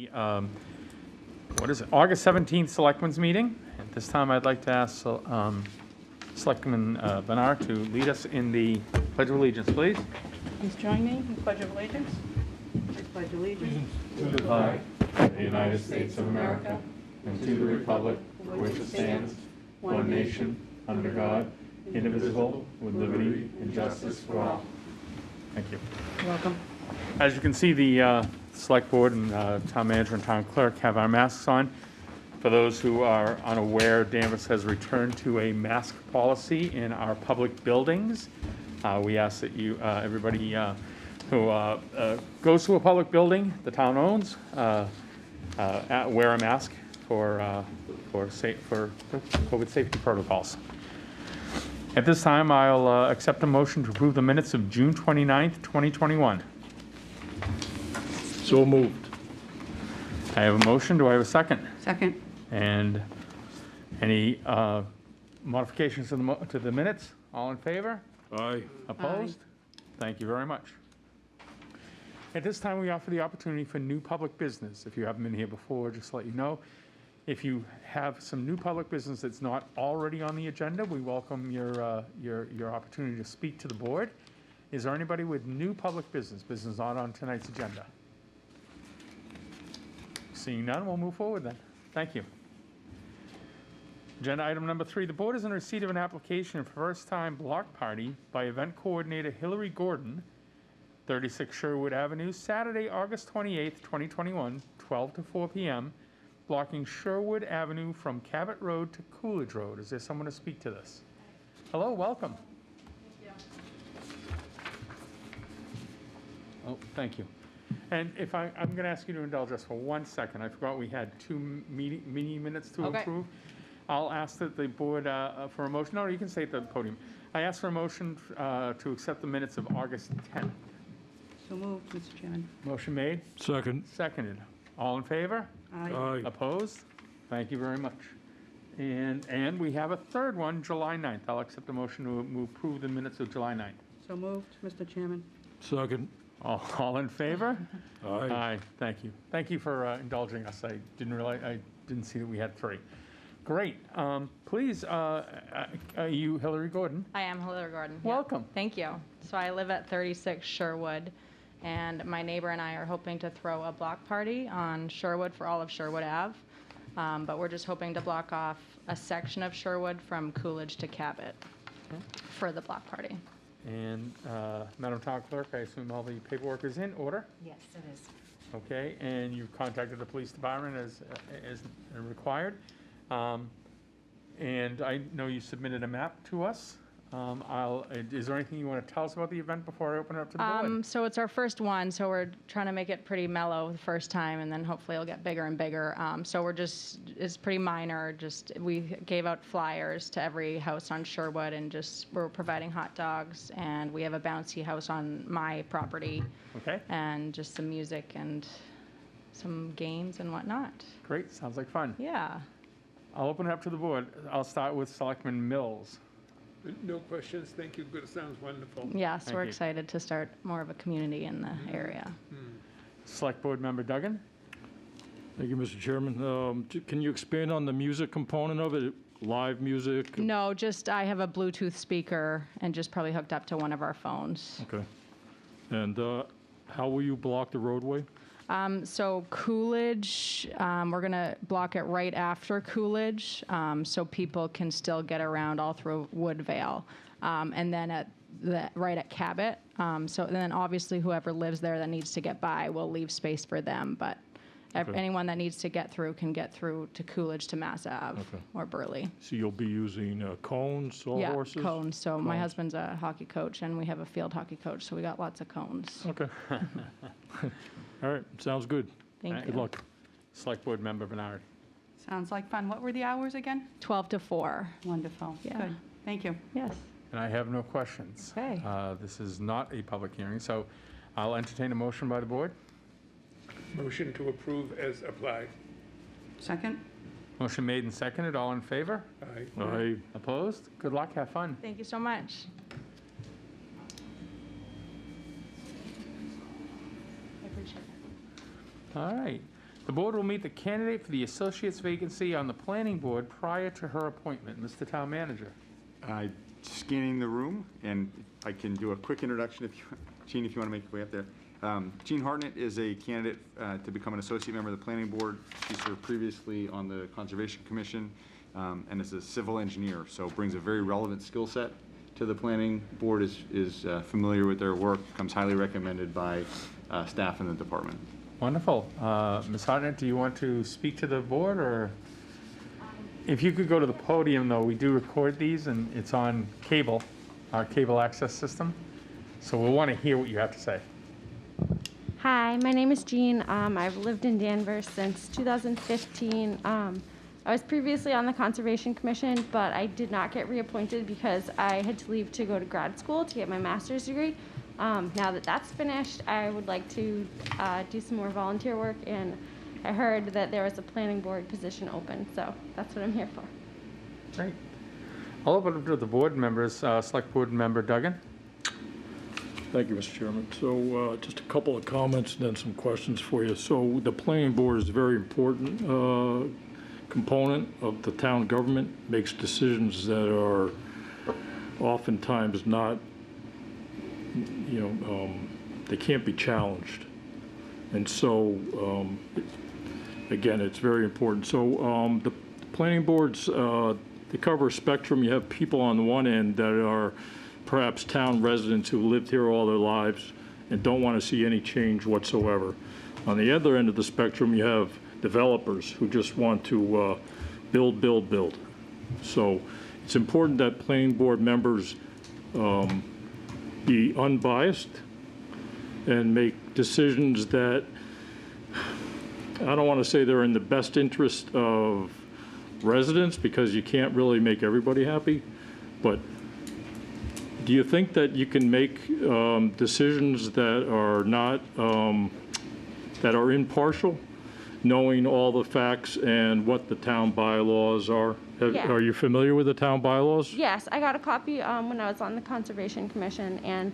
What is it, August 17th Selectmen's Meeting. At this time, I'd like to ask Selectman Bernard to lead us in the Pledge of Allegiance, please. Please join me in the Pledge of Allegiance. I pledge allegiance To the flag of the United States of America and to the republic for which it stands, one nation, under God, indivisible, with liberty and justice for all. Thank you. You're welcome. As you can see, the Select Board and Town Manager and Town Clerk have our masks on. For those who are unaware, Danvers has returned to a mask policy in our public buildings. We ask that you, everybody who goes to a public building the town owns, wear a mask for COVID safety protocols. At this time, I'll accept a motion to approve the minutes of June 29th, 2021. So moved. I have a motion. Do I have a second? Second. And any modifications to the minutes? All in favor? Aye. Opposed? Thank you very much. At this time, we offer the opportunity for new public business. If you haven't been here before, just to let you know. If you have some new public business that's not already on the agenda, we welcome your opportunity to speak to the board. Is there anybody with new public business not on tonight's agenda? Seeing none, we'll move forward then. Thank you. Agenda item number 3, the board is in receipt of an application for first-time block party by event coordinator Hillary Gordon, 36 Sherwood Avenue, Saturday, August 28th, 2021, 12 to 4 p.m., blocking Sherwood Avenue from Cabot Road to Coolidge Road. Is there someone to speak to this? Hello, welcome. Thank you. Oh, thank you. And if I'm going to ask you to indulge us for 1 second. I forgot we had 2 meeting minutes to approve. I'll ask that the board for a motion. No, you can stay at the podium. I ask for a motion to accept the minutes of August 10th. So moved, Mr. Chairman. Motion made, Second. seconded. All in favor? Aye. Aye. Opposed? Thank you very much. And we have a third one, July 9th. I'll accept the motion to approve the minutes of July 9th. So moved, Mr. Chairman. Second. All in favor? Aye. Aye, thank you. Thank you for indulging us. I didn't see that we had 3. Great. Please, are you Hillary Gordon? I am Hillary Gordon. Welcome. Thank you. So I live at 36 Sherwood, and my neighbor and I are hoping to throw a block party on Sherwood for all of Sherwood Ave. But we're just hoping to block off a section of Sherwood from Coolidge to Cabot for the block party. And Madam Town Clerk, I assume all the paperwork is in order? Yes, it is. Okay, and you've contacted the police department as required. And I know you submitted a map to us. Is there anything you want to tell us about the event before I open it up to the board? So it's our first one, so we're trying to make it pretty mellow the first time, and then hopefully it'll get bigger and bigger. So it's pretty minor. We gave out flyers to every house on Sherwood, and we're providing hot dogs, and we have a bouncy house on my property. Okay. And just some music and some games and whatnot. Great, sounds like fun. Yeah. I'll open it up to the board. I'll start with Selectman Mills. No questions. Thank you. Good. Sounds wonderful. Yes, Thank we're you. excited to start more of a community in the area. Select Board Member Duggan? Thank you, Mr. Chairman. Can you expand on the music component of it? Live music? No, I have a Bluetooth speaker and just probably hooked up to one of our phones. Okay. And how will you block the roadway? So Coolidge, we're going to block it right after Coolidge, so people can still get around all through Woodvale. And then right at Cabot. So then obviously whoever lives there that needs to get by, we'll leave space for them. But anyone that needs to get through can get through to Coolidge to Mass Ave or Burley. So you'll be using cones or horses? Yeah, cones. So my husband's a hockey coach, and we have a field hockey coach, so we got lots of cones. Okay. All right. Sounds good. Thank you. Good luck. Select Board Member Bernard. Sounds like fun. What were the hours again? 12 to 4. Wonderful. Yeah. Good. Thank you. Yes. And I have no questions. Okay. This is not a public hearing, so I'll entertain a motion by the board. Motion to approve as applied. Second. Motion made and seconded. All in favor? Aye. Aye. Opposed? Good luck. Have fun. Thank you so much. I appreciate it. All right. The board will meet the candidate for the associate's vacancy on the planning board prior to her appointment. Mr. Town Manager. Scanning the room, and I can do a quick introduction if you, Gene, if you want to make your way up there. Jean Hartnett is a candidate to become an associate member of the planning board. She served previously on the Conservation Commission and is a civil engineer, so brings a very relevant skill set to the planning board, is familiar with their work, comes highly recommended by staff in the department. Wonderful. Ms. Hartnett, do you want to speak to the board, or? If you could go to the podium, though, we do record these, and it's on cable, our cable access system. So we'll want to hear what you have to say. Hi, my name is Jean. I've lived in Danvers since 2015. I was previously on the Conservation Commission, but I did not get reappointed because I had to leave to go to grad school to get my master's degree. Now that that's finished, I would like to do some more volunteer work, and I heard that there was a planning board position open, so that's what I'm here for. Great. I'll open it to the board members. Select Board Member Duggan. Thank you, Mr. Chairman. So just a couple of comments and then some questions for you. So the planning board is a very important component of the town government, makes decisions that are oftentimes not, they can't be challenged. And so, again, it's very important. So the planning boards, they cover a spectrum. You have people on the one end that are perhaps town residents who lived here all their lives and don't want to see any change whatsoever. On the other end of the spectrum, you have developers who just want to build, build, build. So it's important that planning board members be unbiased and make decisions that, I don't want to say they're in the best interest of residents, because you can't really make everybody happy, but do you think that you can make decisions that are not, that are impartial, knowing all the facts and what the town bylaws are? Yeah. Are you familiar with the town bylaws? Yes, I got a copy when I was on the Conservation Commission, and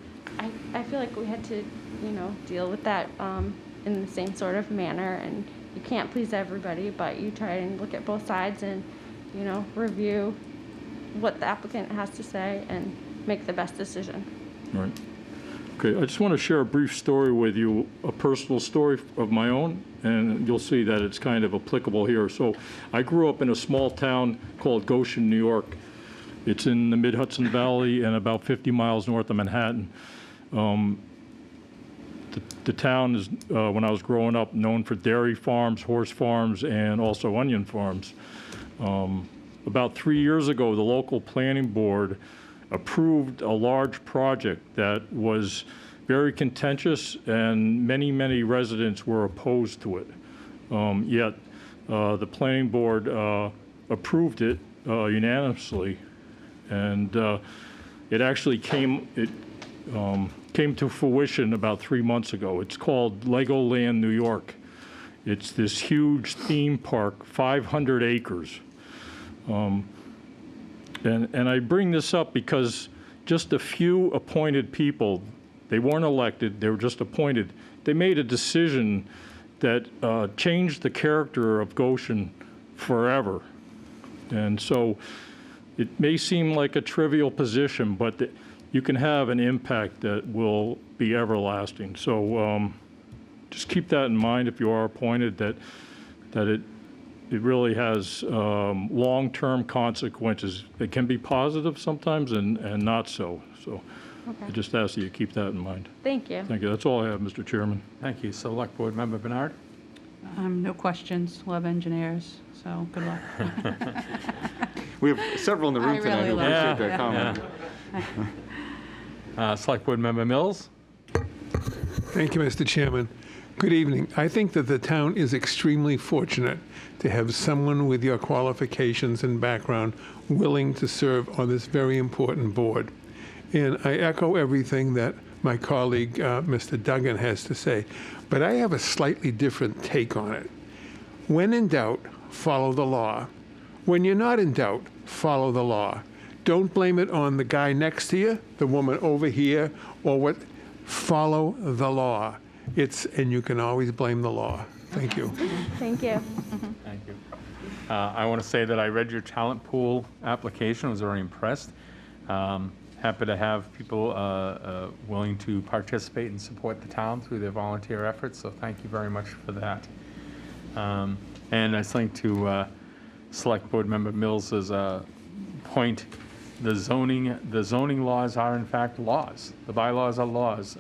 I feel like we had to, deal with that in the same sort of manner, and you can't please everybody, but you try and look at both sides and, review what the applicant has to say and make the best decision. Right. Okay, I just want to share a brief story with you, a personal story of my own, and you'll see that it's kind of applicable here. So I grew up in a small town called Goshen, New York. It's in the mid-Hudson Valley and about 50 miles north of Manhattan. The town is, when I was growing up, known for dairy farms, horse farms, and also onion farms. About 3 years ago, the local planning board approved a large project that was very contentious, and many, many residents were opposed to it. Yet the planning board approved it unanimously, and it actually came to fruition about 3 months ago. It's called Legoland New York. It's this huge theme park, 500 acres. And I bring this up because just a few appointed people, they weren't elected, they were just appointed, they made a decision that changed the character of Goshen forever. And so it may seem like a trivial position, but you can have an impact that will be everlasting. So just keep that in mind if you are appointed, that it really has long-term consequences. It can be positive sometimes and not so. So Okay. I just ask that you keep that in mind. Thank you. Thank you. That's all I have, Mr. Chairman. Thank you. Select Board Member Bernard. No questions. Love engineers, so good luck. We have several in the room I tonight really who love appreciate that comment. Select Board Member Mills. Thank you, Mr. Chairman. Good evening. I think that the town is extremely fortunate to have someone with your qualifications and background willing to serve on this very important board. And I echo everything that my colleague, Mr. Duggan, has to say. But I have a slightly different take on it. When in doubt, follow the law. When you're not in doubt, follow the law. Don't blame it on the guy next to you, the woman over here, or what. Follow the law. And you can always blame the law. Thank you. Thank you. Thank you. I want to say that I read your talent pool application, was very impressed. Happy to have people willing to participate and support the town through their volunteer efforts, so thank you very much for that. And I think to Select Board Member Mills's point, the zoning laws are in fact laws. The bylaws are laws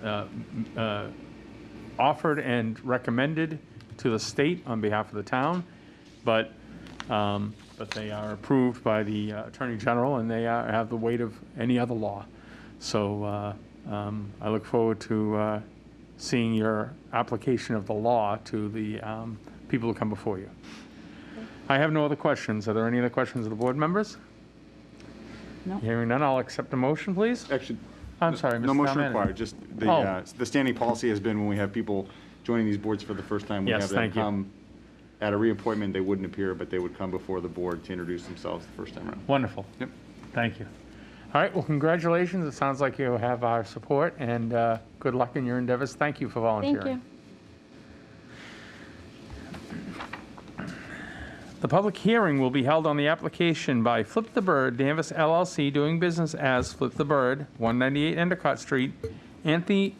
offered and recommended to the state on behalf of the town, but they are approved by the Attorney General, and they have the weight of any other law. So I look forward to seeing your application of the law to the people who come before you. I have no other questions. Are there any other questions of the board members? No. Hearing none, I'll accept a motion, please. Actually, I'm sorry, no Mr. motion Town Manager. required, just Oh. the standing policy has been when we have people joining these boards for the first time, we Yes, have them thank you. come. At a reappointment, they wouldn't appear, but they would come before the board to introduce themselves the first time around. Wonderful. Yep. Thank you. All right, well, congratulations. It sounds like you have our support, and good luck in your endeavors. Thank you for volunteering. Thank you. The public hearing will be held on the application by Flip the Bird, Danvers LLC, doing business as Flip the Bird, 198 Endicott Street, Anthony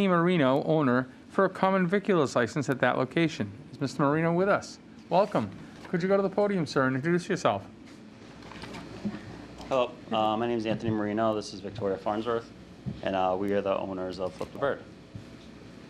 Marino, owner, for a common viculars license at that location. Is Mr. Marino with us? Welcome. Could you go to the podium, sir, and introduce yourself? Hello, my name is Anthony Marino. This is Victoria Farnsworth, and we are the owners of Flip the Bird.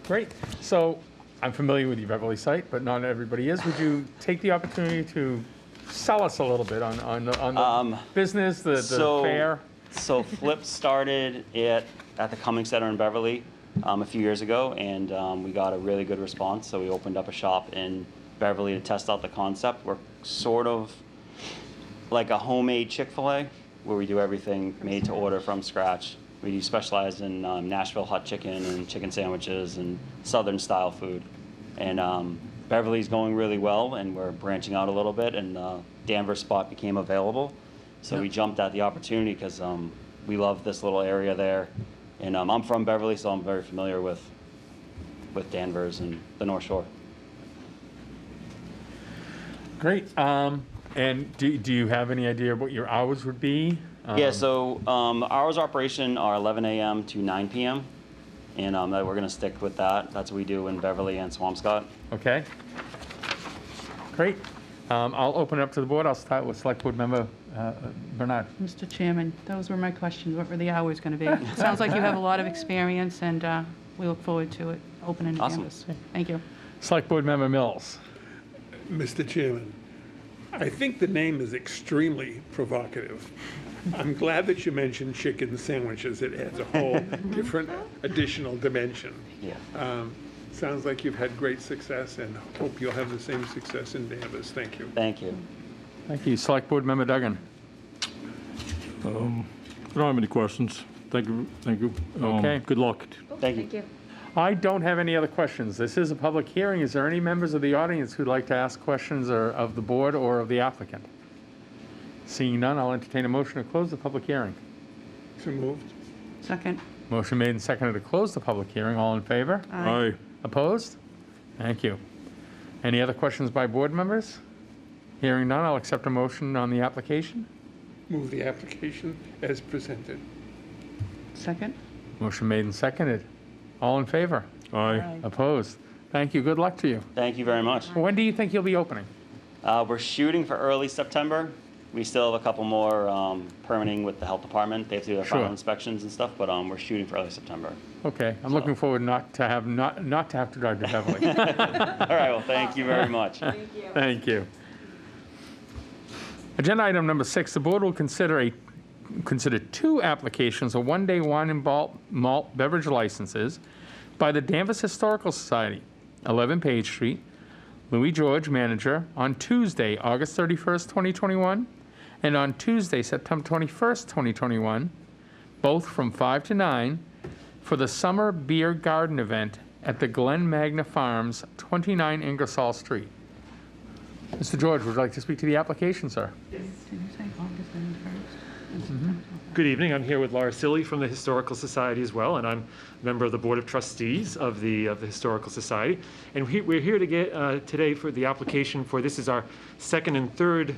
Great. So I'm familiar with your Beverly site, but not everybody is. Would you take the opportunity to sell us a little bit on the business, the fair? So Flip started at the Cumming Center in Beverly a few years ago, and we got a really good response. So we opened up a shop in Beverly to test out the concept. We're sort of like a homemade Chick-fil-A, where we do everything made to order from scratch. We do specialize in Nashville hot chicken and chicken sandwiches and Southern style food. And Beverly's going really well, and we're branching out a little bit, and Danvers spot became available. So we jumped at the opportunity because we love this little area there. And I'm from Beverly, so I'm very familiar with Danvers and the North Shore. Great. And do you have any idea what your hours would be? Yeah, so hours of operation are 11 a.m. to 9 p.m. And we're going to stick with that. That's what we do in Beverly and Swampscott. Okay. Great. I'll open it up to the board. I'll start with Select Board Member Bernard. Mr. Chairman, those were my questions. What were the hours going to be? It sounds like you have a lot of experience, and we look forward to it opening in Awesome. Danvers. Thank you. Select Board Member Mills. Mr. Chairman, I think the name is extremely provocative. I'm glad that you mentioned chicken sandwiches. It adds a whole different additional dimension. Yeah. Sounds like you've had great success, and hope you'll have the same success in Danvers. Thank you. Thank you. Thank you. Select Board Member Duggan. I don't have any questions. Thank you. Thank you. Okay. Good luck. Thank you. I don't have any other questions. This is a public hearing. Is there any members of the audience who'd like to ask questions of the board or of the applicant? Seeing none, I'll entertain a motion to close the public hearing. So moved. Second. Motion made and seconded to close the public hearing. All in favor? Aye. Opposed? Thank you. Any other questions by board members? Hearing none, I'll accept a motion on the application. Move the application as presented. Second. Motion made and seconded. All in favor? Aye. Opposed? Thank you. Good luck to you. Thank you very much. When do you think you'll be opening? We're shooting for early September. We still have a couple more permitting with the health department. They have to do their final Sure. inspections and stuff, but we're shooting for early September. Okay, I'm looking forward not to have to drive to Beverly. All right, well, thank you very much. Thank you. Agenda item number 6, the board will consider two applications of one-day wine and malt beverage licenses by the Danvers Historical Society, 11 Page Street, Louis George, manager, on Tuesday, August 31st, 2021, and on Tuesday, September 21st, 2021, both from 5 to 9, for the Summer Beer Garden event at the Glen Magna Farms, 29 Ingersoll Street. Mr. George, would you like to speak to the application, sir? Did you say August 31st? Good evening. I'm here with Laura Silly from the Historical Society as well, and I'm a member of the Board of Trustees of the Historical Society. And we're here to get today for the application for, this is our second and third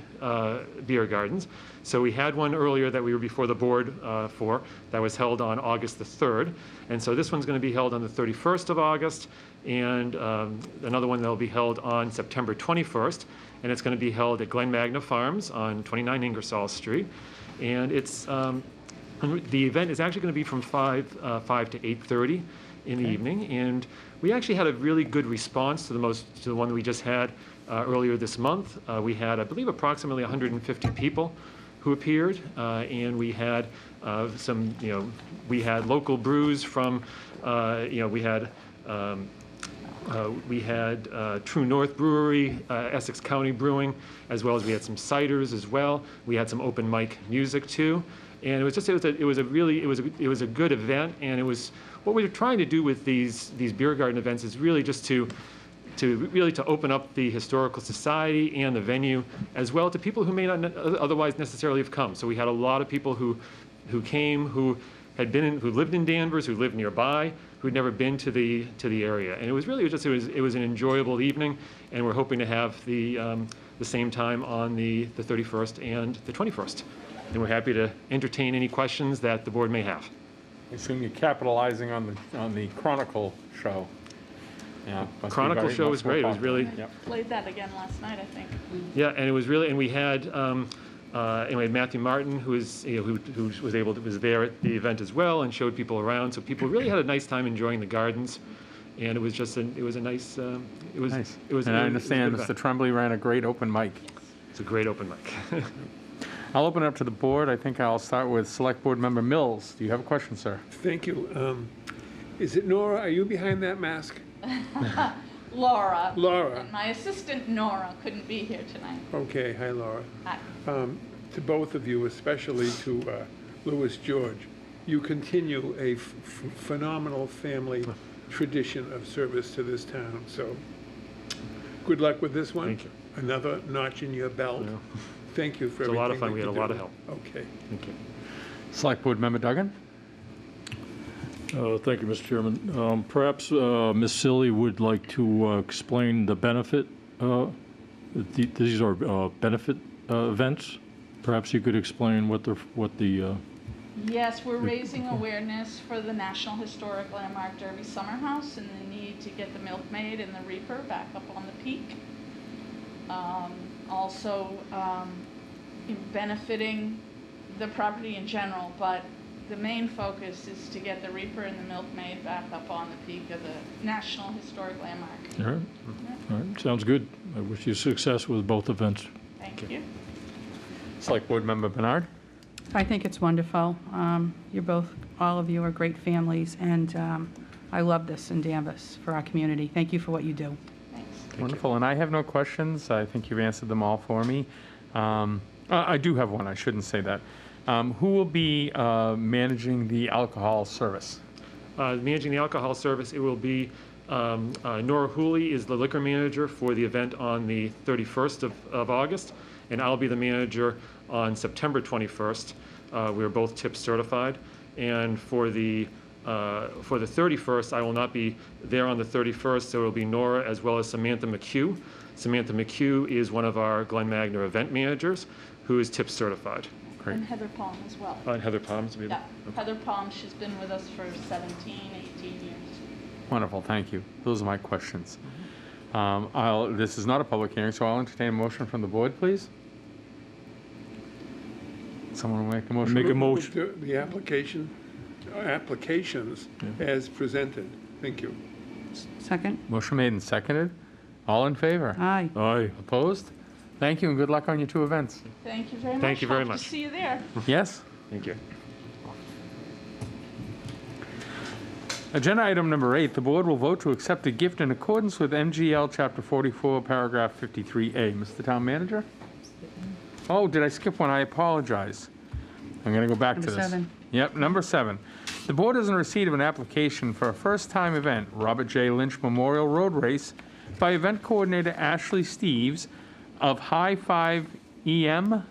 beer gardens. So we had one earlier that we were before the board for, that was held on August the 3rd. And so this one's going to be held on the 31st of August, and another one that will be held on September 21st. And it's going to be held at Glen Magna Farms on 29 Ingersoll Street. And it's, the event is actually going to be from 5 to 8:30 in the evening. And we actually had a really good response to the one that we just had earlier this month. We had, I believe, approximately 150 people who appeared, and we had some, we had local brews from, we had True North Brewery, Essex County Brewing, as well as we had some ciders as well. We had some open mic music too, and it was a good event. And it was what we were trying to do with these beer garden events is really just to open up the Historical Society and the venue as well to people who may not otherwise necessarily have come. So we had a lot of people who came, who lived in Danvers, who lived nearby, who'd never been to the area. And it was an enjoyable evening, and we're hoping to have the same time on the 31st and the 21st. And we're happy to entertain any questions that the board may have. I assume you're capitalizing on the Chronicle show. Yeah. must be Chronicle very show much was more great. It was popular. really, Yep. Played that again last night, I think. yeah, and it was really, and we had, anyway, Matthew Martin, who was there at the event as well and showed people around. So people really had a nice time enjoying the gardens. And it was just a nice, Nice. it was. And I it was a understand good Mr. event. Tremblay ran a great open mic. It's a great open mic. I'll open it up to the board. I think I'll start with Select Board Member Mills. Do you have a question, sir? Thank you. Is it Nora? Are you behind that mask? Laura. Laura. And my assistant Nora couldn't be here tonight. Okay, hi, Laura. Hi. To both of you, especially to Louis George, you continue a phenomenal family tradition of service to this town. So good luck with this one. Thank you. Another notch in your belt. Yeah. Thank you for It's a everything. lot of fun. that We had you a lot do. of help. Okay. Thank you. Select Board Member Duggan? Thank you, Mr. Chairman. Perhaps Ms. Silly would like to explain the benefit. These are benefit events. Perhaps you could explain what the Yes, we're raising awareness for the National Historic Landmark Derby Summer House and the need to get the milkmaid and the reaper back up on the peak. Also, benefiting the property in general, but the main focus is to get the reaper and the milkmaid back up on the peak of the National Historic Landmark. all right. All right, sounds good. I wish you success with both events. Thank you. Select Board Member Bernard? I think it's wonderful. All of you are great families, and I love this in Danvers for our community. Thank you for what you do. Thanks. Wonderful, and I have no questions. I think you've answered them all for me. I do have one, I shouldn't say that. Who will be managing the alcohol service? Managing the alcohol service, it will be Nora Hooley is the liquor manager for the event on the 31st of August, and I'll be the manager on September 21st. We are both tip certified, and for the 31st, I will not be there on the 31st, so it will be Nora as well as Samantha McHugh. Samantha McHugh is one of our Glen Magna event managers who is tip certified. Great. And Heather Palm as well. And Heather Palms. Yeah, Heather Palm, she's been with us for 17, 18 years. Wonderful, thank you. Those are my questions. This is not a public hearing, so I'll entertain a motion from the board, please. Someone will make a motion? Make a Move motion. The applications as presented. Thank you. Second? Motion made and seconded. All in favor? Aye. Aye. Opposed? Thank you, and good luck on your two events. Thank you very much. Thank you very Hope much. to see you there. Yes? Thank you. Agenda item number 8, the board will vote to accept a gift in accordance with MGL Chapter 44, Paragraph 53A. Mr. Town Manager? Oh, did I skip one? I apologize. I'm going to go back to Number this. 7. Yep, number 7. The board is in receipt of an application for a first-time event, Robert J. Lynch Memorial Road Race, by event coordinator Ashley Steves of High 5 EM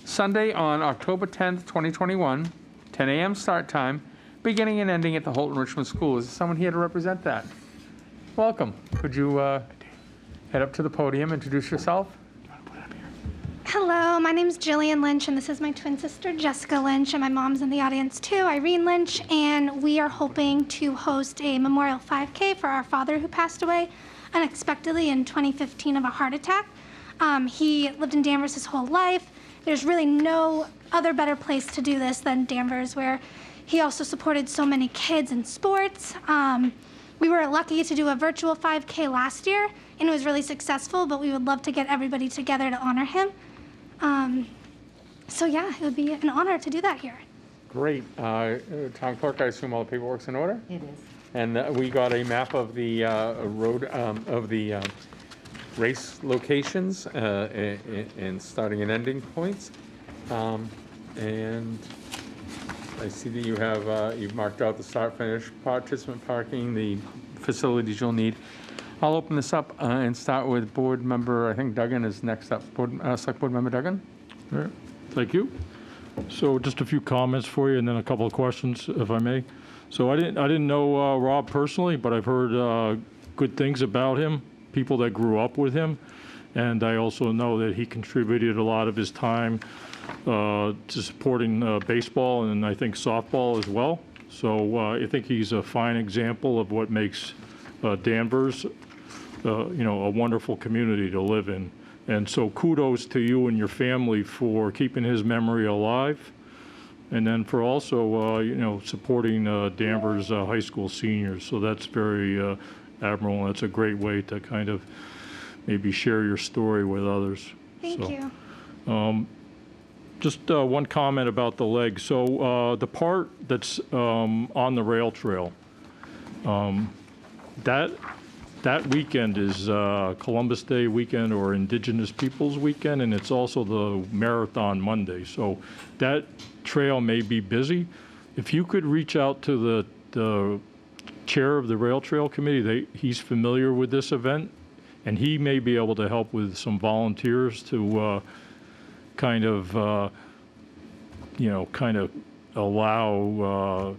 Sunday on October 10th, 2021, 10 a.m. start time, beginning and ending at the Holton Richmond School. Is there someone here to represent that? Welcome. Could you head up to the podium, introduce yourself? Hello, my name's Jillian Lynch, and this is my twin sister, Jessica Lynch, and my mom's in the audience too, Irene Lynch, and we are hoping to host a memorial 5K for our father who passed away unexpectedly in 2015 of a heart attack. He lived in Danvers his whole life. There's really no other better place to do this than Danvers, where he also supported so many kids in sports. We were lucky to do a virtual 5K last year, and it was really successful, but we would love to get everybody together to honor him. So yeah, it would be an honor to do that here. Great. Town Clerk, I assume all the paperwork's in order? It is. And we got a map of the road, of the race locations and starting and ending points. And I see that you have, you've marked out the start, finish, participant parking, the facilities you'll need. I'll open this up and start with board member, I think Duggan is next up. Select Board Member Duggan? All right, thank you. So just a few comments for you and then a couple of questions, if I may. So I didn't know Rob personally, but I've heard good things about him, people that grew up with him. And I also know that he contributed a lot of his time to supporting baseball and I think softball as well. So I think he's a fine example of what makes Danvers, a wonderful community to live in. And so kudos to you and your family for keeping his memory alive. And then for also, supporting Danvers high school seniors. So that's very admirable. That's a great way to kind of maybe share your story with others. Thank you. Just one comment about the leg. So the part that's on the rail trail, that weekend is Columbus Day weekend or Indigenous Peoples weekend, and it's also the Marathon Monday. So that trail may be busy. If you could reach out to the chair of the Rail Trail Committee, he's familiar with this event, and he may be able to help with some volunteers to kind of allow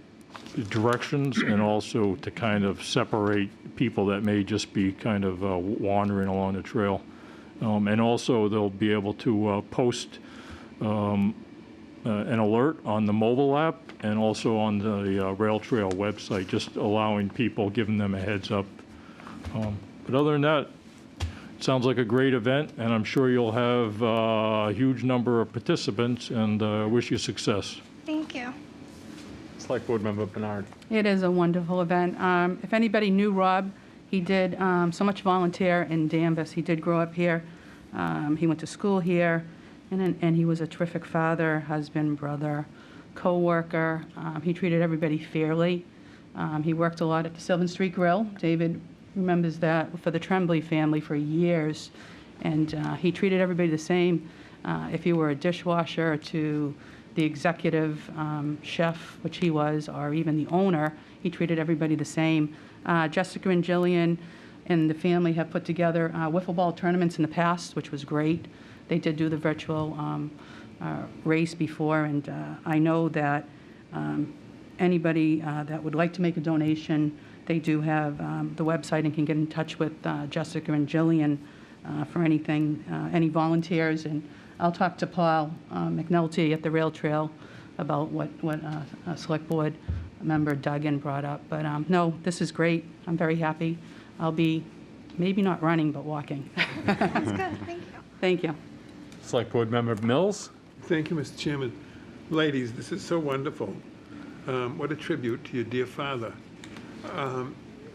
directions and also to kind of separate people that may just be kind of wandering along the trail. And also they'll be able to post an alert on the mobile app and also on the Rail Trail website, just allowing people, giving them a heads up. But other than that, it sounds like a great event, and I'm sure you'll have a huge number of participants, and wish you success. Thank you. Select Board Member Bernard. It is a wonderful event. If anybody knew Rob, he did so much volunteer in Danvers. He did grow up here. He went to school here, and he was a terrific father, husband, brother, co-worker. He treated everybody fairly. He worked a lot at the Sylvan Street Grill. David remembers that for the Tremblay family for years, and he treated everybody the same. If you were a dishwasher to the executive chef, which he was, or even the owner, he treated everybody the same. Jessica and Jillian and the family have put together wiffle ball tournaments in the past, which was great. They did do the virtual race before, and I know that anybody that would like to make a donation, they do have the website and can get in touch with Jessica and Jillian for anything, any volunteers. And I'll talk to Paul McNulty at the Rail Trail about what Select Board Member Duggan brought up. But no, this is great. I'm very happy. I'll be maybe not running, but walking. That's good. Thank you. Thank you. Select Board Member Mills. Thank you, Mr. Chairman. Ladies, this is so wonderful. What a tribute to your dear father.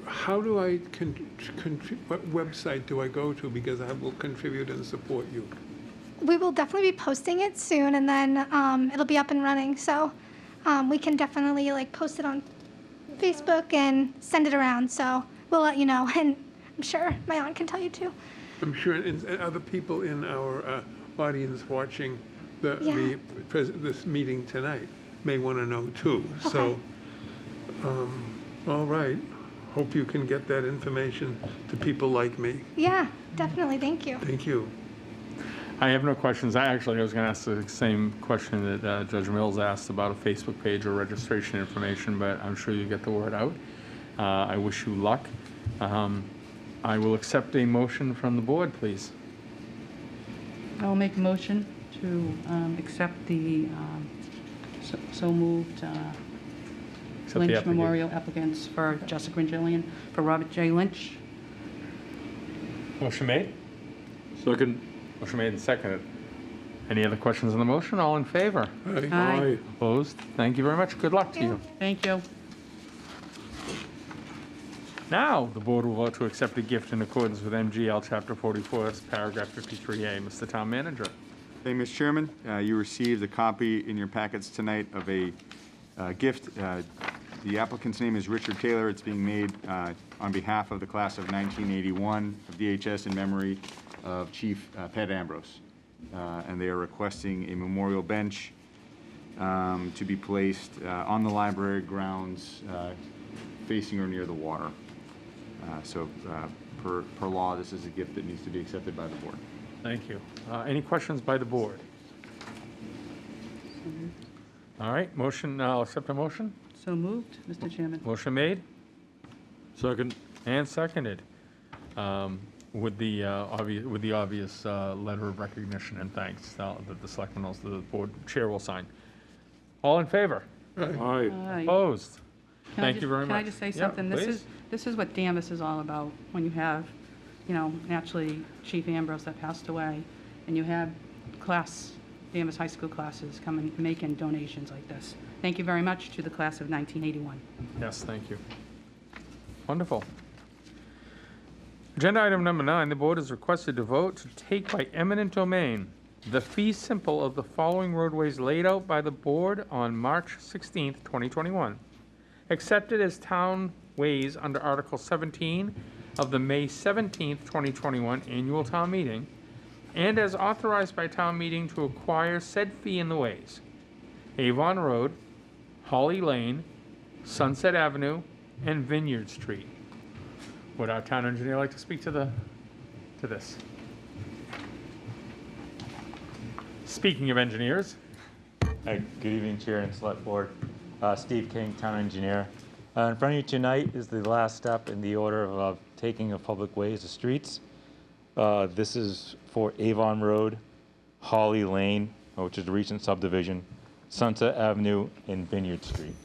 How do I, what website do I go to? Because I will contribute and support you. We will definitely be posting it soon, and then it'll be up and running. So we can definitely post it on Facebook and send it around. So we'll let you know, and I'm sure my aunt can tell you too. I'm sure and other people in our audience watching this meeting tonight may want to know too. Okay. So, all right. Hope you can get that information to people like me. Yeah, definitely. Thank you. Thank you. I have no questions. I was going to ask the same question that Judge Mills asked about a Facebook page or registration information, but I'm sure you get the word out. I wish you luck. I will accept a motion from the board, please. I'll make a motion to accept the so moved Accept the Lynch application. Memorial applicants for Jessica and Jillian, for Robert J. Lynch. Motion made? Second. Motion made and seconded. Any other questions on the motion? All in favor? Aye. Opposed? Thank you very much. Good luck to you. Thank you. Now, the board will vote to accept a gift in accordance with MGL Chapter 44, paragraph 53A. Mr. Town Manager. Thank you, Mr. Chairman. You received a copy in your packets tonight of a gift. The applicant's name is Richard Taylor. It's being made on behalf of the class of 1981 of DHS in memory of Chief Pat Ambrose. And they are requesting a memorial bench to be placed on the library grounds facing or near the water. So per law, this is a gift that needs to be accepted by the board. Thank you. Any questions by the board? All right, motion, I'll accept a motion. So moved, Mr. Chairman. Motion made Second. and seconded with the obvious letter of recognition and thanks that the selectmen, also the board chair will sign. All in favor? Aye. Aye. Opposed? Can I Thank you just- very Can I much. just say Yeah, something? please. This is what Danvers is all about, when you have, naturally Chief Ambrose that passed away, and you have Danvers High School classes come and making donations like this. Thank you very much to the class of 1981. Yes, thank you. Wonderful. Agenda item number 9, the board is requested to vote to take by eminent domain the fee simple of the following roadways laid out by the board on March 16th, 2021. Accepted as town ways under Article 17 of the May 17th, 2021 annual town meeting, and as authorized by town meeting to acquire said fee in the ways: Avon Road, Holly Lane, Sunset Avenue, and Vineyard Street. Would our town engineer like to speak to this? Speaking of engineers, Hi, good evening, Chair and Select Board. Steve King, Town Engineer. In front of you tonight is the last step in the order of taking of public ways to streets. This is for Avon Road, Holly Lane, which is a recent subdivision, Sunset Avenue, and Vineyard Street.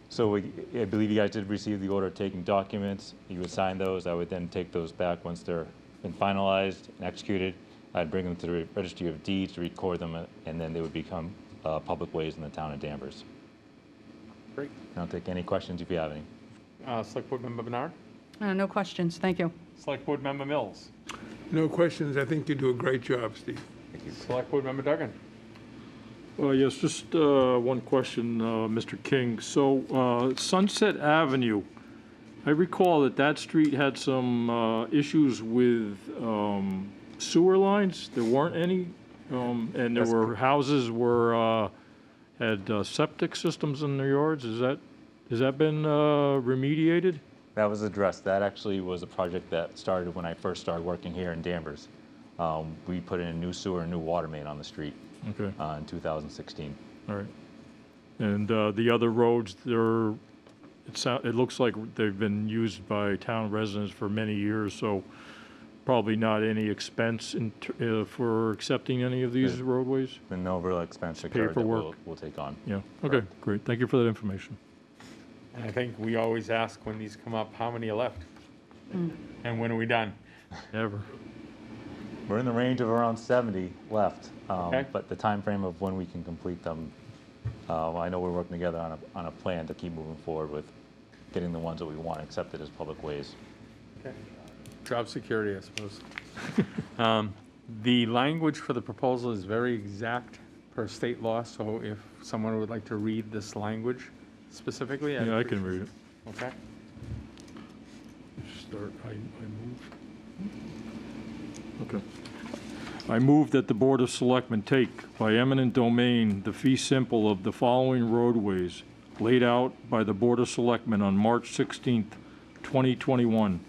So I believe you guys did receive the order of taking documents. You would sign those. I would then take those back once they're been finalized and executed. I'd bring them to the Registry of Deeds to record them, and then they would become public ways in the town of Danvers. great. I'll take any questions if you have any. Select Board Member Bernard? No questions, thank you. Select Board Member Mills? No questions. I think you do a great job, Steve. Select Board Member Duggan? Yes, just one question, Mr. King. So Sunset Avenue, I recall that street had some issues with sewer lines. There weren't any, and there were houses had septic systems in their yards. Has that been remediated? That was addressed. That actually was a project that started when I first started working here in Danvers. We put in a new sewer and new water main on the street Okay, in 2016. all right. And the other roads, it looks like they've been used by town residents for many years, so probably not any expense for accepting any of these roadways? And no real expense incurred that Paperwork. we'll take on. Yeah, okay, great. Thank you for that information. And I think we always ask when these come up, how many are left? And when are we done? Never. We're in the range of around 70 left, Okay. but the time frame of when we can complete them, I know we're working together on a plan to keep moving forward with getting the ones that we want accepted as public ways. Okay. Job security, I suppose. The language for the proposal is very exact per state law, so if someone would like to read this language specifically. Yeah, I can read it. Okay. Start, I move. Okay. I move that the Board of Selectmen take by eminent domain the fee simple of the following roadways laid out by the Board of Selectmen on March 16th, 2021,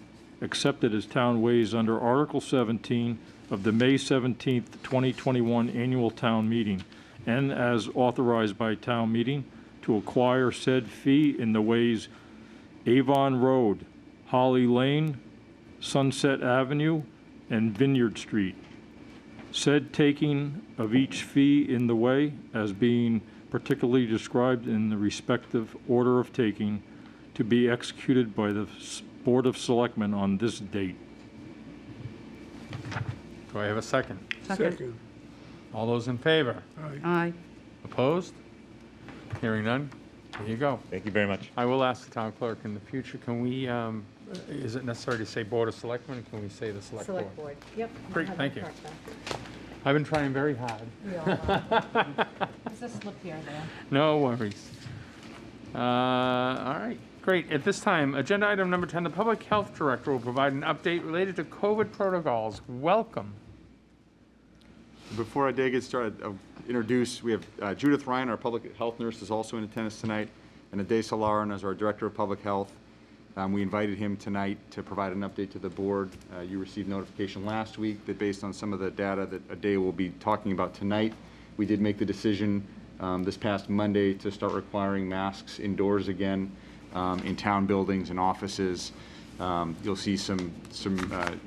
accepted as town ways under Article 17 of the May 17th, 2021 annual town meeting, and as authorized by town meeting, to acquire said fee in the ways Avon Road, Holly Lane, Sunset Avenue, and Vineyard Street. Said taking of each fee in the way as being particularly described in the respective order of taking to be executed by the Board of Selectmen on this date. Do I have a second? Second. All those in favor? Aye. Opposed? Hearing none? There you go. Thank you very much. I will ask the town clerk in the future, can we, is it necessary to say Board of Selectmen, or can we say the Select Board? Select board, yep. Great, Have thank them you. correct that. I've been trying very hard. We all are. There's a slip here and there. No worries. All right, great. At this time, agenda item number 10, the Public Health Director will provide an update related to COVID protocols. Welcome. Before our day gets started, I'll introduce, we have Judith Ryan, our public health nurse, is also in attendance tonight, and Ade Solaran is our Director of Public Health. We invited him tonight to provide an update to the board. You received notification last week that based on some of the data that Ade will be talking about tonight, we did make the decision this past Monday to start requiring masks indoors again in town buildings and offices. You'll see some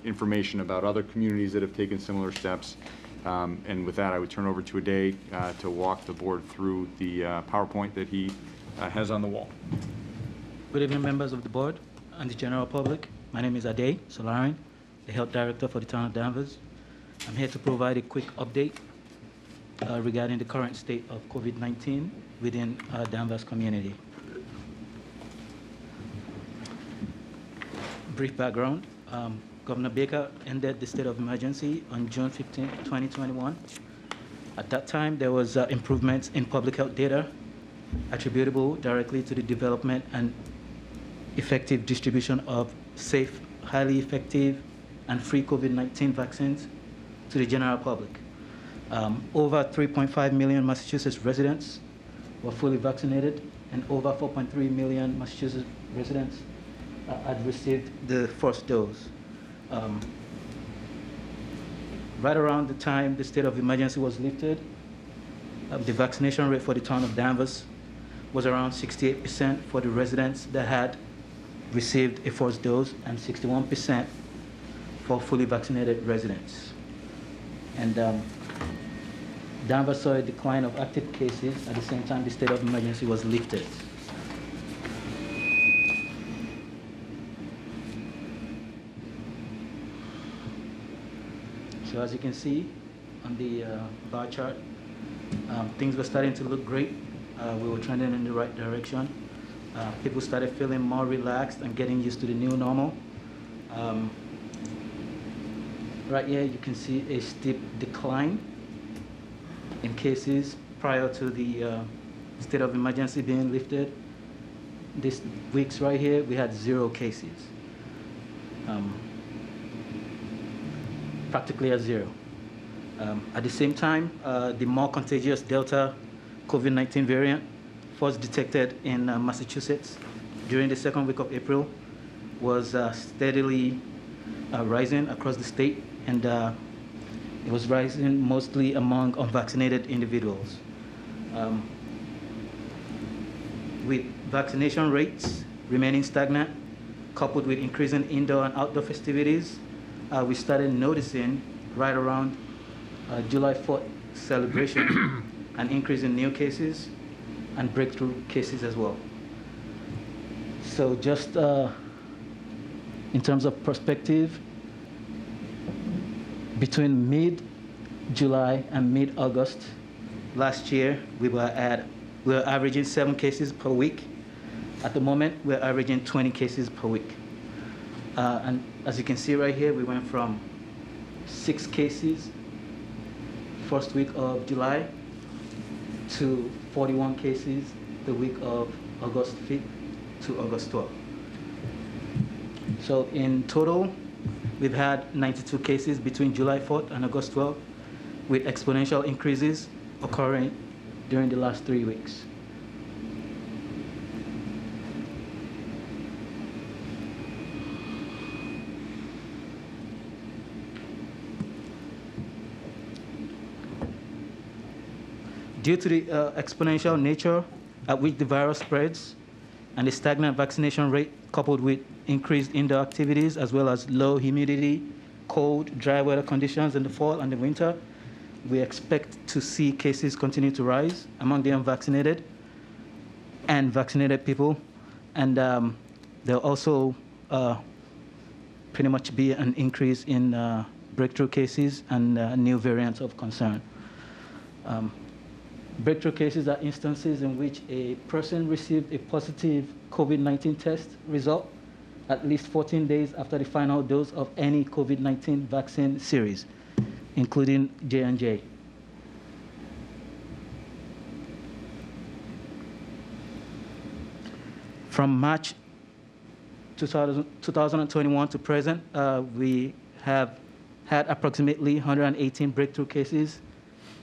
information about other communities that have taken similar steps. And with that, I would turn over to Ade to walk the board through the PowerPoint that he has on the wall. Good evening, members of the board and the general public. My name is Ade Solaran, the Health Director for the town of Danvers. I'm here to provide a quick update regarding the current state of COVID-19 within our Danvers community. Brief background. Governor Baker ended the state of emergency on June 15, 2021. At that time, there was improvements in public health data attributable directly to the development and effective distribution of safe, highly effective, and free COVID-19 vaccines to the general public. Over 3.5 million Massachusetts residents were fully vaccinated, and over 4.3 million Massachusetts residents had received the first dose. Right around the time the state of emergency was lifted, the vaccination rate for the town of Danvers was around 68% for the residents that had received a first dose and 61% for fully vaccinated residents. And Danvers saw a decline of active cases at the same time the state of emergency was lifted. So as you can see on the bar chart, things were starting to look great. We were trending in the right direction. People started feeling more relaxed and getting used to the new normal. Right here, you can see a steep decline in cases prior to the state of emergency being lifted. These weeks right here, we had 0 cases. Practically at 0. At the same time, the more contagious Delta COVID-19 variant first detected in Massachusetts during the second week of April was steadily rising across the state, and it was rising mostly among unvaccinated individuals. With vaccination rates remaining stagnant, coupled with increasing indoor and outdoor festivities, we started noticing right around July 4th celebration an increase in new cases and breakthrough cases as well. So just in terms of perspective, between mid-July and mid-August last year, we were averaging 7 cases per week. At the moment, we're averaging 20 cases per week. And as you can see right here, we went from 6 cases first week of July to 41 cases the week of August 5th to August 12th. So in total, we've had 92 cases between July 4th and August 12th, with exponential increases occurring during the last 3 weeks. Due to the exponential nature at which the virus spreads and the stagnant vaccination rate coupled with increased indoor activities as well as low humidity, cold, dry weather conditions in the fall and the winter, we expect to see cases continue to rise among the unvaccinated and vaccinated people. And there'll also pretty much be an increase in breakthrough cases and new variants of concern. Breakthrough cases are instances in which a person received a positive COVID-19 test result at least 14 days after the final dose of any COVID-19 vaccine series, including J&J. From March 2021 to present, we have had approximately 118 breakthrough cases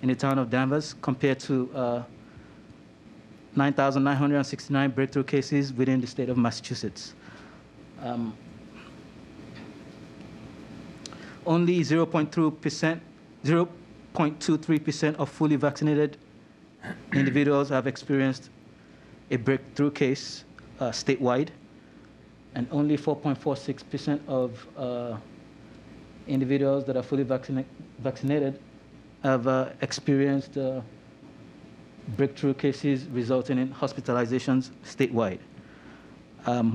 in the town of Danvers compared to 9,969 breakthrough cases within the state of Massachusetts. Only 0.23% of fully vaccinated individuals have experienced a breakthrough case statewide, and only 4.46% of individuals that are fully vaccinated have experienced breakthrough cases resulting in hospitalizations statewide.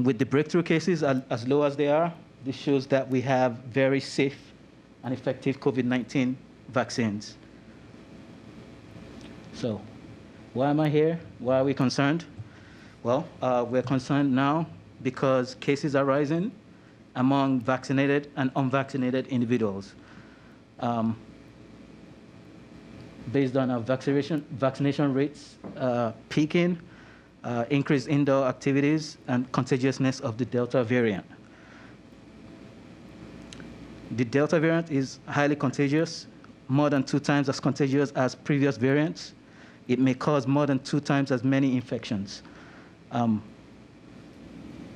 With the breakthrough cases as low as they are, this shows that we have very safe and effective COVID-19 vaccines. So, why am I here? Why are we concerned? Well, we're concerned now because cases are rising among vaccinated and unvaccinated individuals. Based on our vaccination rates peaking, increased indoor activities, and contagiousness of the Delta variant. The Delta variant is highly contagious, more than 2 times as contagious as previous variants. It may cause more than 2 times as many infections.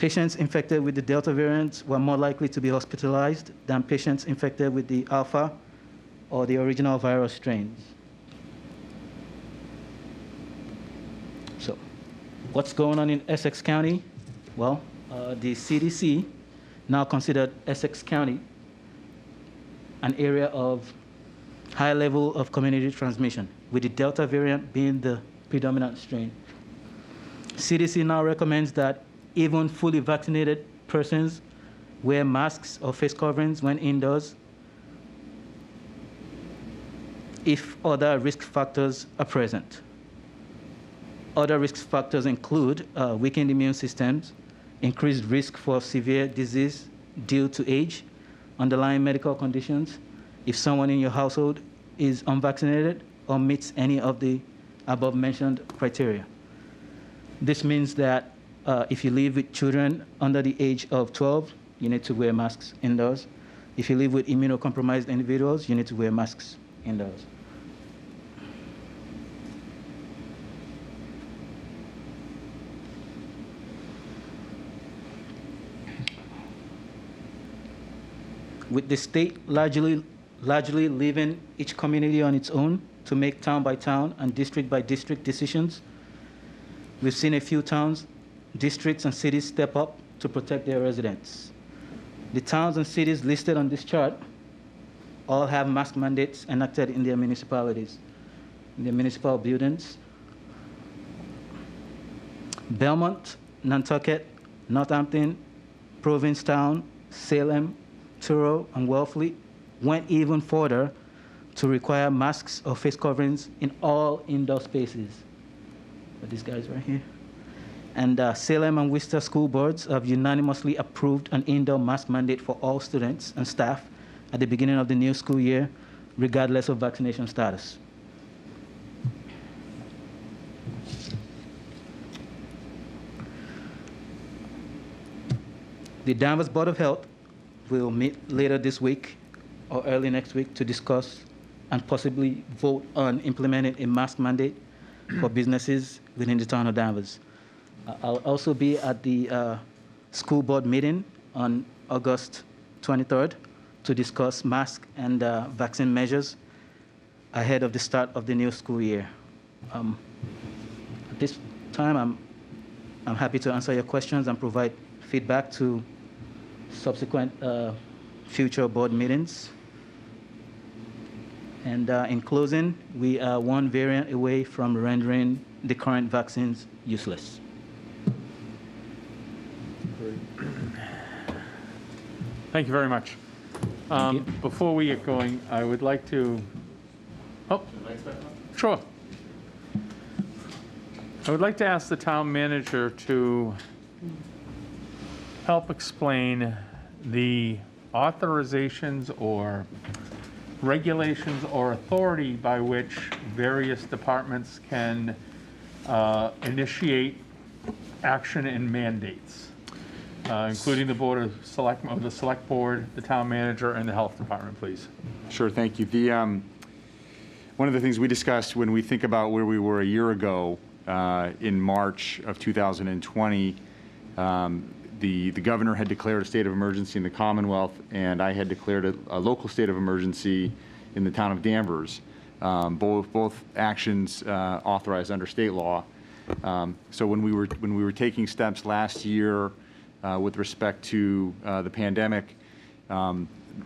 Patients infected with the Delta variant were more likely to be hospitalized than patients infected with the Alpha or the original virus strains. So, what's going on in Essex County? Well, the CDC now considered Essex County an area of high level of community transmission, with the Delta variant being the predominant strain. CDC now recommends that even fully vaccinated persons wear masks or face coverings when indoors if other risk factors are present. Other risk factors include weakened immune systems, increased risk for severe disease due to age, underlying medical conditions, if someone in your household is unvaccinated or meets any of the above mentioned criteria. This means that if you live with children under the age of 12, you need to wear masks indoors. If you live with immunocompromised individuals, you need to wear masks indoors. With the state largely leaving each community on its own to make town by town and district by district decisions, we've seen a few towns, districts, and cities step up to protect their residents. The towns and cities listed on this chart all have mask mandates enacted in their municipalities, in their municipal buildings. Belmont, Nantucket, Northampton, Provincetown, Salem, Truro, and Wellfleet went even further to require masks or face coverings in all indoor spaces. But these guys right here. And Salem and Worcester school boards have unanimously approved an indoor mask mandate for all students and staff at the beginning of the new school year, regardless of vaccination status. The Danvers Board of Health will meet later this week or early next week to discuss and possibly vote on implementing a mask mandate for businesses within the town of Danvers. I'll also be at the school board meeting on August 23rd to discuss mask and vaccine measures ahead of the start of the new school year. At this time, I'm happy to answer your questions and provide feedback to subsequent future board meetings. And in closing, we are one variant away from rendering the current vaccines useless. Thank you very much. you. Before we get going, I would like to, sure. I would like to ask the town manager to help explain the authorizations or regulations or authority by which various departments can initiate action and mandates, including the Board of Selectmen, the Select Board, the Town Manager, and the Health Department, please. Sure, thank you. One of the things we discussed when we think about where we were a year ago, in March of 2020, the governor had declared a state of emergency in the Commonwealth, and I had declared a local state of emergency in the town of Danvers. Both actions authorized under state law. So when we were taking steps last year with respect to the pandemic,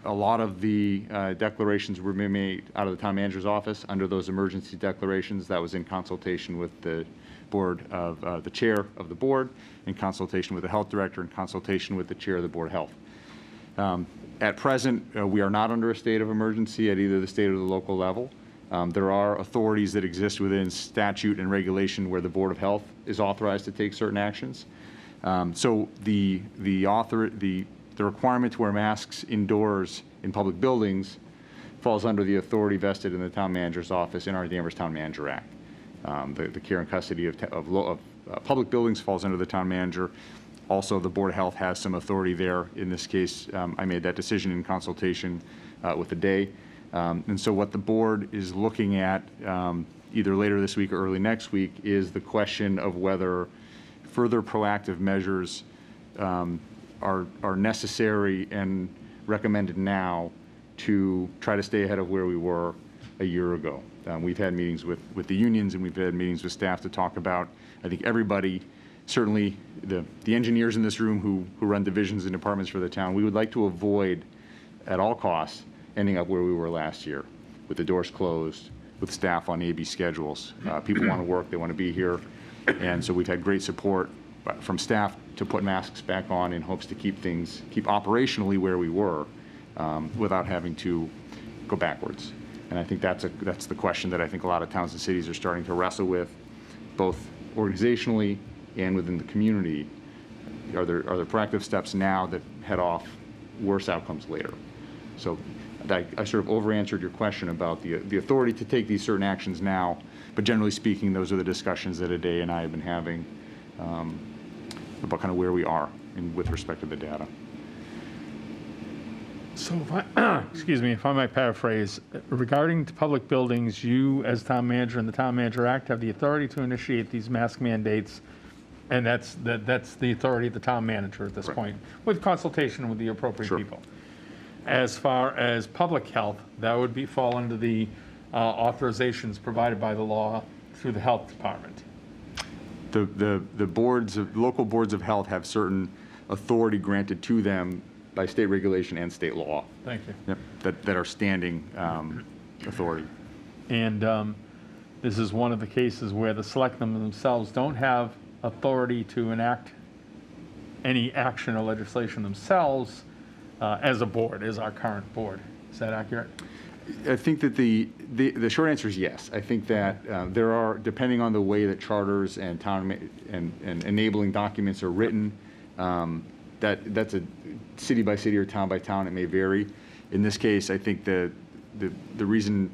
a lot of the declarations were made out of the town manager's office under those emergency declarations. That was in consultation with the board of the chair of the board, in consultation with the health director, in consultation with the chair of the Board of Health. At present, we are not under a state of emergency at either the state or the local level. There are authorities that exist within statute and regulation where the Board of Health is authorized to take certain actions. So the requirement to wear masks indoors in public buildings falls under the authority vested in the town manager's office in our Danvers Town Manager Act. The care and custody of public buildings falls under the town manager. Also, the Board of Health has some authority there. In this case, I made that decision in consultation with the day. And so what the board is looking at either later this week or early next week is the question of whether further proactive measures are necessary and recommended now to try to stay ahead of where we were a year ago. We've had meetings with the unions, and we've had meetings with staff to talk about, I think everybody, certainly the engineers in this room who run divisions and departments for the town, we would like to avoid at all costs ending up where we were last year, with the doors closed, with staff on AB schedules. People want to work, they want to be here, and so we've had great support from staff to put masks back on in hopes to keep operationally where we were without having to go backwards. And I think that's the question that I think a lot of towns and cities are starting to wrestle with, both organizationally and within the community. Are there proactive steps now that head off worse outcomes later? So I sort of over-answered your question about the authority to take these certain actions now, but generally speaking, those are the discussions that Ade and I have been having about kind of where we are with respect to the data. So excuse me, if I might paraphrase, regarding to public buildings, you as town manager and the Town Manager Act have the authority to initiate these mask mandates, and that's the authority of the town manager at this point, with consultation with the appropriate people. As far as public health, that would fall under the authorizations provided by the law through the health department. The local boards of health have certain authority granted to them by state regulation and state law. Thank you. Yep, that are standing authority. And this is one of the cases where the selectmen themselves don't have authority to enact any action or legislation themselves as a board, as our current board. Is that accurate? I think that the short answer is yes. I think that there are, depending on the way that charters and town and enabling documents are written, that's a city by city or town by town. It may vary. In this case, I think the reason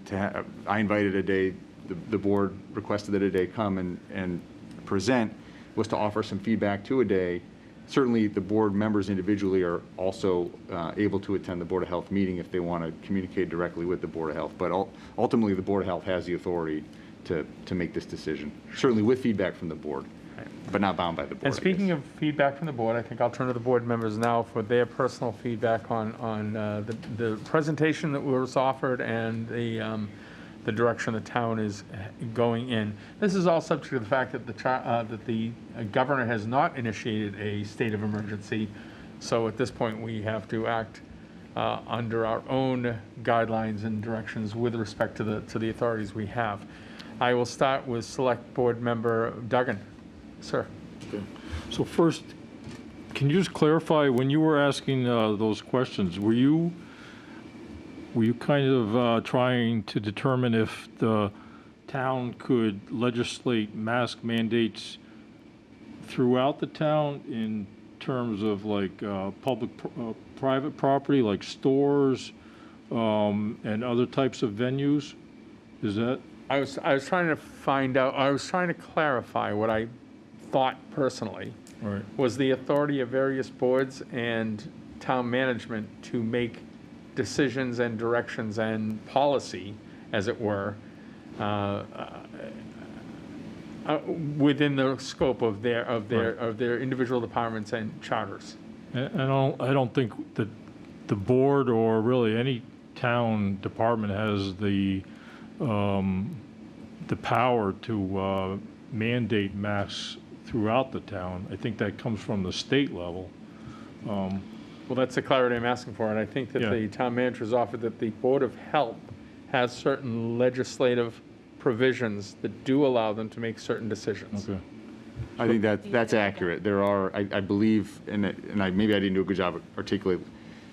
I invited Ade, the board requested that Ade come and present, was to offer some feedback to Ade. Certainly, the board members individually are also able to attend the Board of Health meeting if they want to communicate directly with the Board of Health. But ultimately, the Board of Health has the authority to make this decision, certainly with feedback from the board, but not bound by the board. And speaking of feedback from the board, I think I'll turn to the board members now for their personal feedback on the presentation that was offered and the direction the town is going in. This is all subject to the fact that the governor has not initiated a state of emergency. So at this point, we have to act under our own guidelines and directions with respect to the authorities we have. I will start with Select Board Member Duggan. Sir. Okay. So first, can you just clarify, when you were asking those questions, were you kind of trying to determine if the town could legislate mask mandates throughout the town in terms of like private property, like stores and other types of venues? Is that? I was trying to find out, I was trying to clarify what I thought personally was the authority of various boards and town management to make decisions and directions and policy, as it were, within the scope of their individual departments and charters. I don't think that the board or really any town department has the power to mandate masks throughout the town. I think that comes from the state level. Well, that's the clarity I'm asking for, and I think that the town manager has offered that the Board of Health has certain legislative provisions that do allow them to make certain decisions. Okay. I think that's accurate. There are, I believe, maybe I didn't do a good job articulating.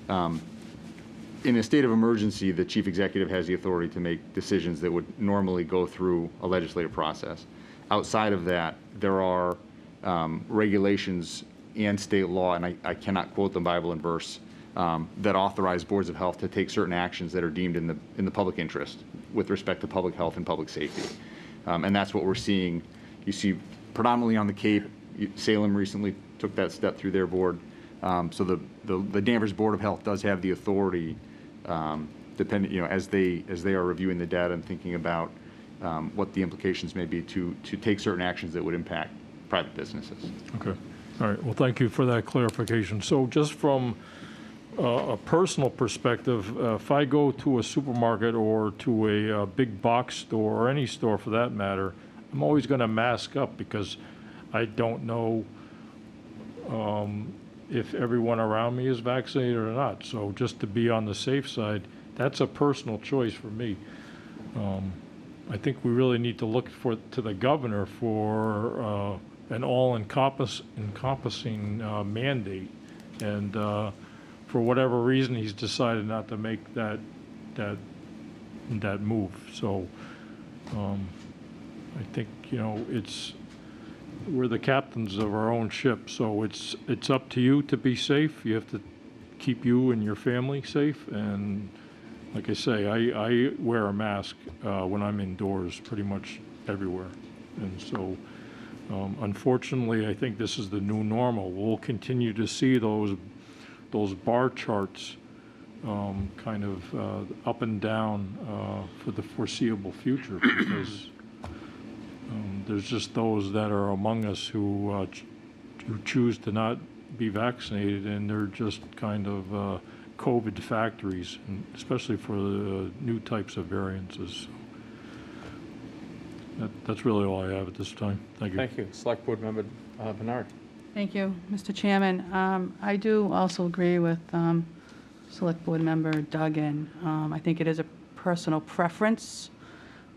In a state of emergency, the chief executive has the authority to make decisions that would normally go through a legislative process. Outside of that, there are regulations and state law, and I cannot quote them Bible and verse, that authorize boards of health to take certain actions that are deemed in the public interest with respect to public health and public safety. And that's what we're seeing. You see predominantly on the Cape. Salem recently took that step through their board. So the Danvers Board of Health does have the authority, depending, as they are reviewing the data and thinking about what the implications may be to take certain actions that would impact private businesses. Okay. All right. Well, thank you for that clarification. So just from a personal perspective, if I go to a supermarket or to a big box store or any store for that matter, I'm always going to mask up because I don't know if everyone around me is vaccinated or not. So just to be on the safe side, that's a personal choice for me. I think we really need to look to the governor for an all-encompassing mandate, and for whatever reason, he's decided not to make that move. So I think we're the captains of our own ship. So it's up to you to be safe. You have to keep you and your family safe. And like I say, I wear a mask when I'm indoors pretty much everywhere. And so unfortunately, I think this is the new normal. We'll continue to see those bar charts kind of up and down for the foreseeable future, because there's just those that are among us who choose to not be vaccinated, and they're just kind of COVID factories, and especially for the new types of variances. That's really all I have at this time. Thank you. Thank you. Select Board Member Bernard. Thank you, Mr. Chairman. I do also agree with Select Board Member Duggan. I think it is a personal preference.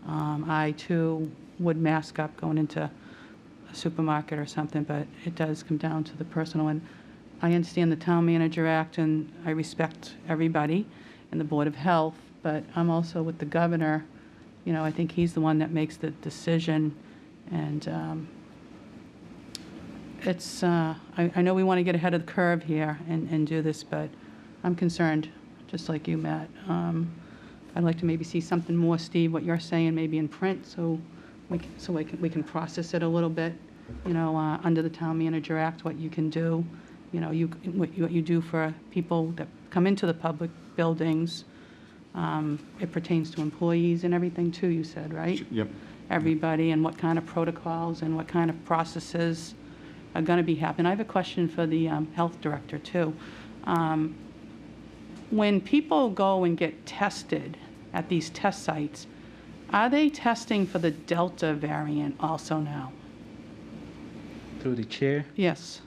I, too, would mask up going into a supermarket or something, but it does come down to the personal. And I understand the Town Manager Act, and I respect everybody and the Board of Health, but I'm also with the governor. I think he's the one that makes the decision, and I know we want to get ahead of the curve here and do this, but I'm concerned, just like you, Matt. I'd like to maybe see something more, Steve, what you're saying, maybe in print, so we can process it a little bit, under the Town Manager Act, what you can do, what you do for people that come into the public buildings. It pertains to employees and everything too, you said, right? Yep. Everybody, and what kind of protocols and what kind of processes are going to be happening. I have a question for the health director too. When people go and get tested at these test sites, Are they testing for the Delta variant also now? Through the chair, Yes.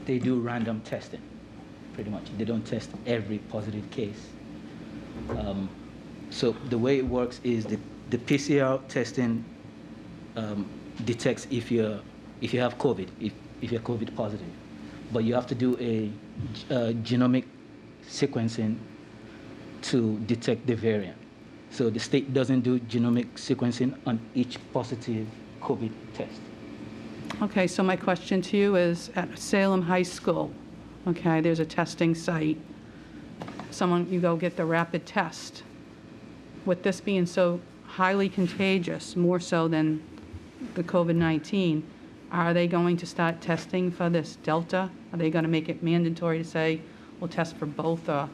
they do random testing, pretty much. They don't test every positive case. So the way it works is the PCR testing detects if you have COVID, if you're COVID positive. But you have to do a genomic sequencing to detect the variant. So the state doesn't do genomic sequencing on each positive COVID test. Okay, so my question to you is, at Salem High School, okay, there's a testing site. You go get the rapid test. With this being so highly contagious, more so than the COVID-19, are they going to start testing for this Delta? Are they going to make it mandatory to say, we'll test for both? I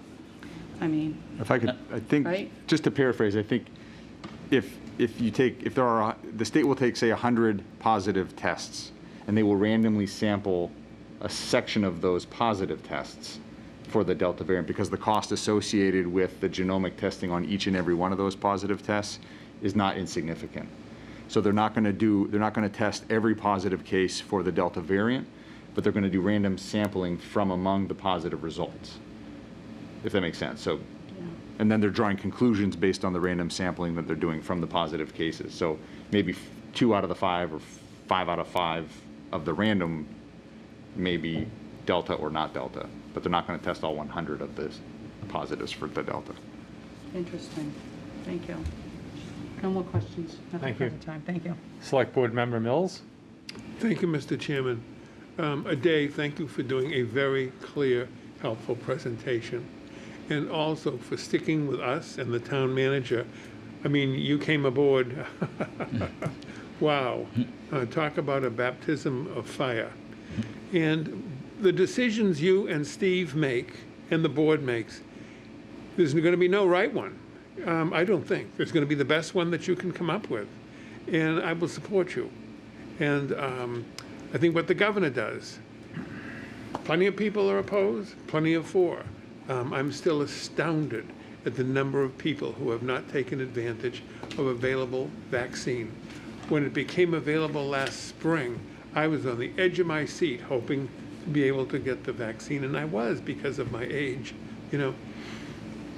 mean, If I could, I think, Right? just to paraphrase, I think the state will take, say, 100 positive tests, and they will randomly sample a section of those positive tests for the Delta variant, because the cost associated with the genomic testing on each and every one of those positive tests is not insignificant. So they're not going to test every positive case for the Delta variant, but they're going to do random sampling from among the positive results, if that makes sense. So, and then they're drawing conclusions based on the random sampling that they're doing from the positive cases. So maybe 2 out of the 5 or 5 out of 5 of the random may be Delta or not Delta, but they're not going to test all 100 of the positives for the Delta. interesting. Thank you. No more questions. Nothing Thank you. further time. Thank you. Select Board Member Mills? Thank you, Mr. Chairman. Ade, thank you for doing a very clear, helpful presentation, and also for sticking with us and the town manager. I mean, you came aboard, wow, talk about a baptism of fire. And the decisions you and Steve make and the board makes, there's going to be no right one. I don't think. There's going to be the best one that you can come up with, and I will support you. And I think what the governor does, plenty of people are opposed, plenty are for. I'm still astounded at the number of people who have not taken advantage of available vaccine. When it became available last spring, I was on the edge of my seat hoping to be able to get the vaccine, and I was because of my age. You know,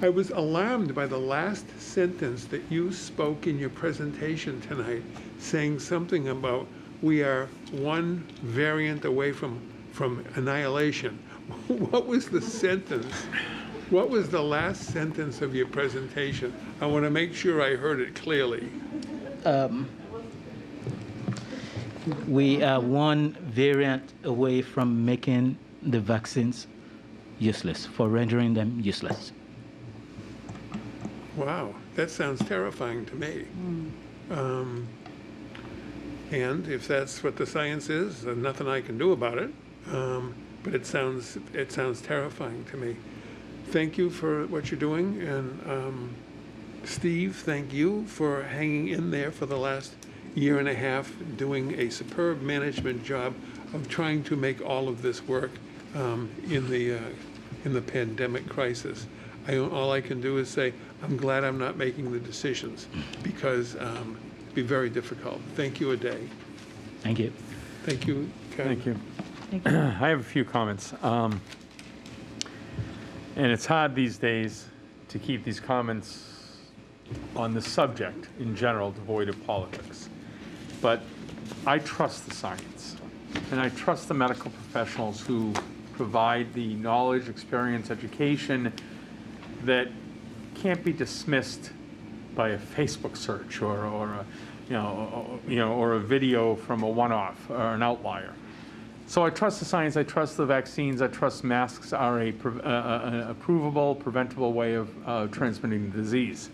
I was alarmed by the last sentence that you spoke in your presentation tonight, saying something about we are one variant away from annihilation. What was the sentence? What was the last sentence of your presentation? I want to make sure I heard it clearly. We are one variant away from making the vaccines useless, for rendering them useless. Wow, that sounds terrifying to me. And if that's what the science is, then nothing I can do about it. But it sounds terrifying to me. Thank you for what you're doing, and Steve, thank you for hanging in there for the last year and a half, doing a superb management job of trying to make all of this work in the pandemic crisis. All I can do is say, I'm glad I'm not making the decisions, because it'd be very difficult. Thank you, Ade. Thank you. Thank you, Karen. Thank you. I have a few comments. And it's hard these days to keep these comments on the subject in general devoid of politics. But I trust the science, and I trust the medical professionals who provide the knowledge, experience, education that can't be dismissed by a Facebook search or a video from a one-off or an outlier. So I trust the science, I trust the vaccines, I trust masks are a provable, preventable way of transmitting the disease.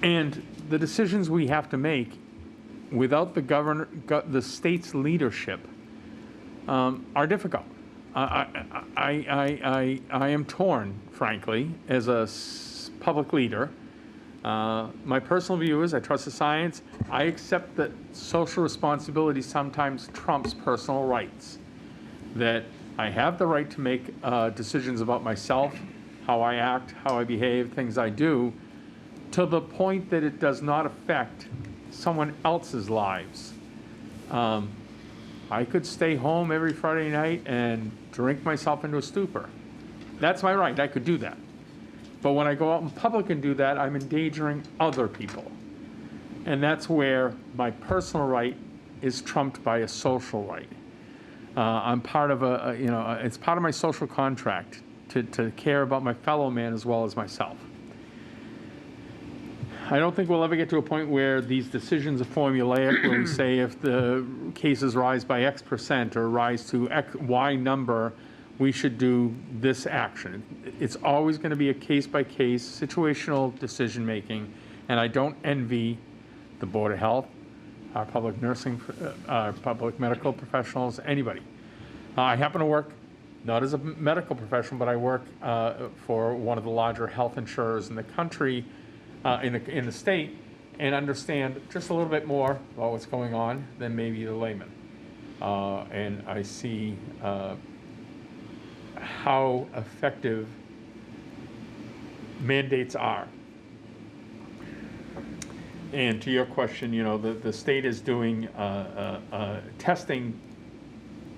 And the decisions we have to make without the state's leadership are difficult. I am torn, frankly, as a public leader. My personal view is I trust the science. I accept that social responsibility sometimes trumps personal rights, that I have the right to make decisions about myself, how I act, how I behave, things I do, to the point that it does not affect someone else's lives. I could stay home every Friday night and drink myself into a stupor. That's my right, I could do that. But when I go out in public and do that, I'm endangering other people. And that's where my personal right is trumped by a social right. I'm part of it's part of my social contract to care about my fellow man as well as myself. I don't think we'll ever get to a point where these decisions are formulaic, where we say if the cases rise by X percent or rise to Y number, we should do this action. It's always going to be a case-by-case, situational decision-making, and I don't envy the Board of Health, our public nursing, our public medical professionals, anybody. I happen to work, not as a medical professional, but I work for one of the larger health insurers in the country, in the state, and understand just a little bit more about what's going on than maybe the layman. And I see how effective mandates are. And to your question, the state is doing testing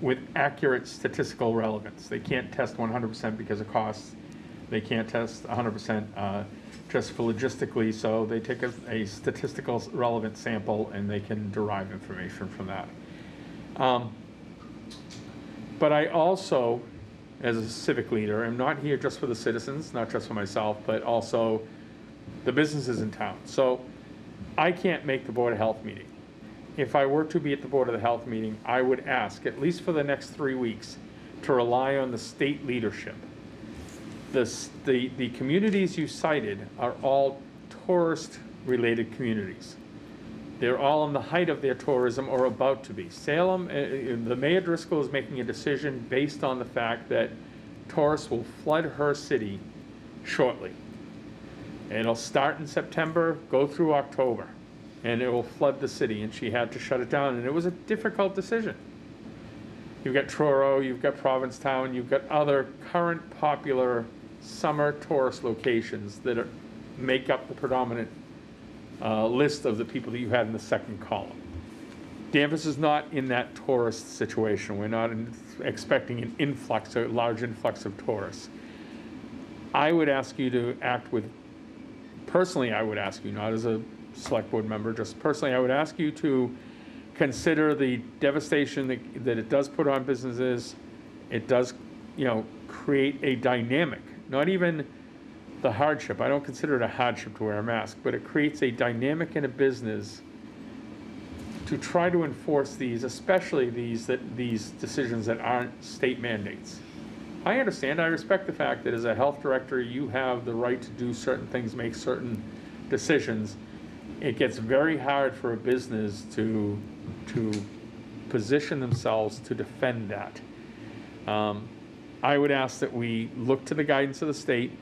with accurate statistical relevance. They can't test 100% because of costs. They can't test 100% just for logistically, so they take a statistical relevant sample and they can derive information from that. But I also, as a civic leader, am not here just for the citizens, not just for myself, but also the businesses in town. So I can't make the Board of Health meeting. If I were to be at the Board of the Health meeting, I would ask, at least for the next 3 weeks, to rely on the state leadership. The communities you cited are all tourist-related communities. They're all in the height of their tourism or about to be. Salem, the Mayor Driscoll is making a decision based on the fact that tourists will flood her city shortly. And it'll start in September, go through October, and it will flood the city, and she had to shut it down, and it was a difficult decision. You've got Truro, you've got Provincetown, you've got other current popular summer tourist locations that make up the predominant list of the people that you had in the second column. Danvers is not in that tourist situation. We're not expecting an influx, a large influx of tourists. I would ask you to act with, personally I would ask you, not as a select board member, just personally I would ask you to consider the devastation that it does put on businesses. It does, create a dynamic, not even the hardship. I don't consider it a hardship to wear a mask, but it creates a dynamic in a business to try to enforce these, especially these decisions that aren't state mandates. I understand, I respect the fact that as a health director, you have the right to do certain things, make certain decisions. It gets very hard for a business to position themselves to defend that. I would ask that we look to the guidance of the state,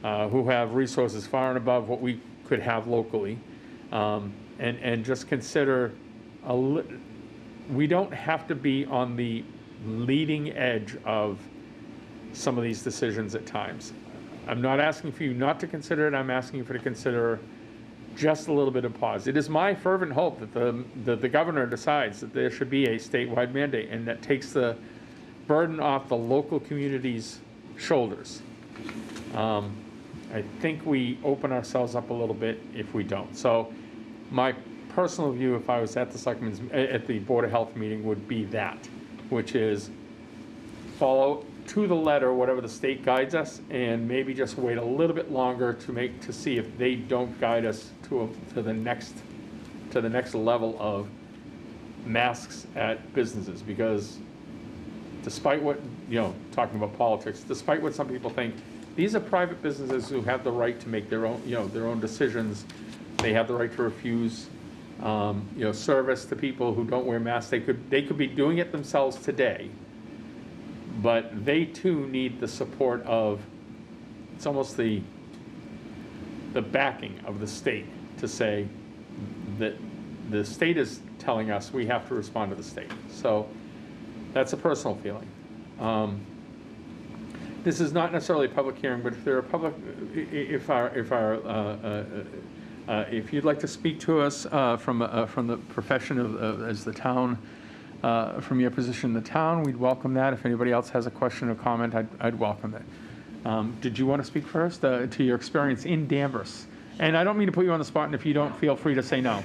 who have resources far and above what we could have locally, and just consider, we don't have to be on the leading edge of some of these decisions at times. I'm not asking for you not to consider it, I'm asking you to consider just a little bit of pause. It is my fervent hope that the governor decides that there should be a statewide mandate, and that takes the burden off the local community's shoulders. I think we open ourselves up a little bit if we don't. So my personal view, if I was at the Board of Health meeting, would be that, which is follow to the letter whatever the state guides us, and maybe just wait a little bit longer to see if they don't guide us to the next level of masks at businesses. Because despite what, talking about politics, despite what some people think, these are private businesses who have the right to make their own decisions. They have the right to refuse service to people who don't wear masks. They could be doing it themselves today, but they too need the support of, it's almost the backing of the state to say that the state is telling us we have to respond to the state. So that's a personal feeling. this is not necessarily a public hearing, but if there are public, if you'd like to speak to us from the profession of as the town, from your position in the town, we'd welcome that. If anybody else has a question or comment, I'd welcome it. Did you want to speak first to your experience in Danvers? And I don't mean to put you on the spot, and if you don't, feel free to say no.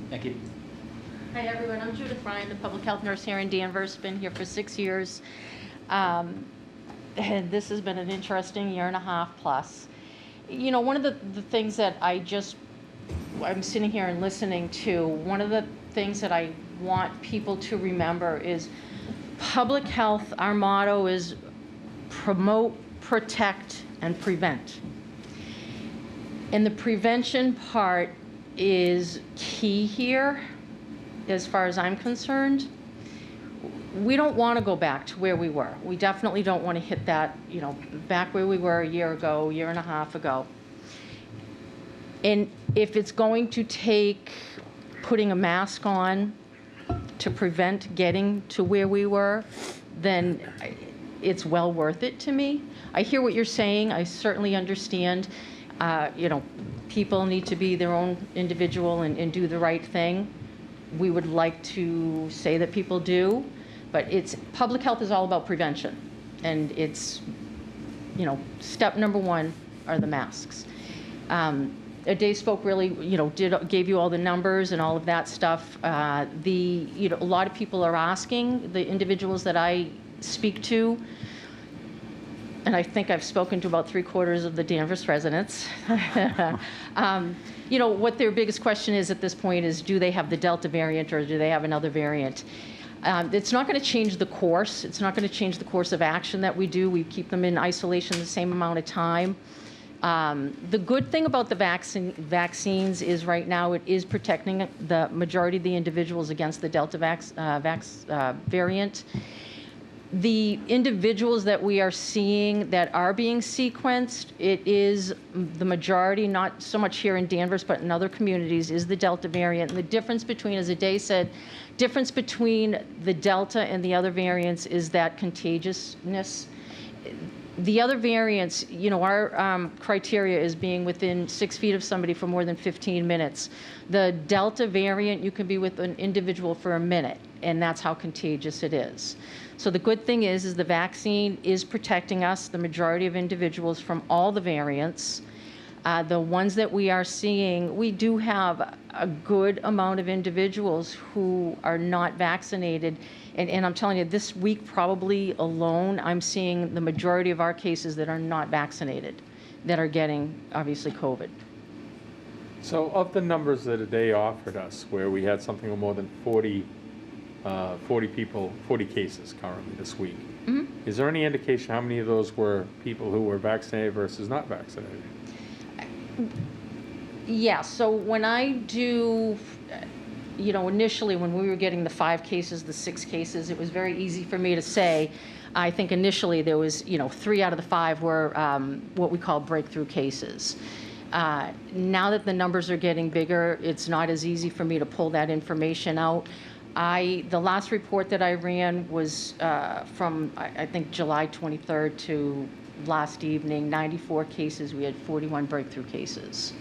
Thank you. Hi, everyone. I'm Judith Ryan, the public health nurse here in Danvers. Been here for 6 years. And this has been an interesting year and a half plus. You know, one of the things that I'm sitting here and listening to, one of the things that I want people to remember is public health, our motto is promote, protect, and prevent. And the prevention part is key here, as far as I'm concerned. We don't want to go back to where we were. We definitely don't want to hit that, you know, back where we were a year ago, year and a half ago. And if it's going to take putting a mask on to prevent getting to where we were, then it's well worth it to me. I hear what you're saying. I certainly understand. You know, people need to be their own individual and do the right thing. We would like to say that people do, but public health is all about prevention. And it's, you know, step number one are the masks. Dave spoke really, you know, gave you all the numbers and all of that stuff. You know, a lot of people are asking, the individuals that I speak to, and I think I've spoken to about 3/4 of the Danvers residents. You know, what their biggest question is at this point is, do they have the Delta variant or do they have another variant? It's not going to change the course. It's not going to change the course of action that we do. We keep them in isolation the same amount of time. The good thing about the vaccines is right now it is protecting the majority of the individuals against the Delta variant. The individuals that we are seeing that are being sequenced, it is the majority, not so much here in Danvers, but in other communities, is the Delta variant. And the difference between, as Ade said, difference between the Delta and the other variants is that contagiousness. The other variants, you know, our criteria is being within 6 feet of somebody for more than 15 minutes. The Delta variant, you can be with an individual for a minute, and that's how contagious it is. So the good thing is the vaccine is protecting us, the majority of individuals, from all the variants. The ones that we are seeing, we do have a good amount of individuals who are not vaccinated. And I'm telling you, this week probably alone, I'm seeing the majority of our cases that are not vaccinated, that are getting, obviously, COVID. So of the numbers that Ade offered us, where we had something more than 40 cases currently this week, is there any indication how many of those were people who were vaccinated versus not vaccinated? Yeah, so when I do, you know, initially when we were getting the 5 cases, the 6 cases, it was very easy for me to say, I think initially there was, you know, 3 out of the 5 were what we call breakthrough cases. Now that the numbers are getting bigger, it's not as easy for me to pull that information out. The last report that I ran was from, I think, July 23rd to last evening, 94 cases. We had 41 breakthrough cases.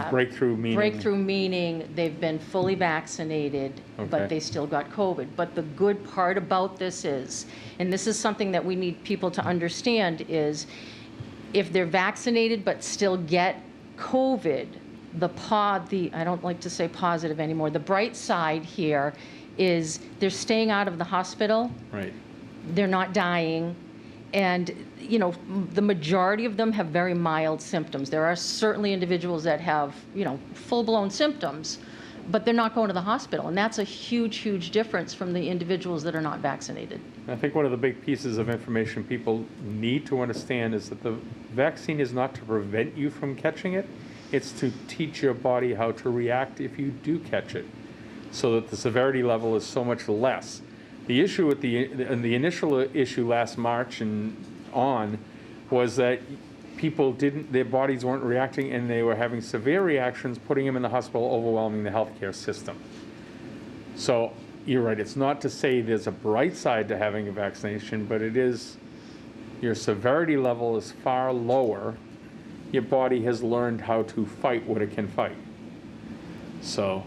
Breakthrough meaning? Breakthrough meaning they've been fully vaccinated, but they still got COVID. But the good part about this is, and this is something that we need people to understand, is if they're vaccinated but still get COVID, I don't like to say positive anymore, the bright side here is they're staying out of the hospital. Right. They're not dying. And, you know, the majority of them have very mild symptoms. There are certainly individuals that have, you know, full-blown symptoms, but they're not going to the hospital. And that's a huge, huge difference from the individuals that are not vaccinated. I think one of the big pieces of information people need to understand is that the vaccine is not to prevent you from catching it. It's to teach your body how to react if you do catch it, so that the severity level is so much less. The issue with the initial issue last March and on was that their bodies weren't reacting and they were having severe reactions, putting them in the hospital, overwhelming the healthcare system. So you're right, it's not to say there's a bright side to having a vaccination, but it is your severity level is far lower, your body has learned how to fight what it can fight. So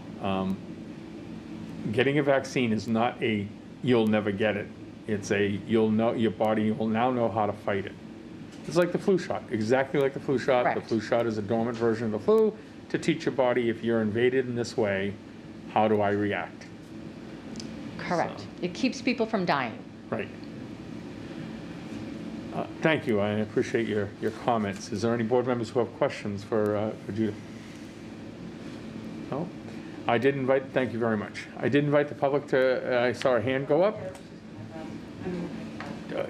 getting a vaccine is not a you'll never get it. It's a you'll know, your body will now know how to fight it. It's like the flu shot, exactly like the flu shot. Correct. The flu shot is a dormant version of the flu to teach your body, if you're invaded in this way, how do I react? Correct. So. It keeps people from dying. Right. Thank you. I appreciate your comments. Is there any board members who have questions for Judith? No? I did invite, thank you very much. I did invite the public to, I saw a hand go up.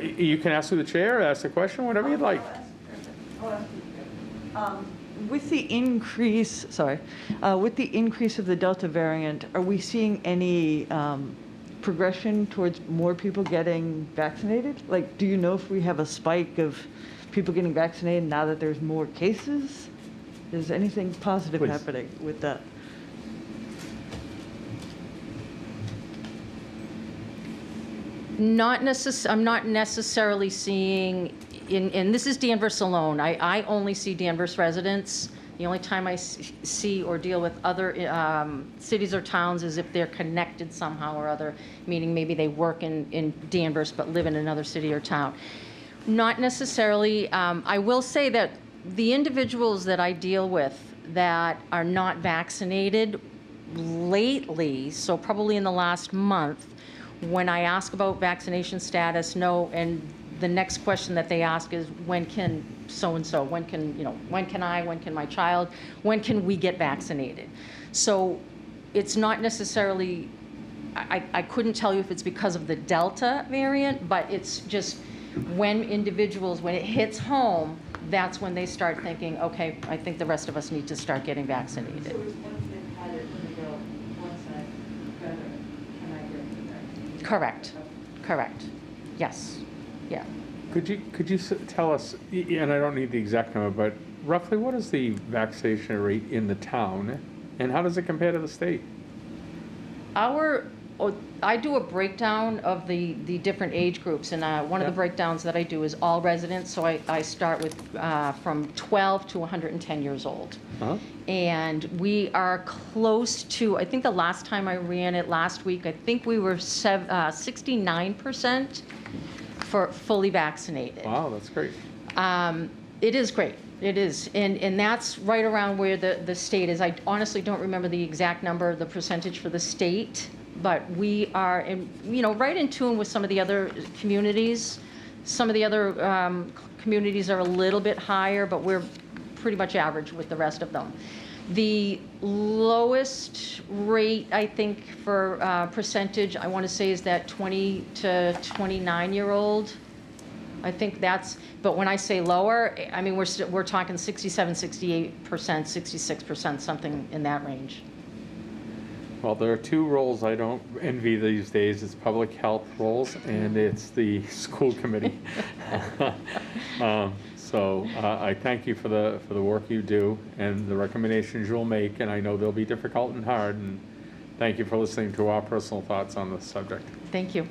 You can ask through the chair, ask a question, whatever you'd like. With the increase, with the increase of the Delta variant, are we seeing any progression towards more people getting vaccinated? Like, do you know if we have a spike of people getting vaccinated now that there's more cases? Is anything positive Please. happening with that? I'm not necessarily seeing, and this is Danvers alone. I only see Danvers residents. The only time I see or deal with other cities or towns is if they're connected somehow or other, meaning maybe they work in Danvers but live in another city or town. Not necessarily. I will say that the individuals that I deal with that are not vaccinated lately, so probably in the last month, when I ask about vaccination status, no, and the next question that they ask is, when can so-and-so, when can I, when can my child, when can we get vaccinated? So it's not necessarily, I couldn't tell you if it's because of the Delta variant, but it's just when individuals, when it hits home, that's when they start thinking, okay, I think the rest of us need to start getting vaccinated. So it's once they've had it, when they go, once I've got it, can I get the vaccine? Correct, correct, yes, yeah. Could you tell us, and I don't need the exact number, but roughly what is the vaccination rate in the town, and how does it compare to the state? I do a breakdown of the different age groups, and one of the breakdowns that I do is all residents, so I start with from 12 to 110 years old. Uh-huh. And we are close to, I think the last time I ran it last week, I think we were 69% for fully vaccinated. Wow, that's great. It is great. It is. And that's right around where the state is. I honestly don't remember the exact number, the percentage for the state, but we are, right in tune with some of the other communities. Some of the other communities are a little bit higher, but we're pretty much average with the rest of them. The lowest rate, I think, for percentage, I want to say, is that 20 to 29-year-old. I think that's, but when I say lower, I mean, we're talking 67, 68%, 66%, something in that range. Well, there are two roles I don't envy these days. It's public health roles and it's the school committee. So I thank you for the work you do and the recommendations you'll make, and I know they'll be difficult and hard, and thank you for listening to our personal thoughts on this subject. Thank you.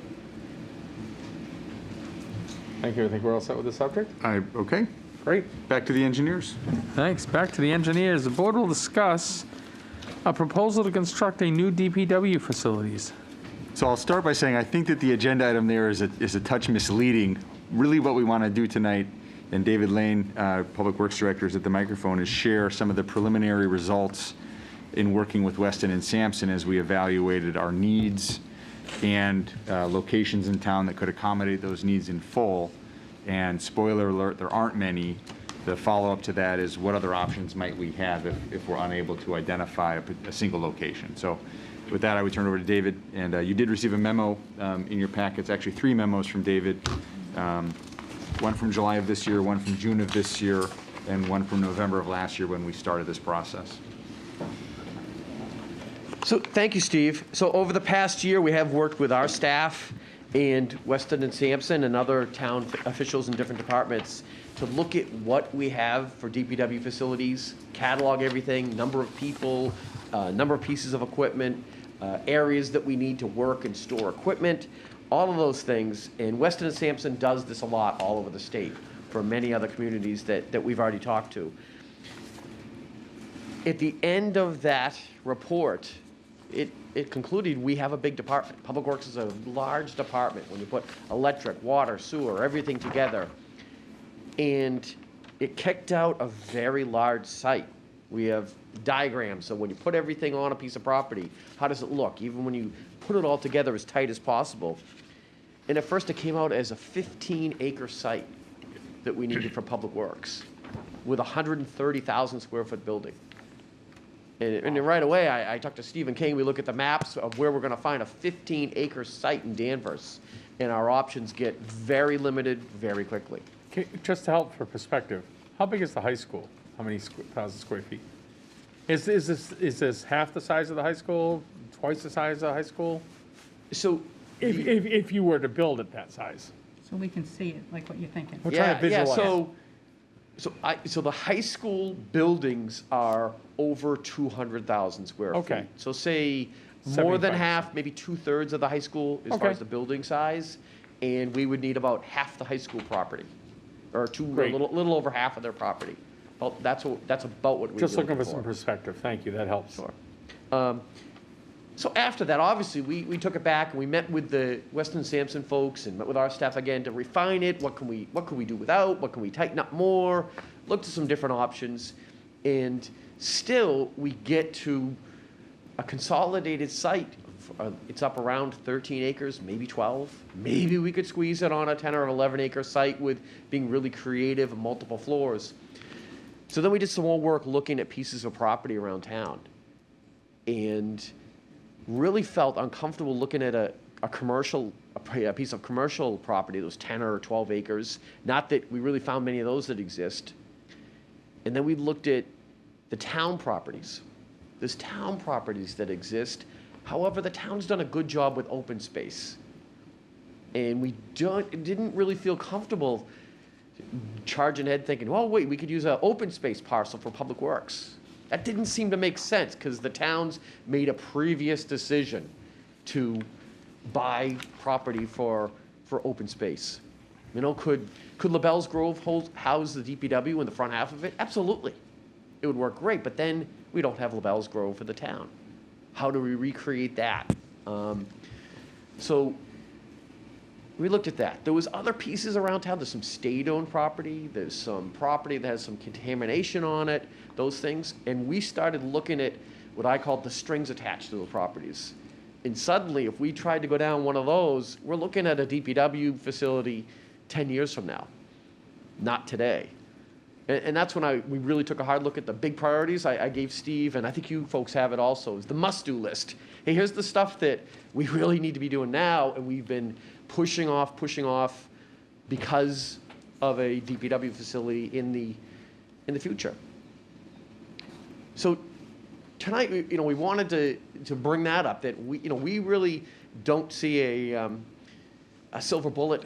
Thank you. I think we're all set with the subject. Okay. Great. Back to the engineers. Thanks. Back to the engineers. The board will discuss a proposal to construct a new DPW facilities. So I'll start by saying I think that the agenda item there is a touch misleading. Really what we want to do tonight, and David Lane, Public Works Director, is at the microphone, is share some of the preliminary results in working with Weston and Sampson as we evaluated our needs and locations in town that could accommodate those needs in full. And spoiler alert, there aren't many. The follow-up to that is what other options might we have if we're unable to identify a single location. So with that, I would turn over to David. And you did receive a memo in your packets, actually 3 memos from David. One from July of this year, one from June of this year, and one from November of last year when we started this process. So thank you, Steve. So over the past year, we have worked with our staff and Weston and Sampson and other town officials in different departments to look at what we have for DPW facilities, catalog everything, number of people, number of pieces of equipment, areas that we need to work and store equipment, all of those things. And Weston and Sampson does this a lot all over the state for many other communities that we've already talked to. At the end of that report, it concluded we have a big department. Public Works is a large department when you put electric, water, sewer, everything together. And it kicked out a very large site. We have diagrams, so when you put everything on a piece of property, how does it look? Even when you put it all together as tight as possible. And at first it came out as a 15-acre site that we needed for Public Works with a 130,000 square foot building. And then right away, I talked to Stephen King. We look at the maps of where we're going to find a 15-acre site in Danvers, and our options get very limited very quickly. Just to help for perspective, how big is the high school? How many thousand square feet? Is this half the size of the high school? Twice the size of the high school? So, if you were to build it that size, So we can see it, like what you're thinking. we're trying to visualize. So the high school buildings are over 200,000 square feet. Okay. So say more than 75%. half, maybe 2/3 of the high school as far Okay. as the building size, and we would need about half the high school property, or a Great. little over half of their property. Well, that's about what we Just looking for some perspective. Thank you, that helps. Sure. So after that, obviously, we took it back and we met with the Weston and Sampson folks and met with our staff again to refine it. What can we do without? What can we tighten up more? Looked at some different options, and still we get to a consolidated site. It's up around 13 acres, maybe 12. Maybe we could squeeze it on a 10 or 11 acre site with being really creative and multiple floors. So then we did some more work looking at pieces of property around town, and really felt uncomfortable looking at a piece of commercial property that was 10 or 12 acres. Not that we really found many of those that exist. And then we looked at the town properties. There's town properties that exist. However, the town's done a good job with open space. And we didn't really feel comfortable charging ahead thinking, well, wait, we could use an open space parcel for Public Works. That didn't seem to make sense because the towns made a previous decision to buy property for open space. You know, could LaBelle's Grove house the DPW in the front half of it? Absolutely. It would work great, but then we don't have LaBelle's Grove for the town. How do we recreate that? So we looked at that. There was other pieces around town. There's some state-owned property. There's some property that has some contamination on it, those things. And we started looking at what I called the strings attached to the properties. And suddenly, if we tried to go down one of those, we're looking at a DPW facility 10 years from now, not today. And that's when we really took a hard look at the big priorities I gave Steve, and I think you folks have it also, is the must-do list. Hey, here's the stuff that we really need to be doing now, and we've been pushing off because of a DPW facility in the future. So tonight, we wanted to bring that up, that we really don't see a silver bullet.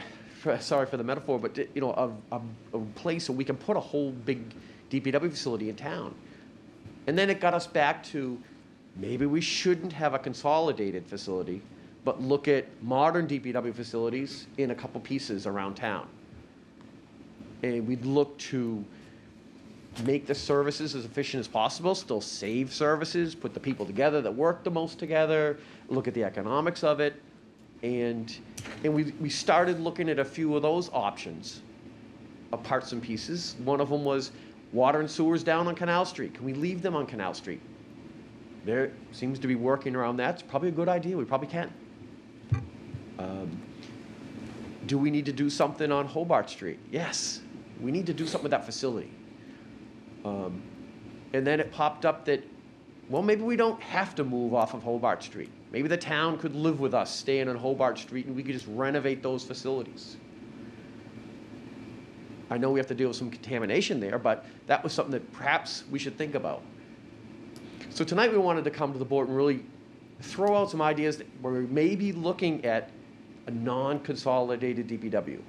Sorry for the metaphor, but a place where we can put a whole big DPW facility in town. And then it got us back to maybe we shouldn't have a consolidated facility, but look at modern DPW facilities in a couple pieces around town. And we'd look to make the services as efficient as possible, still save services, put the people together that work the most together, look at the economics of it. And we started looking at a few of those options of parts and pieces. One of them was water and sewers down on Canal Street. Can we leave them on Canal Street? There seems to be working around that. It's probably a good idea. We probably can. Do we need to do something on Hobart Street? Yes. We need to do something with that facility. And then it popped up that, well, maybe we don't have to move off of Hobart Street. Maybe the town could live with us staying on Hobart Street and we could just renovate those facilities. I know we have to deal with some contamination there, but that was something that perhaps we should think about. So tonight we wanted to come to the board and really throw out some ideas that where we may be looking at a non-consolidated DPW,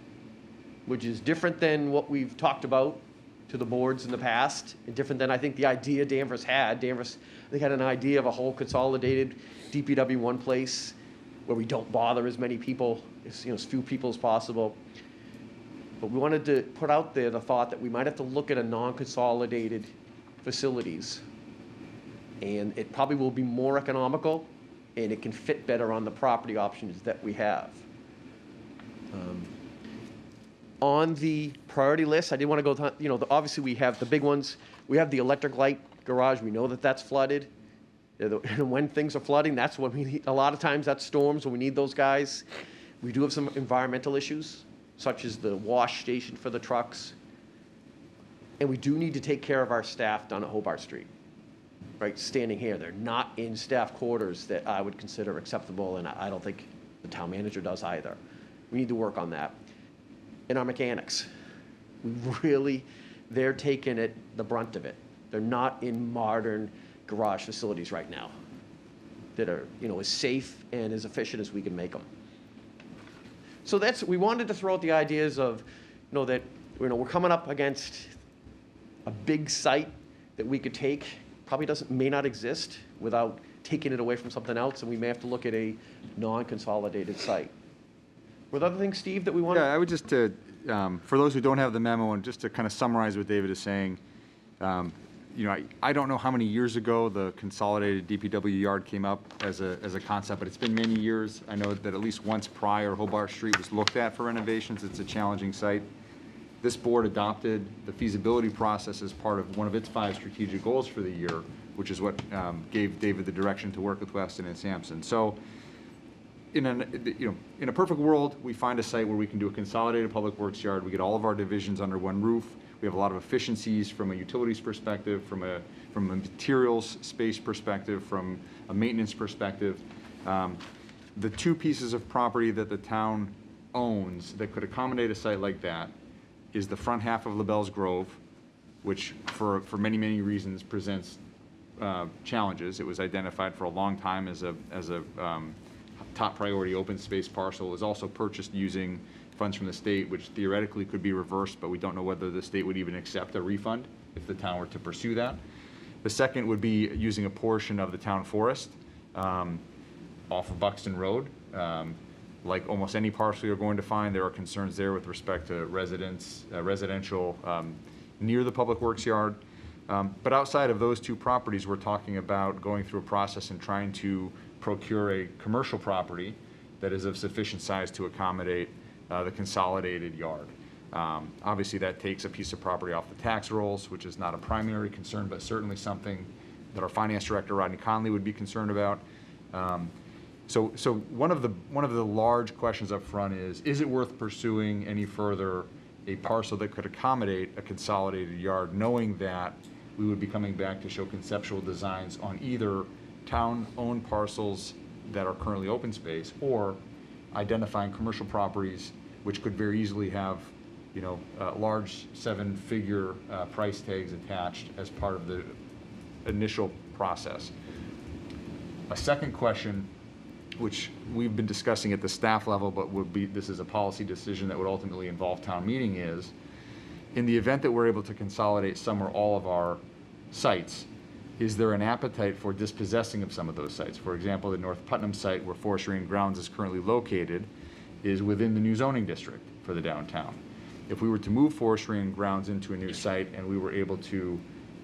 which is different than what we've talked about to the boards in the past, and different than I think the idea Danvers had. Danvers, they had an idea of a whole consolidated DPW one place. where we don't bother as many people, as few people as possible. But we wanted to put out there the thought that we might have to look at a non-consolidated facilities. And it probably will be more economical, and it can fit better on the property options that we have. On the priority list, I did want to go, obviously we have the big ones. We have the electric light garage. We know that that's flooded. And when things are flooding, that's when we need, a lot of times that's storms when we need those guys. We do have some environmental issues, such as the wash station for the trucks. And we do need to take care of our staff down at Hobart Street, right? Standing here, they're not in staff quarters that I would consider acceptable, and I don't think the town manager does either. We need to work on that. And our mechanics, they're taking the brunt of it. They're not in modern garage facilities right now that are, as safe and as efficient as we can make them. So we wanted to throw out the ideas of, that, we're coming up against a big site that we could take, probably may not exist without taking it away from something else, and we may have to look at a non-consolidated site. Were there other things, Steve, that we wanted? Yeah, I would just, for those who don't have the memo, and just to kind of summarize what David is saying, I don't know how many years ago the consolidated DPW yard came up as a concept, but it's been many years. I know that at least once prior, Hobart Street was looked at for renovations. It's a challenging site. This board adopted the feasibility process as part of one of its 5 strategic goals for the year, which is what gave David the direction to work with Weston and Sampson. So in a perfect world, we find a site where we can do a consolidated public works yard. We get all of our divisions under one roof. We have a lot of efficiencies from a utilities perspective, from a materials space perspective, from a maintenance perspective. The 2 pieces of property that the town owns that could accommodate a site like that is the front half of LaBelle's Grove, which for many, many reasons presents challenges. It was identified for a long time as a top priority open space parcel. It was also purchased using funds from the state, which theoretically could be reversed, but we don't know whether the state would even accept a refund if the town were to pursue that. The second would be using a portion of the town forest off of Buxton Road. Like almost any parcel you're going to find, there are concerns there with respect to residential near the public works yard. But outside of those 2 properties, we're talking about going through a process and trying to procure a commercial property that is of sufficient size to accommodate the consolidated yard. Obviously, that takes a piece of property off the tax rolls, which is not a primary concern, but certainly something that our finance director, Rodney Conley, would be concerned about. So one of the large questions up front is it worth pursuing any further a parcel that could accommodate a consolidated yard, knowing that we would be coming back to show conceptual designs on either town-owned parcels that are currently open space or identifying commercial properties which could very easily have, large 7-figure price tags attached as part of the initial process. A second question, which we've been discussing at the staff level, but this is a policy decision that would ultimately involve town meeting, is in the event that we're able to consolidate some or all of our sites, is there an appetite for dispossessing of some of those sites? For example, the North Putnam site where Forestry and Grounds is currently located is within the new zoning district for the downtown. If we were to move Forestry and Grounds into a new site and we were able to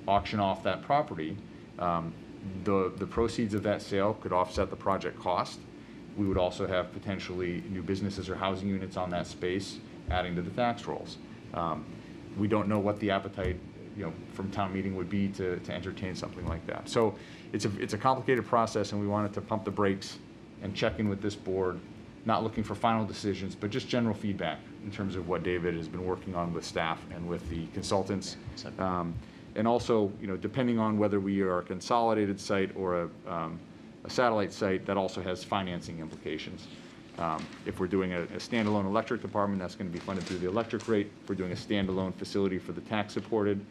auction off that property, the proceeds of that sale could offset the project cost. We would also have potentially new businesses or housing units on that space adding to the tax rolls. We don't know what the appetite from town meeting would be to entertain something like that. So it's a complicated process, and we wanted to pump the brakes and check in with this board, not looking for final decisions, but just general feedback in terms of what David has been working on with staff and with the consultants. And also, depending on whether we are a consolidated site or a satellite site, that also has financing implications. If we're doing a standalone electric department, that's going to be funded through the electric rate. If we're doing a standalone facility for the tax-supported,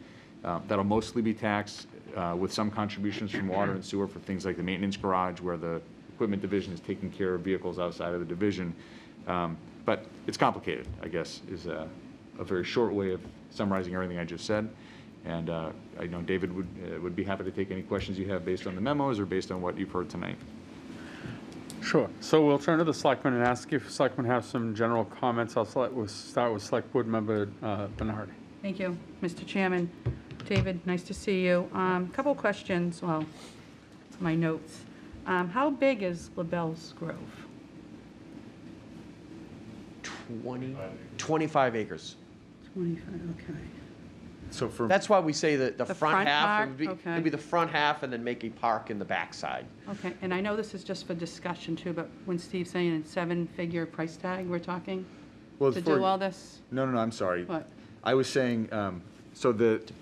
that'll mostly be taxed with some contributions from water and sewer for things like the maintenance garage, where the equipment division is taking care of vehicles outside of the division. But it's complicated, I guess, is a very short way of summarizing everything I just said. And I know David would be happy to take any questions you have based on the memos or based on what you've heard tonight. Sure. So we'll turn to the selectmen and ask if selectmen have some general comments. We'll start with Select Board Member Bernard. Thank you, Mr. Chairman. David, nice to see you. Couple questions, well, my notes. How big is LaBelle's Grove? 25 acres. 25, okay. So for That's why we say that the The front front half, part? would be, Okay. it'd be the front half and then make a park in the backside. Okay, and I know this is just for discussion too, but when Steve's saying a seven-figure price tag, we're talking Well, to for- do all this? No, I'm sorry. What? I was saying, so it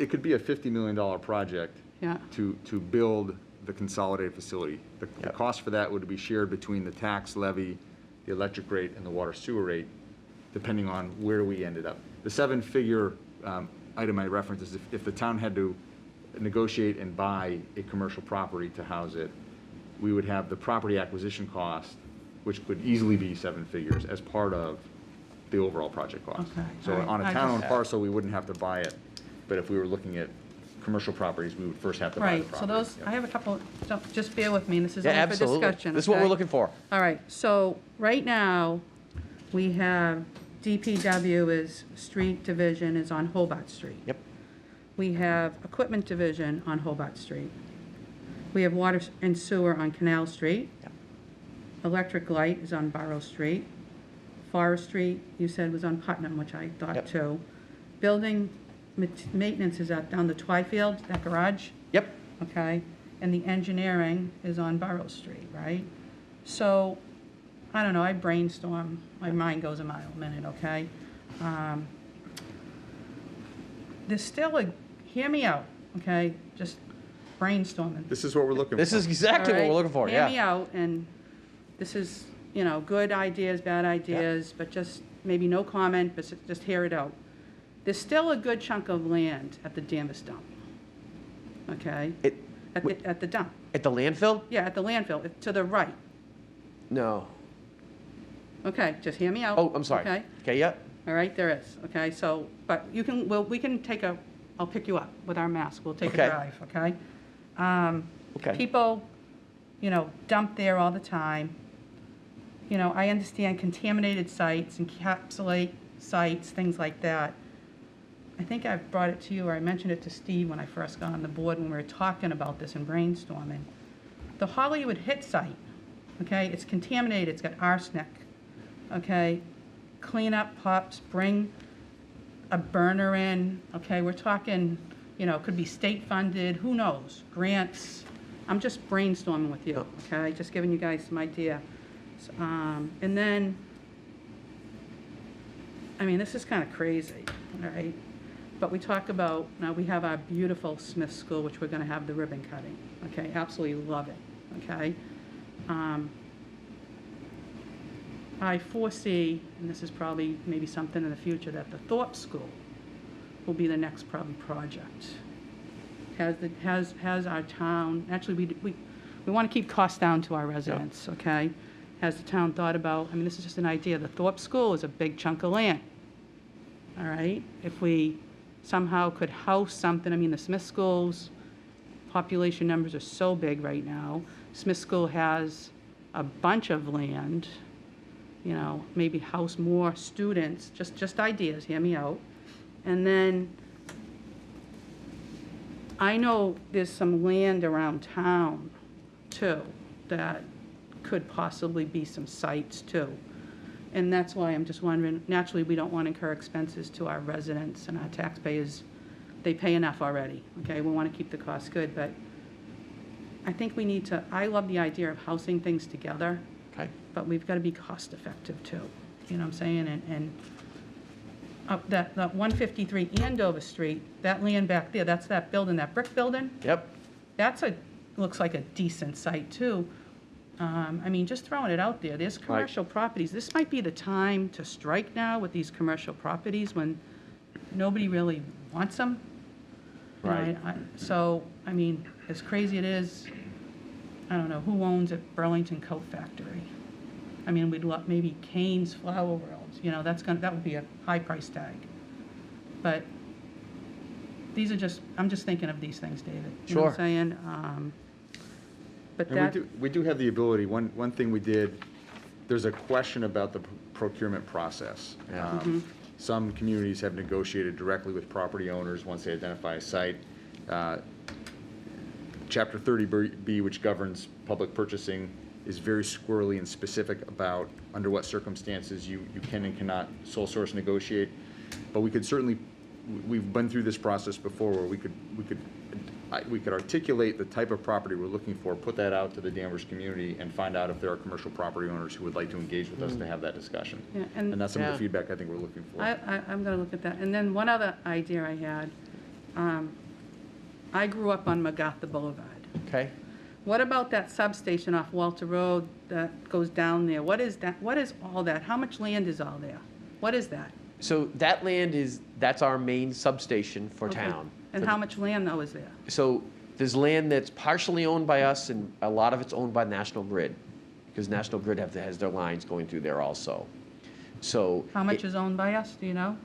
could be a $50 million project Yeah. to build the consolidated facility. The cost for that would be shared between the tax levy, the electric rate, and the water sewer rate, depending on where we ended up. The seven-figure item I referenced is if the town had to negotiate and buy a commercial property to house it, we would have the property acquisition cost, which could easily be seven figures, as part of the overall project cost. Okay, So all right. on a I town-owned just- parcel, we wouldn't have to buy it, but if we were looking at commercial properties, we would first have to buy the Right, property. so those, I have a couple, so just bear with me, this is Yeah, only for absolutely. discussion, This is what we're okay? looking for. All right, so right now, we have DPW is, street division is on Hobart Street. Yep. We have equipment division on Hobart Street. We have water and sewer on Canal Street. Yep. Electric light is on Barrow Street. Forestry, you said was on Putnam, which I thought Yep. too. Building maintenance is out down the Twyfield, that garage, Yep. okay? And the engineering is on Barrow Street, right? So, I don't know, I brainstorm, my mind goes a mile a minute, okay? There's still a, hear me out, okay? Just brainstorming. This is what we're looking for. This is exactly what All we're right? looking for, Hear me yeah. out, and this is, you know, good ideas, bad ideas, but just maybe no comment, but just hear it out. There's still a good chunk of land at the Danvers dump, okay? At the dump, At the landfill? yeah, at the landfill, to the right. No. Okay, just hear me out. Oh, I'm sorry. Okay, Okay, yeah. all right, there is, okay, so, but you can, well, we can take a, I'll pick you up with our mask, we'll take a Okay. drive, okay? Okay. People, you know, dump there all the time. You know, I understand contaminated sites, encapsulate sites, things like that. I think I've brought it to you, or I mentioned it to Steve when I first got on the board when we were talking about this and brainstorming. The Hollywood Hit site, okay, it's contaminated, it's got arsenic, okay? Clean up pups, bring a burner in, okay? We're talking, you know, it could be state funded, who knows, grants. I'm just brainstorming with you, okay? Just giving you guys some idea. And then, I mean, this is kind of crazy, all right? But we talk about, now we have our beautiful Smith School, which we're going to have the ribbon cutting, okay? Absolutely love it, okay? I foresee, and this is probably maybe something in the future, that the Thorpe School will be the next probably project. Has our town, actually, we want to keep costs down to our residents, okay? Has the town thought about, I mean, this is just an idea, the Thorpe School is a big chunk of land, all right? If we somehow could house something, I mean, the Smith School's population numbers are so big right now. Smith School has a bunch of land, you know, maybe house more students, just ideas, hear me out. And then, I know there's some land around town, too, that could possibly be some sites, too. And that's why I'm just wondering, naturally, we don't want to incur expenses to our residents and our taxpayers. They pay enough already, okay? We want to keep the costs good, but I think we need to, I love the idea of housing things together. Okay. But we've got to be cost-effective, too. You know what I'm saying? And that 153 Andover Street, that land back there, that's that building, that brick building? Yep. That's looks like a decent site, too. I mean, just throwing it out there, there's commercial properties. This might be the time to strike now with these commercial properties when nobody really wants them. You know, Right. So, I mean, as crazy it is, I don't know, who owns it, Burlington Coat Factory? I mean, we'd love, maybe Kane's Flower World, you know, that would be a high price tag. But these are just, I'm just thinking of these things, David. You know what I'm Sure. saying? But And that, we do have the ability, one thing we did, there's a question about the procurement process. Some communities have negotiated directly with property owners once they identify a site. Chapter 30B, which governs public purchasing, is very squirrely and specific about under what circumstances you can and cannot sole source negotiate. But we could certainly, we've been through this process before where we could articulate the type of property we're looking for, put that out to the Danvers community, and find out if there are commercial property owners who would like to engage with us to have that discussion. Yeah, And that's some of the feedback I think we're looking for. I'm going to look at that. And then one other idea I had, I grew up on MacArthur Boulevard. Okay. What about that substation off Walter Road that goes down there? What is that? What is all that? How much land is all there? What is that? So that land that's our main substation for Okay. town. And how much land, though, is there? So there's land that's partially owned by us, and a lot of it's owned by National Grid, because National Grid has their lines going through there also. So How much is owned by us, do you know?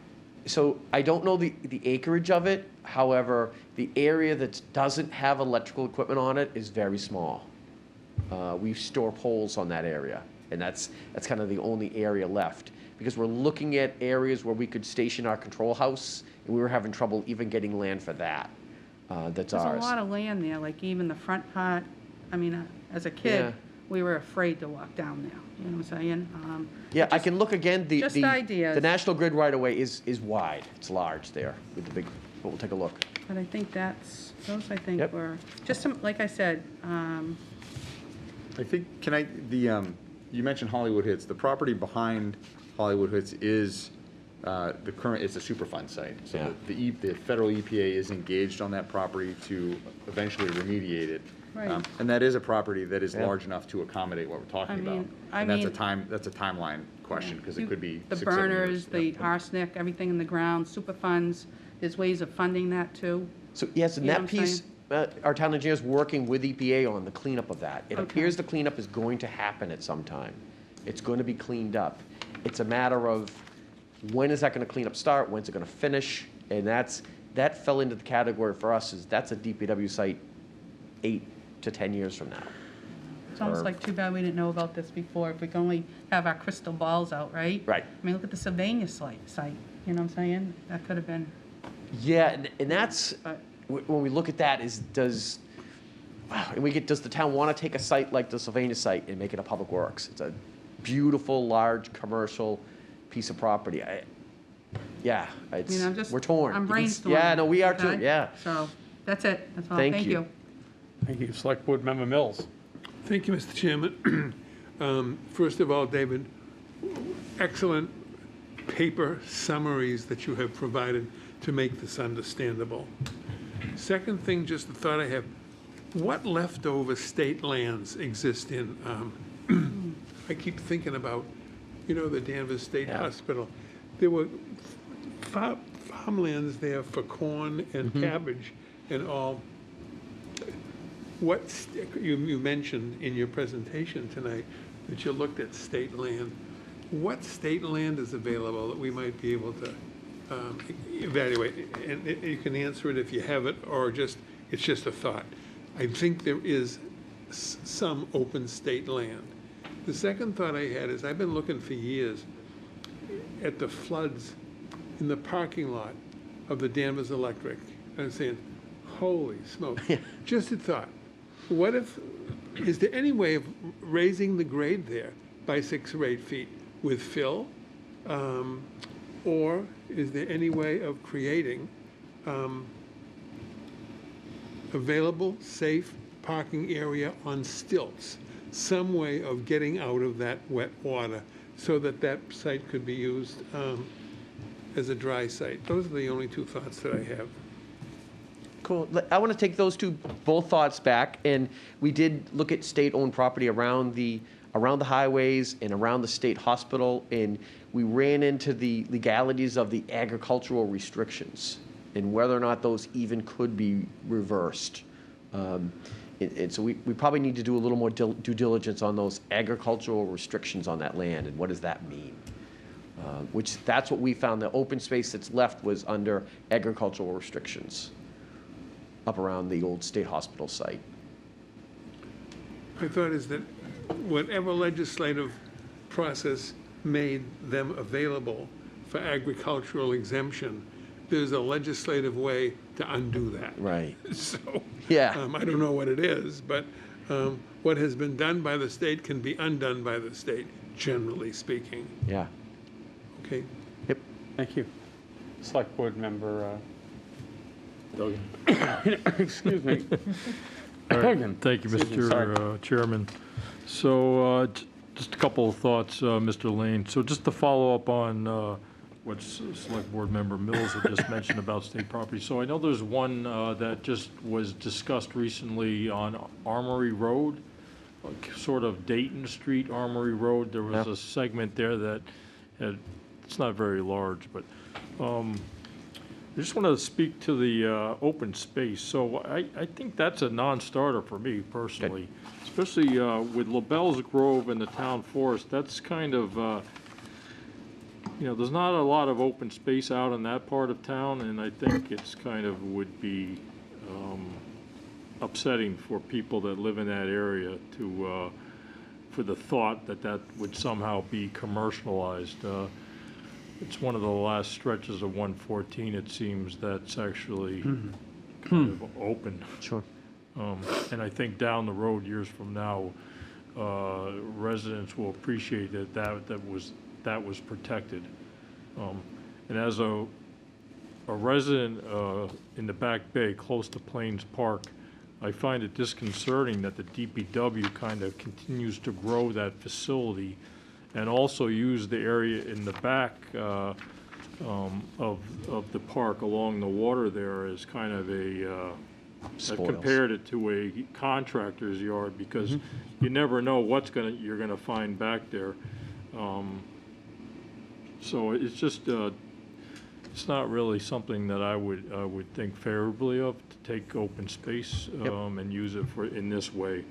So I don't know the acreage of it. However, the area that doesn't have electrical equipment on it is very small. We store poles on that area, and that's kind of the only area left, because we're looking at areas where we could station our control house, and we were having trouble even getting land for that. That's There's ours. a lot of land there, like even the front part. I mean, as a kid, Yeah. we were afraid to walk down there. You know what I'm saying? Yeah, I can look again. just ideas. The National Grid right away is wide. It's large there with the big. But we'll take a look. But I think those I think Yep. were, just some, like I said, I think, you mentioned Hollywood Hits. The property behind Hollywood Hits is it's a Superfund site. So Yeah. the federal EPA is engaged on that property to eventually remediate it. Right. And that is a property that is Yeah. large enough to accommodate what we're talking about. I And that's mean- that's a timeline question, because it could be the 6, 7 burners, years. the Yep. arsenic, everything in the ground, super funds, there's ways of funding that too. So yes, and You know that what I'm piece, our town engineer is working with EPA on the cleanup of that. It Okay. appears the cleanup is going to happen at some time. It's going to be cleaned up. It's a matter of when is that going to clean up start, when's it going to finish, and that fell into the category for us is that's a DPW site 8 to 10 years from now. It's almost Or- like too bad we didn't know about this before, if we could only have our crystal balls out, right? Right. I mean, look at the Sylvania site, you know what I'm saying? That could have been, Yeah, and that's, but, when we look at that is does the town want to take a site like the Sylvania site and make it a public works? It's a beautiful, large, commercial piece of property. I'm just. We're torn. I'm You can brainstorming. Yeah, no, we are too, okay? yeah. So, that's it, that's all, Thank thank you. you. Thank you. Select Board Member Mills. Thank you, Mr. Chairman. First of all, David, excellent paper summaries that you have provided to make this understandable. Second thing, just a thought I have, what leftover state lands exist in, I keep thinking about, the Danvers State Hospital. There were farmlands there for corn and cabbage and all. You mentioned in your presentation tonight that you looked at state land. What state land is available that we might be able to evaluate? And you can answer it if you have it, or it's just a thought. I think there is some open state land. The second thought I had is I've been looking for years at the floods in the parking lot of the Danvers Electric. I'm saying, holy smoke. Just a thought. What if, is there any way of raising the grade there by 6 or 8 feet with fill? Or is there any way of creating available, safe parking area on stilts? Some way of getting out of that wet water so that site could be used as a dry site. Those are the only 2 thoughts that I have. Cool. I want to take those both thoughts back, and we did look at state-owned property around the highways and around the state hospital, and we ran into the legalities of the agricultural restrictions and whether or not those even could be reversed. And so we probably need to do a little more due diligence on those agricultural restrictions on that land, and what does that mean? That's what we found. The open space that's left was under agricultural restrictions up around the old state hospital site. My thought is that whatever legislative process made them available for agricultural exemption, there's a legislative way to undo that. Right. So, Yeah. I don't know what it is, but what has been done by the state can be undone by the state, generally speaking. Yeah. Okay? Yep. Thank you. Select Board Member Duggan. Excuse me. Duggan. Thank you, Excuse me, sorry. Mr. Chairman. So just a couple of thoughts, Mr. Lane. So just to follow up on what Select Board Member Mills had just mentioned about state property. So I know there's one that just was discussed recently on Armory Road, sort of Dayton Street, Armory Road. There was a segment there that had, it's not very large, but I just want to speak to the open space. So I think that's a non-starter for me personally, especially with LaBelle's Grove and the town forest. That's kind of, you know, there's not a lot of open space out in that part of town, and I think it's kind of would be upsetting for people that live in that area to, for the thought that that would somehow be commercialized. It's one of the last stretches of 114, it seems, that's actually kind of open. Sure. And I think down the road, years from now, residents will appreciate that was protected. And as a resident in the Back Bay, close to Plains Park, I find it disconcerting that the DPW kind of continues to grow that facility and also use the area in the back of the park along the water there as kind of a, I've compared it to a contractor's yard because you never know what's you're gonna find back there. So it's just, it's not really something that I would think favorably of, to take open space and use it in this way.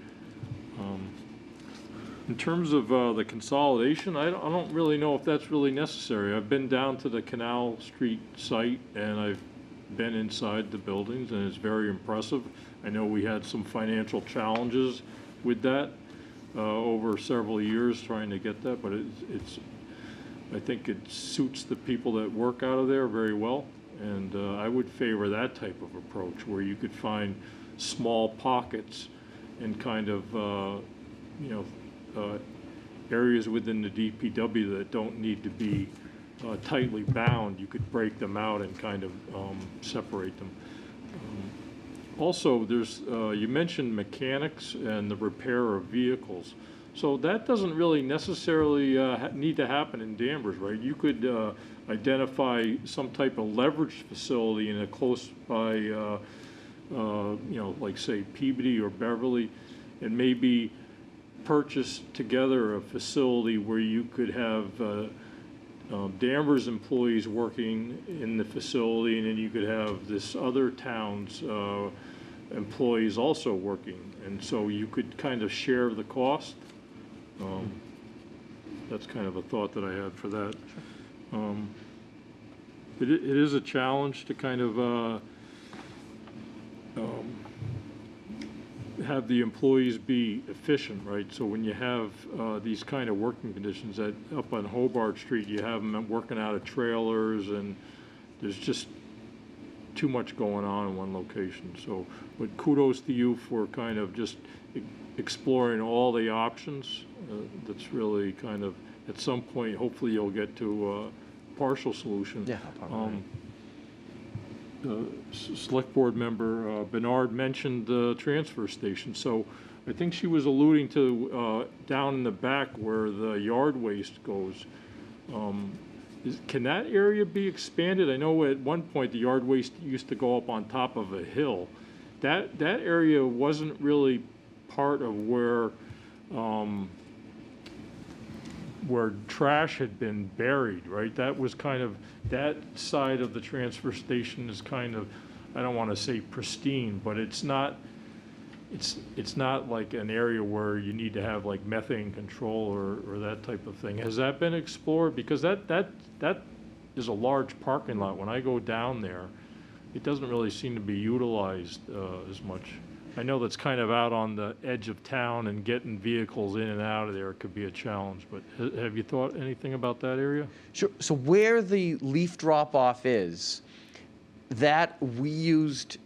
In terms of the consolidation, I don't really know if that's really necessary. I've been down to the Canal Street site and I've been inside the buildings and it's very impressive. I know we had some financial challenges with that over several years trying to get that, but I think it suits the people that work out of there very well. And I would favor that type of approach where you could find small pockets and kind of, you know, areas within the DPW that don't need to be tightly bound. You could break them out and kind of separate them. Also, there's you mentioned mechanics and the repair of vehicles. So that doesn't really necessarily need to happen in Danvers, right? You could identify some type of leverage facility in a close by, you know, like say Peabody or Beverly, and maybe purchase together a facility where you could have Danvers employees working in the facility, and then you could have this other town's employees also working, and so you could kind of share the cost. That's kind of a thought that I had for that. It is a challenge to kind of have the employees be efficient, right? So when you have these kind of working conditions that up on Hobart Street, you have them working out of trailers and there's just too much going on in one location. So, but kudos to you for kind of just exploring all the options. That's really kind of, at some point, hopefully you'll get to a partial solution. Yeah, Select Board Member Bernard mentioned the transfer station. So I think she was alluding to down in the back where the yard waste goes. Can that area be expanded? I know at one point the yard waste used to go up on top of a hill. That area wasn't really part of where trash had been buried, right? That was kind of, that side of the transfer station is kind of, I don't want to say pristine, but it's not like an area where you need to have like methane control or that type of thing. Has that been explored? Because that is a large parking lot. When I go down there, it doesn't really seem to be utilized as much. I know that's kind of out on the edge of town, and getting vehicles in and out of there could be a challenge, but have you thought anything about that area? Sure. So where the leaf drop-off is, that we used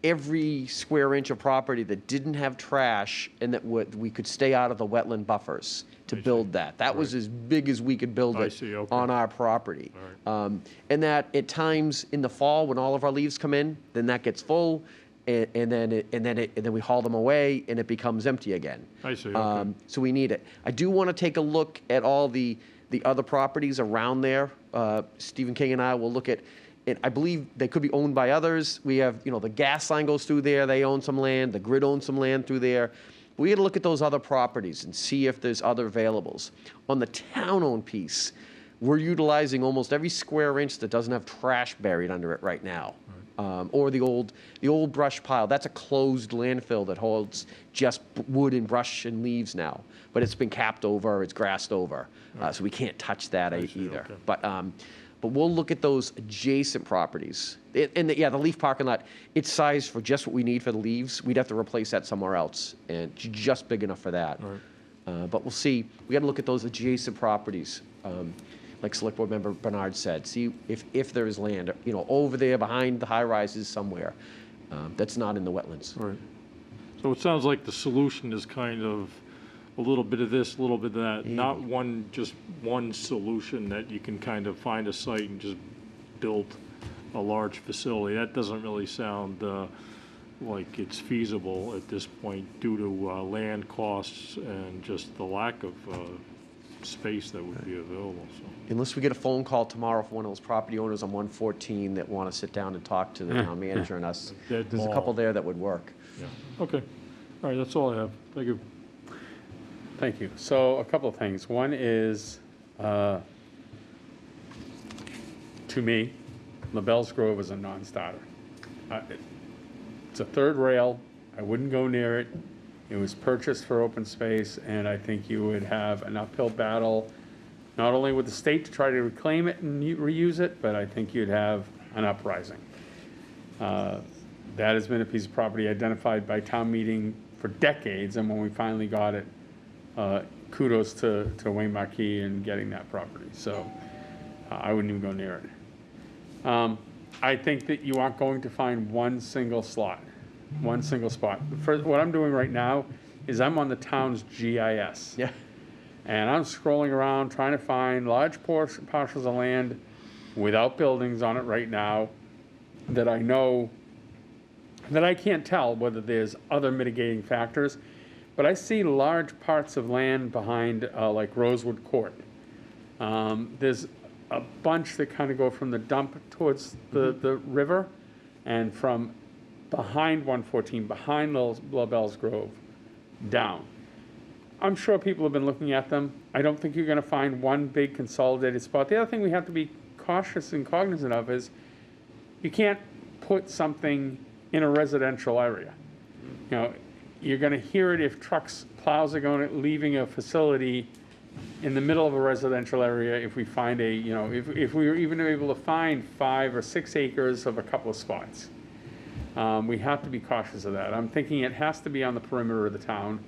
every square inch of property that didn't have trash and that we could stay out of the wetland buffers to build that. That was as big as we could build I it see, okay. on our property. And that at times in the fall, when all of our leaves come in, then that gets full, and then we haul them away, and it becomes empty again. I see, okay. So we need it. I do want to take a look at all the other properties around there. Stephen King and I will look at, and I believe they could be owned by others. We have, the gas line goes through there. They own some land. The grid owns some land through there. We got to look at those other properties and see if there's other availables. On the town-owned piece, we're utilizing almost every square inch that doesn't have trash buried under it right now. Or the old brush pile. That's a closed landfill that holds just wood and brush and leaves now. But it's been capped over, it's grassed over. So we can't touch that either. Okay. But we'll look at those adjacent properties. And the leaf parking lot, it's sized for just what we need for the leaves. We'd have to replace that somewhere else, and it's just big enough for that. Right. But we'll see. We got to look at those adjacent properties, like Select Board Member Bernard said. See if there is land, over there behind the high rises somewhere that's not in the wetlands. Right. So it sounds like the solution is kind of a little bit of this, a little bit of that, not just one solution that you can kind of find a site and just build a large facility. That doesn't really sound like it's feasible at this point due to land costs and just the lack of space that would be available. So. Unless we get a phone call tomorrow from one of those property owners on 114 that want to sit down and talk to the town manager and us, there's a couple there that would work. Yeah. Okay. All right, that's all I have. Thank you. Thank you. So a couple of things. One is, to me, LaBelle's Grove is a non-starter. It's a third rail. I wouldn't go near it. It was purchased for open space, and I think you would have an uphill battle, not only with the state to try to reclaim it and reuse it, but I think you'd have an uprising. That has been a piece of property identified by town meeting for decades, and when we finally got it, kudos to Wayne Marquis in getting that property. So I wouldn't even go near it. I think that you aren't going to find one single spot. What I'm doing right now is I'm on the town's GIS. Yeah. And I'm scrolling around trying to find large parcels of land without buildings on it right now that I know, that I can't tell whether there's other mitigating factors. But I see large parts of land behind, like Rosewood Court. There's a bunch that kind of go from the dump towards the river, and from behind 114, behind LaBelle's Grove, down. I'm sure people have been looking at them. I don't think you're going to find one big consolidated spot. The other thing we have to be cautious and cognizant of is you can't put something in a residential area. You're going to hear it if plows are leaving a facility in the middle of a residential area. If we find if we were even able to find 5 or 6 acres of a couple of spots, we have to be cautious of that. I'm thinking it has to be on the perimeter of the town,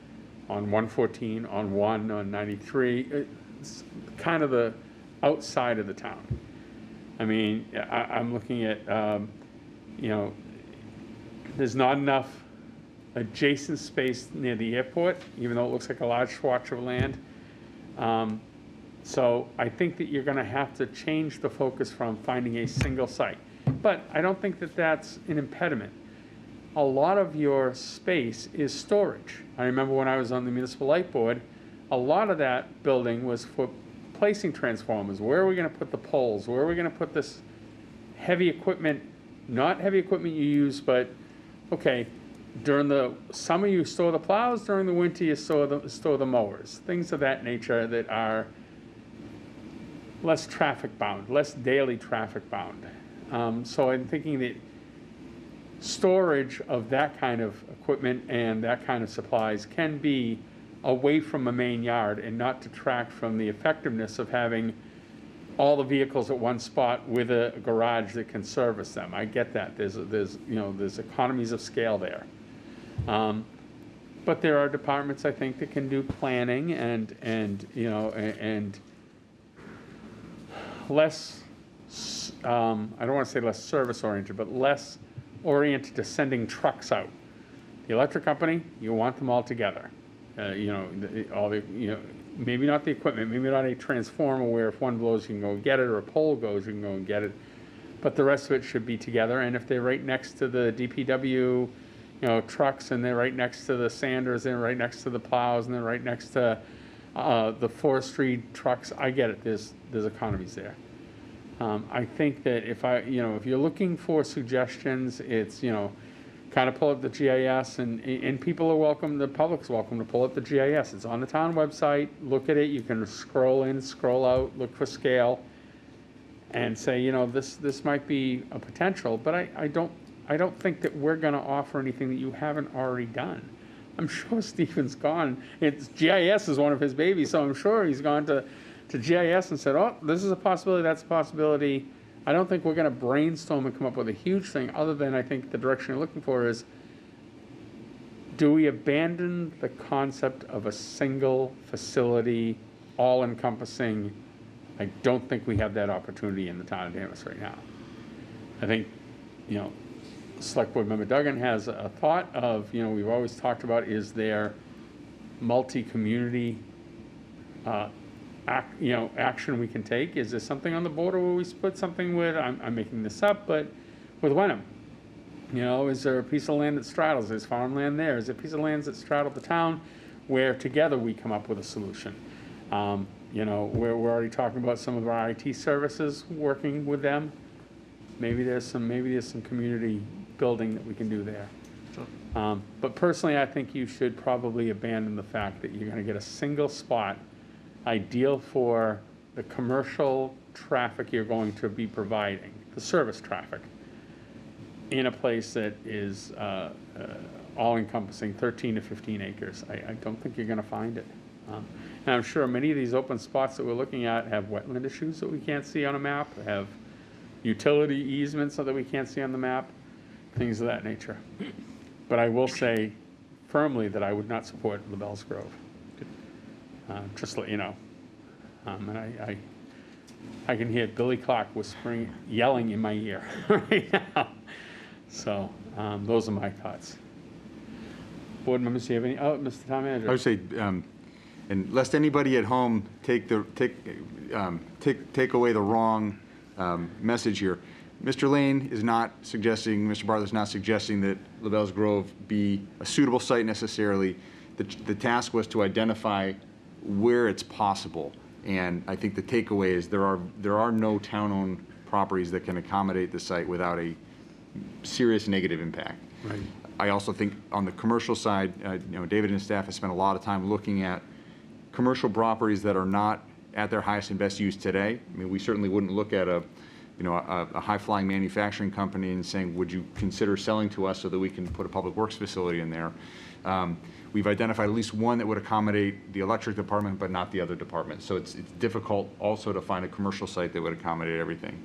on 114, on 1, on 93, it's kind of the outside of the town. I mean, I'm looking at, there's not enough adjacent space near the airport, even though it looks like a large swatch of land. So I think that you're going to have to change the focus from finding a single site. But I don't think that that's an impediment. A lot of your space is storage. I remember when I was on the municipal light board, a lot of that building was for placing transformers. Where are we going to put the poles? Where are we going to put this heavy equipment? Not heavy equipment you use, but okay, during the summer you store the plows, during the winter you store the mowers. Things of that nature that are less traffic bound, less daily traffic bound. So I'm thinking that storage of that kind of equipment and that kind of supplies can be away from a main yard and not detract from the effectiveness of having all the vehicles at one spot with a garage that can service them. I get that. There's economies of scale there. But there are departments, I think, that can do planning and less, I don't want to say less service oriented, but less oriented to sending trucks out. The electric company, you want them all together. Maybe not the equipment, maybe not a transformer where if one blows, you can go get it, or a pole goes, you can go and get it. But the rest of it should be together. And if they're right next to the DPW, trucks, and they're right next to the sanders, and right next to the plows, and they're right next to the forestry trucks, I get it. There's economies there. I think that if you're looking for suggestions, it's kind of pull up the GIS, and people are welcome. The public's welcome to pull up the GIS. It's on the town website. Look at it. You can scroll in, scroll out, look for scale, and say, this might be a potential. But I don't think that we're going to offer anything that you haven't already done. I'm sure Stephen's gone. GIS is one of his babies, so I'm sure he's gone to GIS and said, oh, this is a possibility, that's a possibility. I don't think we're going to brainstorm and come up with a huge thing, other than I think the direction you're looking for is, do we abandon the concept of a single facility, all-encompassing? I don't think we have that opportunity in the town of Danvers right now. I think, Select Board Member Duggan has a thought of, we've always talked about, is there multi-community action we can take? Is there something on the border where we split something with, I'm making this up, but with Wenham? Is there a piece of land that straddles? There's farmland there. Is there a piece of land that straddles the town where together we come up with a solution? We're already talking about some of our IT services, working with them. Maybe there's some community building that we can do there. But personally, I think you should probably abandon the fact that you're going to get a single spot, ideal for the commercial traffic you're going to be providing, the service traffic, in a place that is all-encompassing, 13 to 15 acres. I don't think you're going to find it. And I'm sure many of these open spots that we're looking at have wetland issues that we can't see on a map, have utility easements that we can't see on the map, things of that nature. But I will say firmly that I would not support LaBelle's Grove. Just to let you know. And I can hear Billy Clark whispering, yelling in my ear right now. So those are my thoughts. Board members, do you have any? Oh, Mr. Town Manager. I would say, and lest anybody at home take away the wrong message here. Mr. Lane is not suggesting, Mr. Bartlett's not suggesting that LaBelle's Grove be a suitable site necessarily. The task was to identify where it's possible, and I think the takeaway is there are no town-owned properties that can accommodate the site without a serious negative impact. Right. I also think on the commercial side, David and his staff have spent a lot of time looking at commercial properties that are not at their highest and best use today. I mean, we certainly wouldn't look at a high-flying manufacturing company and saying, would you consider selling to us so that we can put a public works facility in there? We've identified at least one that would accommodate the electric department, but not the other departments. So it's difficult also to find a commercial site that would accommodate everything.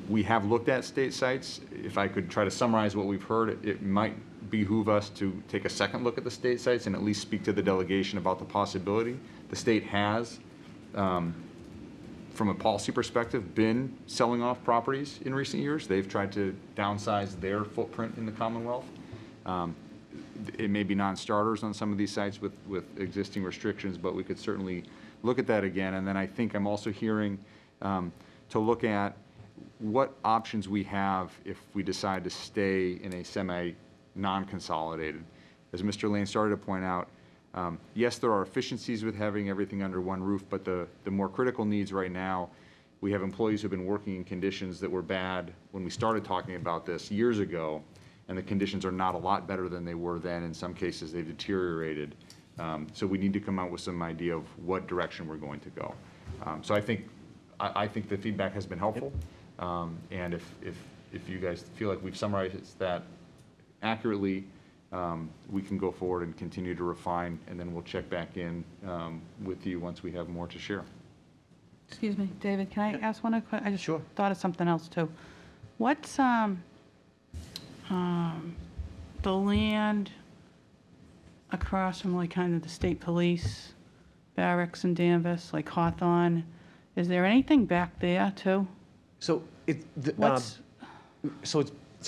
We have looked at state sites. If I could try to summarize what we've heard, it might behoove us to take a second look at the state sites and at least speak to the delegation about the possibility. The state has, from a policy perspective, been selling off properties in recent years. They've tried to downsize their footprint in the Commonwealth. It may be non-starters on some of these sites with existing restrictions, but we could certainly look at that again. And then I think I'm also hearing to look at what options we have if we decide to stay in a semi-non-consolidated. As Mr. Lane started to point out, yes, there are efficiencies with having everything under one roof, but the more critical needs right now, we have employees who've been working in conditions that were bad when we started talking about this years ago, and the conditions are not a lot better than they were then. In some cases, they've deteriorated. So we need to come out with some idea of what direction we're going to go. So I think the feedback has been helpful. And if you guys feel like we've summarized that accurately, we can go forward and continue to refine, and then we'll check back in with you once we have more to share. Excuse me, David, can I ask one other question? I just Sure. thought of something else too. What's, the land across from like kind of the state police barracks in Danvers, like Hawthorne, is there anything back there too? So What's, so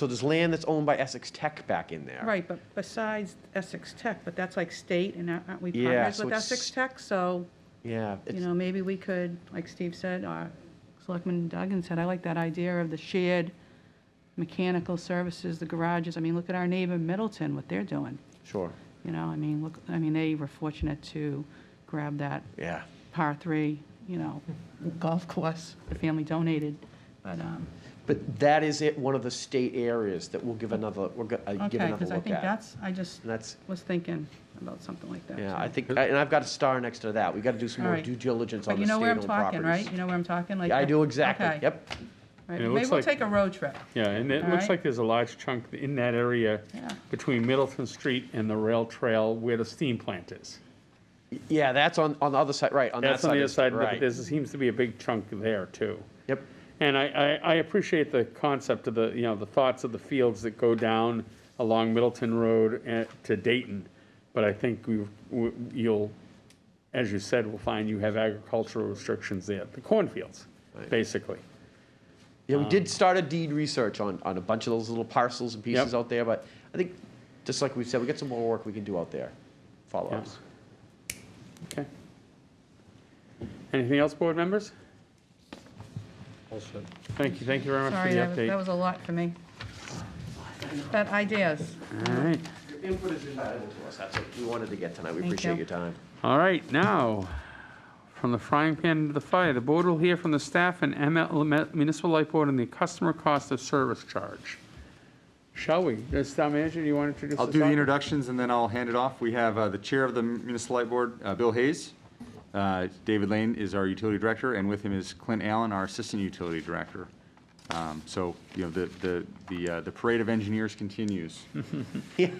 there's land that's owned by Essex Tech back in there. right, but besides Essex Tech, but that's like state, and aren't we Yeah, partners so with it's- Essex Tech? So, Yeah. you know, maybe we could, like Steve said, Selectman Duggan said, I like that idea of the shared mechanical services, the garages. I mean, look at our neighbor Middleton, what they're doing. Sure. You know, I mean, look, I mean, they were fortunate to grab that Yeah. par 3, you know, golf course the family donated. But that is one of the state areas that we'll give another, give Okay, another because I look think at. I just And that's, was thinking about something like that. yeah, too. I think, and I've got a star next to that. We got to do some All more right. due diligence But on you the know where I'm state-owned talking, properties. right? You know where I'm talking? Like, Yeah, I do exactly. Okay. Yep. Right, And it maybe looks we'll like- take a road trip. Yeah, and it All looks right. like there's a large chunk in that area Yeah. between Middleton Street and the rail trail where the steam plant is. Yeah, that's on the other side, right, on that That's side. on the of other side, but right. there seems to be a big chunk there too. Yep. And I appreciate the concept of the, you know, the thoughts of the fields that go down along Middleton Road to Dayton. But I think you'll, as you said, we'll find you have agricultural restrictions there, the cornfields, basically. Yeah, we did start a deed research on a bunch of those little parcels and pieces Yep. out there, but I think, just like we said, we got some more work we can do out there. Follow-ups. Okay. Anything else, board members? Thank you very much for Sorry, the that update. was a lot for me. But ideas. All right. Your input is invaluable to us. That's what we wanted to get tonight. We Thank appreciate you. your time. All right, now, from the frying pan to the fire, the board will hear from the staff and ML Municipal Light Board on the customer cost of service charge. Shall we? Town Manager, do you want to introduce I'll the do the topic? introductions and then I'll hand it off. We have the Chair of the Municipal Light Board, Bill Hayes. David Lane is our Utility Director, and with him is Clint Allen, our Assistant Utility Director. So, you know, the parade of engineers continues. Yeah.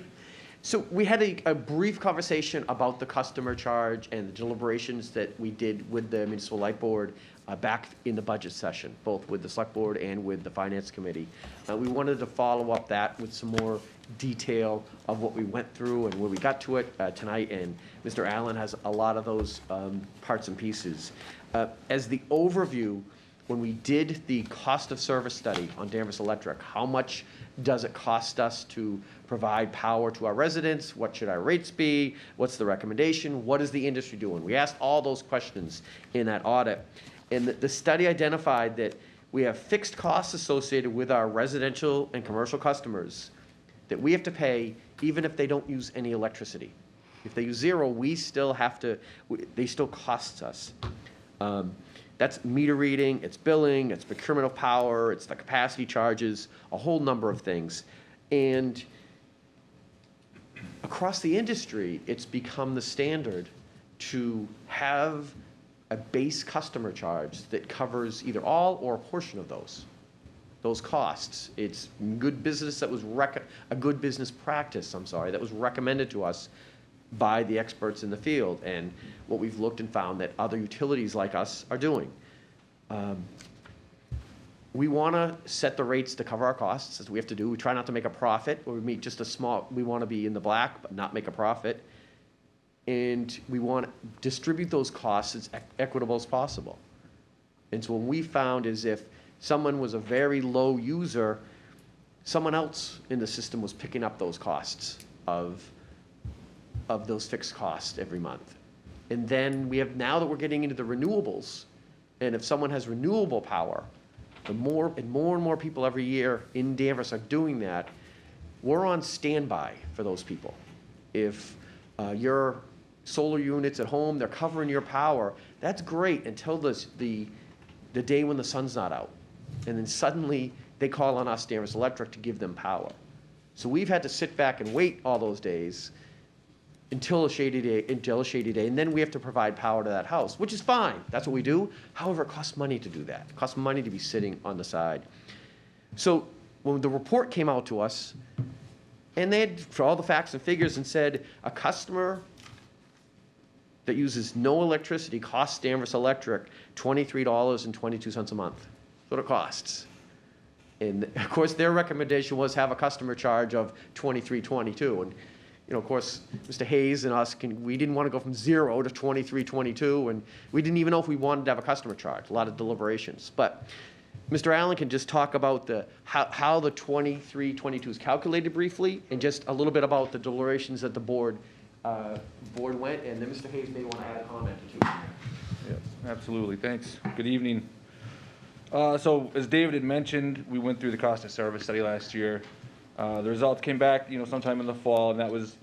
So we had a brief conversation about the customer charge and the deliberations that we did with the Municipal Light Board back in the budget session, both with the Select Board and with the Finance Committee. We wanted to follow up that with some more detail of what we went through and where we got to it tonight, and Mr. Allen has a lot of those parts and pieces. As the overview, when we did the cost of service study on Danvers Electric, how much does it cost us to provide power to our residents? What should our rates be? What's the recommendation? What is the industry doing? We asked all those questions in that audit. And the study identified that we have fixed costs associated with our residential and commercial customers that we have to pay even if they don't use any electricity. If they use zero, we still have to, they still cost us. That's meter reading, it's billing, it's procurement of power, it's the capacity charges, a whole number of things. And across the industry, it's become the standard to have a base customer charge that covers either all or a portion of those costs. It's good business that was a good business practice, that was recommended to us by the experts in the field, and what we've looked and found that other utilities like us are doing. We want to set the rates to cover our costs, as we have to do. We try not to make a profit, or we make just we want to be in the black, but not make a profit. And we want to distribute those costs as equitable as possible. And so what we found is if someone was a very low user, someone else in the system was picking up those costs of those fixed costs every month. And then we have, now that we're getting into the renewables, and if someone has renewable power, more and more people every year in Danvers are doing that, we're on standby for those people. If your solar units at home, they're covering your power, that's great until the day when the sun's not out. And then suddenly they call on us, Danvers Electric, to give them power. So we've had to sit back and wait all those days until a shady day, and then we have to provide power to that house, which is fine. That's what we do. However, it costs money to do that. It costs money to be sitting on the side. So when the report came out to us, and they had for all the facts and figures and said a customer that uses no electricity costs Danvers Electric $23.22 a month. That's what it costs. And of course, their recommendation was have a customer charge of $23.22. And, of course, Mr. Hayes and us, we didn't want to go from 0 to $23.22, and we didn't even know if we wanted to have a customer charge, a lot of deliberations. But Mr. Allen can just talk about how the $23.22 is calculated briefly, and just a little bit about the deliberations that the board went, and then Mr. Hayes may want to add a comment or two. Yeah, absolutely. Thanks. Good evening. So as David had mentioned, we went through the cost of service study last year. The results came back, sometime in the fall, and that was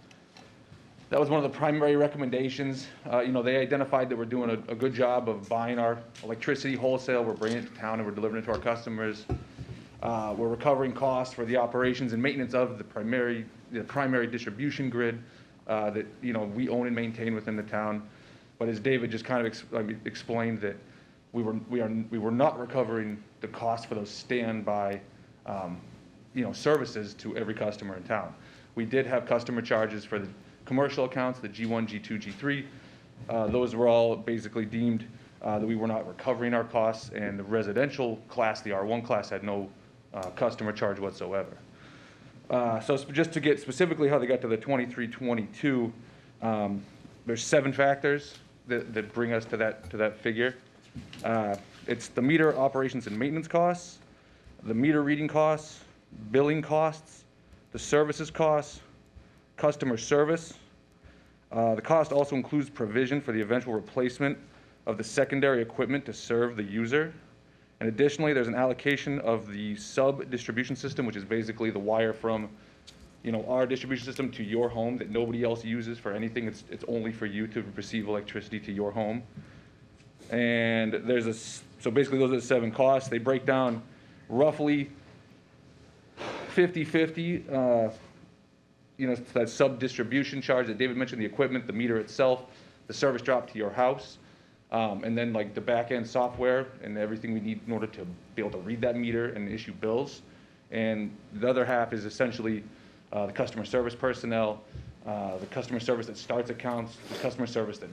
one of the primary recommendations. They identified that we're doing a good job of buying our electricity wholesale. We're bringing it to town and we're delivering it to our customers. We're recovering costs for the operations and maintenance of the primary distribution grid that we own and maintain within the town. But as David just kind of explained, that we were not recovering the cost for those standby services to every customer in town. We did have customer charges for the commercial accounts, the G1, G2, G3. Those were all basically deemed that we were not recovering our costs, and the residential class, the R1 class, had no customer charge whatsoever. So just to get specifically how they got to the 2322, there's 7 factors that bring us to that figure. It's the meter operations and maintenance costs, the meter reading costs, billing costs, the services costs, customer service. The cost also includes provision for the eventual replacement of the secondary equipment to serve the user. And additionally, there's an allocation of the sub-distribution system, which is basically the wire from our distribution system to your home that nobody else uses for anything. It's only for you to receive electricity to your home. And so basically those are the 7 costs. They break down roughly 50-50, that sub-distribution charge that David mentioned, the equipment, the meter itself, the service drop to your house, and then the back-end software and everything we need in order to be able to read that meter and issue bills. And the other half is essentially the customer service personnel, the customer service that starts accounts, the customer service that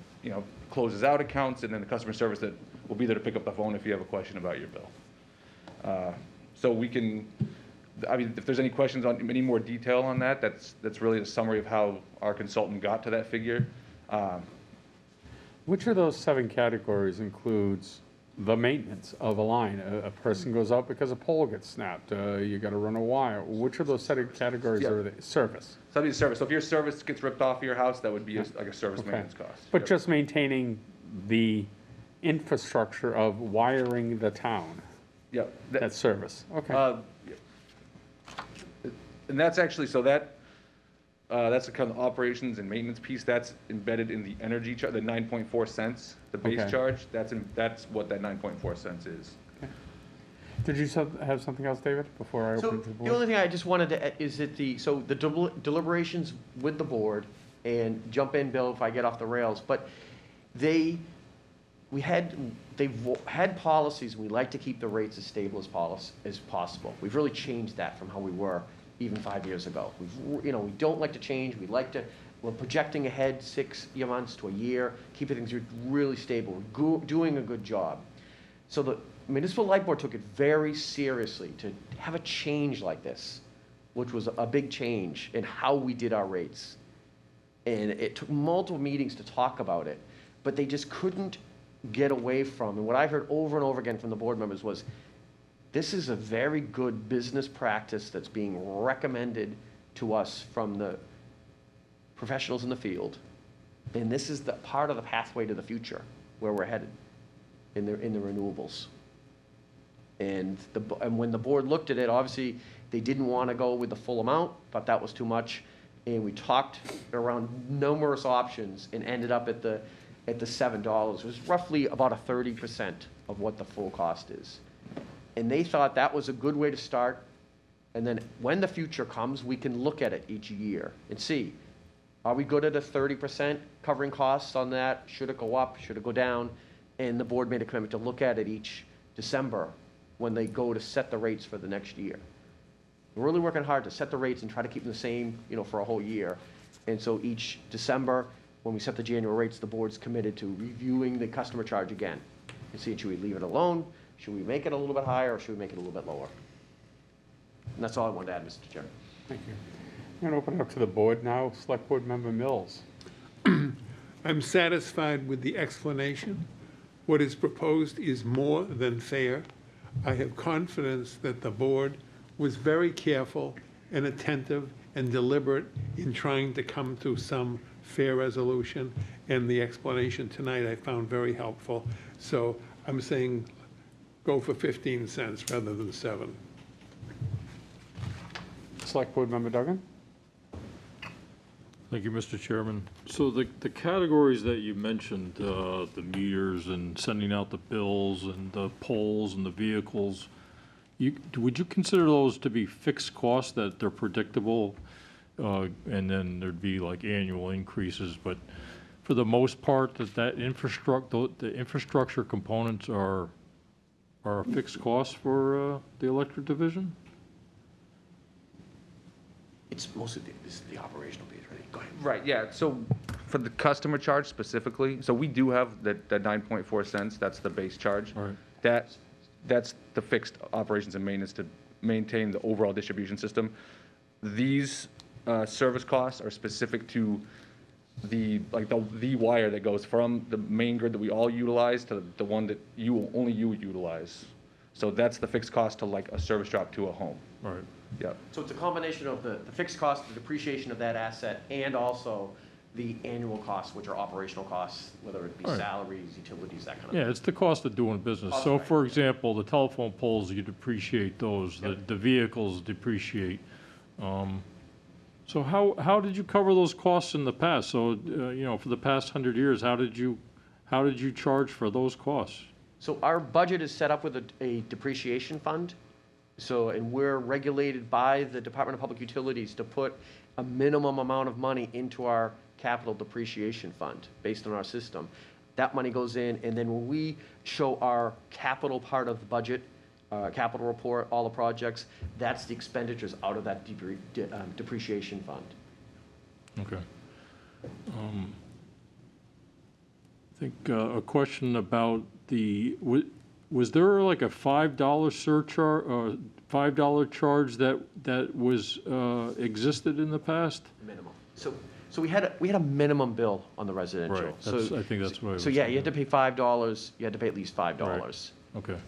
closes out accounts, and then the customer service that will be there to pick up the phone if you have a question about your bill. So we can, if there's any questions on any more detail on that, that's really a summary of how our consultant got to that figure. Which of those 7 categories includes the maintenance of a line? A person goes out because a pole gets snapped. You got to run a wire. Which of those 7 categories are they? Service. So that'd be the service. So if your service gets ripped off of your house, that would be like a service maintenance cost. But just maintaining the infrastructure of wiring the town. Yep. That's service. Okay. And that's actually, so that's the kind of operations and maintenance piece that's embedded in the energy charge, the 9.4 cents, the base charge. That's what that 9.4 cents is. Okay. Did you have something else, David, before I open to the board? The only thing I just wanted to is that the deliberations with the board, and jump in, Bill, if I get off the rails, but they've had policies, and we like to keep the rates as stable as possible. We've really changed that from how we were even 5 years ago. We don't like to change. We're projecting ahead 6 months to a year, keeping things really stable. We're doing a good job. So the Municipal Light Board took it very seriously to have a change like this, which was a big change in how we did our rates. And it took multiple meetings to talk about it, but they just couldn't get away from, and what I heard over and over again from the board members was, this is a very good business practice that's being recommended to us from the professionals in the field, and this is the part of the pathway to the future where we're headed in the renewables. And when the board looked at it, obviously they didn't want to go with the full amount, thought that was too much, and we talked around numerous options and ended up at the $7. It was roughly about a 30% of what the full cost is. And they thought that was a good way to start. And then when the future comes, we can look at it each year and see, are we good at a 30% covering costs on that? Should it go up? Should it go down? And the board made a commitment to look at it each December when they go to set the rates for the next year. We're really working hard to set the rates and try to keep them the same, for a whole year. And so each December, when we set the January rates, the board's committed to reviewing the customer charge again and see, should we leave it alone? Should we make it a little bit higher, or should we make it a little bit lower? And that's all I wanted to add, Mr. Chairman. Thank you. I'm going to open it up to the board now. Select Board Member Mills. I'm satisfied with the explanation. What is proposed is more than fair. I have confidence that the board was very careful and attentive and deliberate in trying to come to some fair resolution, and the explanation tonight I found very helpful. So I'm saying go for 15 cents rather than 7. Select Board Member Duggan. Thank you, Mr. Chairman. So the categories that you mentioned, the meters and sending out the bills and the poles and the vehicles, would you consider those to be fixed costs, that they're predictable, and then there'd be like annual increases, but for the most part, the infrastructure components are a fixed cost for the electric division? It's mostly the operational piece, right? Go ahead. Right, yeah, so for the customer charge specifically, so we do have the 9.4 cents, that's the base charge. Right. That's the fixed operations and maintenance to maintain the overall distribution system. These service costs are specific to the wire that goes from the main grid that we all utilize to the one that only you utilize. So that's the fixed cost to like a service drop to a home. Right. Yep. So it's a combination of the fixed cost, the depreciation of that asset, and also the annual costs, which are operational costs, whether it be Right. salaries, utilities, that kind of thing. Yeah, it's the cost of doing business. So for example, the telephone poles, you depreciate those, the vehicles depreciate. So how did you cover those costs in the past? So, for the past 100 years, how did you charge for those costs? So our budget is set up with a depreciation fund. So, and we're regulated by the Department of Public Utilities to put a minimum amount of money into our capital depreciation fund based on our system. That money goes in, and then when we show our capital part of the budget, capital report, all the projects, that's the expenditures out of that depreciation fund. Okay. I think a question about was there like a $5 surcharge, $5 charge that was existed in the past? Minimum. So we had a minimum bill on the residential. Right. So I think that's what I was So yeah, you thinking. had to pay $5. You had to pay at least $5. Right. Okay.